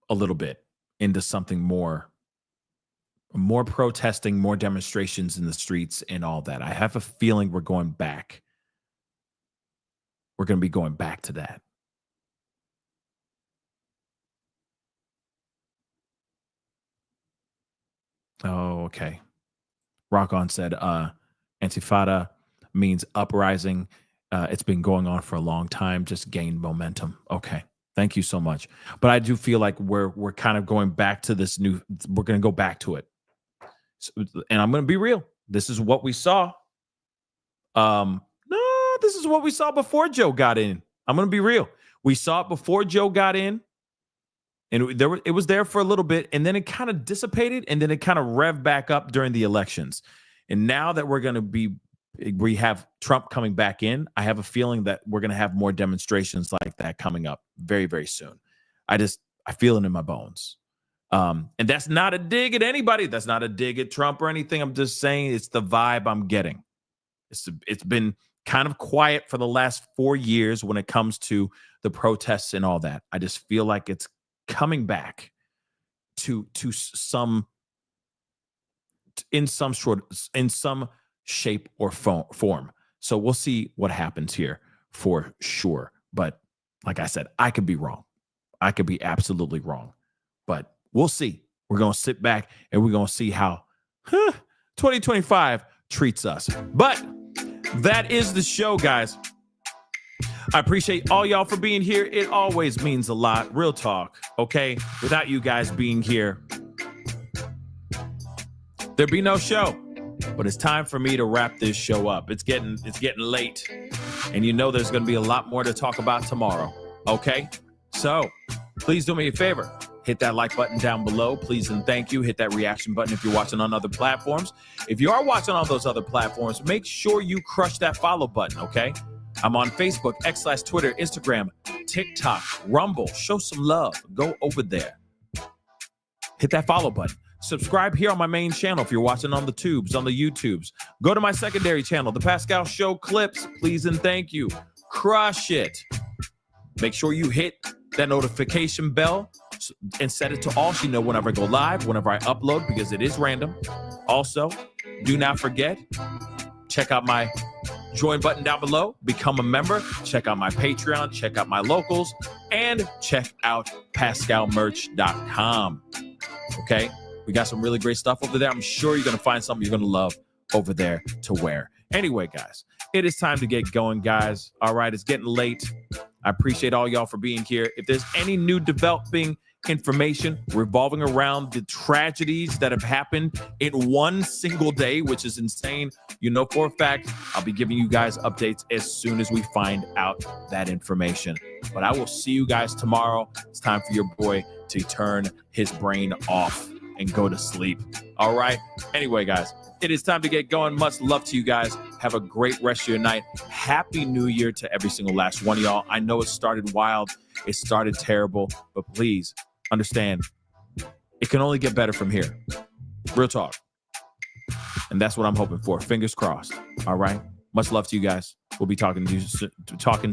C: a little bit into something more protesting, more demonstrations in the streets and all that. I have a feeling we're going back. We're going to be going back to that. Oh, okay. Rock On said, Intifada means uprising. It's been going on for a long time, just gained momentum. Okay. Thank you so much. But I do feel like we're kind of going back to this new, we're going to go back to it. So, and I'm going to be real. This is what we saw. No, this is what we saw before Joe got in. I'm going to be real. We saw it before Joe got in. And it was there for a little bit, and then it kind of dissipated, and then it kind of revved back up during the elections. And now that we have Trump coming back in, I have a feeling that we're going to have more demonstrations like that coming up very, very soon. I feel it in my bones. And that's not a dig at anybody. That's not a dig at Trump or anything. I'm just saying it's the vibe I'm getting. It's been kind of quiet for the last 4 years when it comes to the protests and all that. I just feel like it's coming back to some in some shape or form. So we'll see what happens here for sure. But like I said, I could be wrong. I could be absolutely wrong. But we'll see. We're going to sit back and we're going to see how 2025 treats us. But that is the show, guys. I appreciate all y'all for being here. It always means a lot. Real talk, okay? Without you guys being here, there'd be no show. But it's time for me to wrap this show up. It's getting late. And you know there's going to be a lot more to talk about tomorrow, okay? So please do me a favor. Hit that like button down below, please and thank you. Hit that reaction button if you're watching on other platforms. If you are watching on those other platforms, make sure you crush that follow button, okay? I'm on Facebook, X/Twitter, Instagram, TikTok, Rumble. Show some love. Go over there. Hit that follow button. Subscribe here on my main channel if you're watching on the tubes, on the YouTubes. Go to my secondary channel, The Pascal Show Clips. Please and thank you. Crush it. Make sure you hit that notification bell and set it to all so you know whenever I go live, whenever I upload, because it is random. Also, do not forget, check out my join button down below, become a member, check out my Patreon, check out my locals, and check out pascalmerch.com. Okay? We got some really great stuff over there. I'm sure you're going to find something you're going to love over there to wear. Anyway, guys, it is time to get going, guys. All right, it's getting late. I appreciate all y'all for being here. If there's any new developing information revolving around the tragedies that have happened in one single day, which is insane, you know for a fact, I'll be giving you guys updates as soon as we find out that information. But I will see you guys tomorrow. It's time for your boy to turn his brain off and go to sleep. All right. Anyway, guys, it is time to get going. Much love to you guys. Have a great rest of your night. Happy New Year to every single last one of y'all. I know it started wild. It started terrible, but please understand it can only get better from here. Real talk. And that's what I'm hoping for. Fingers crossed. All right. Much love to you guys. We'll be talking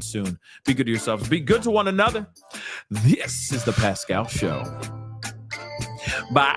C: soon. Be good to yourselves. Be good to one another. This is the Pascal Show. Bye.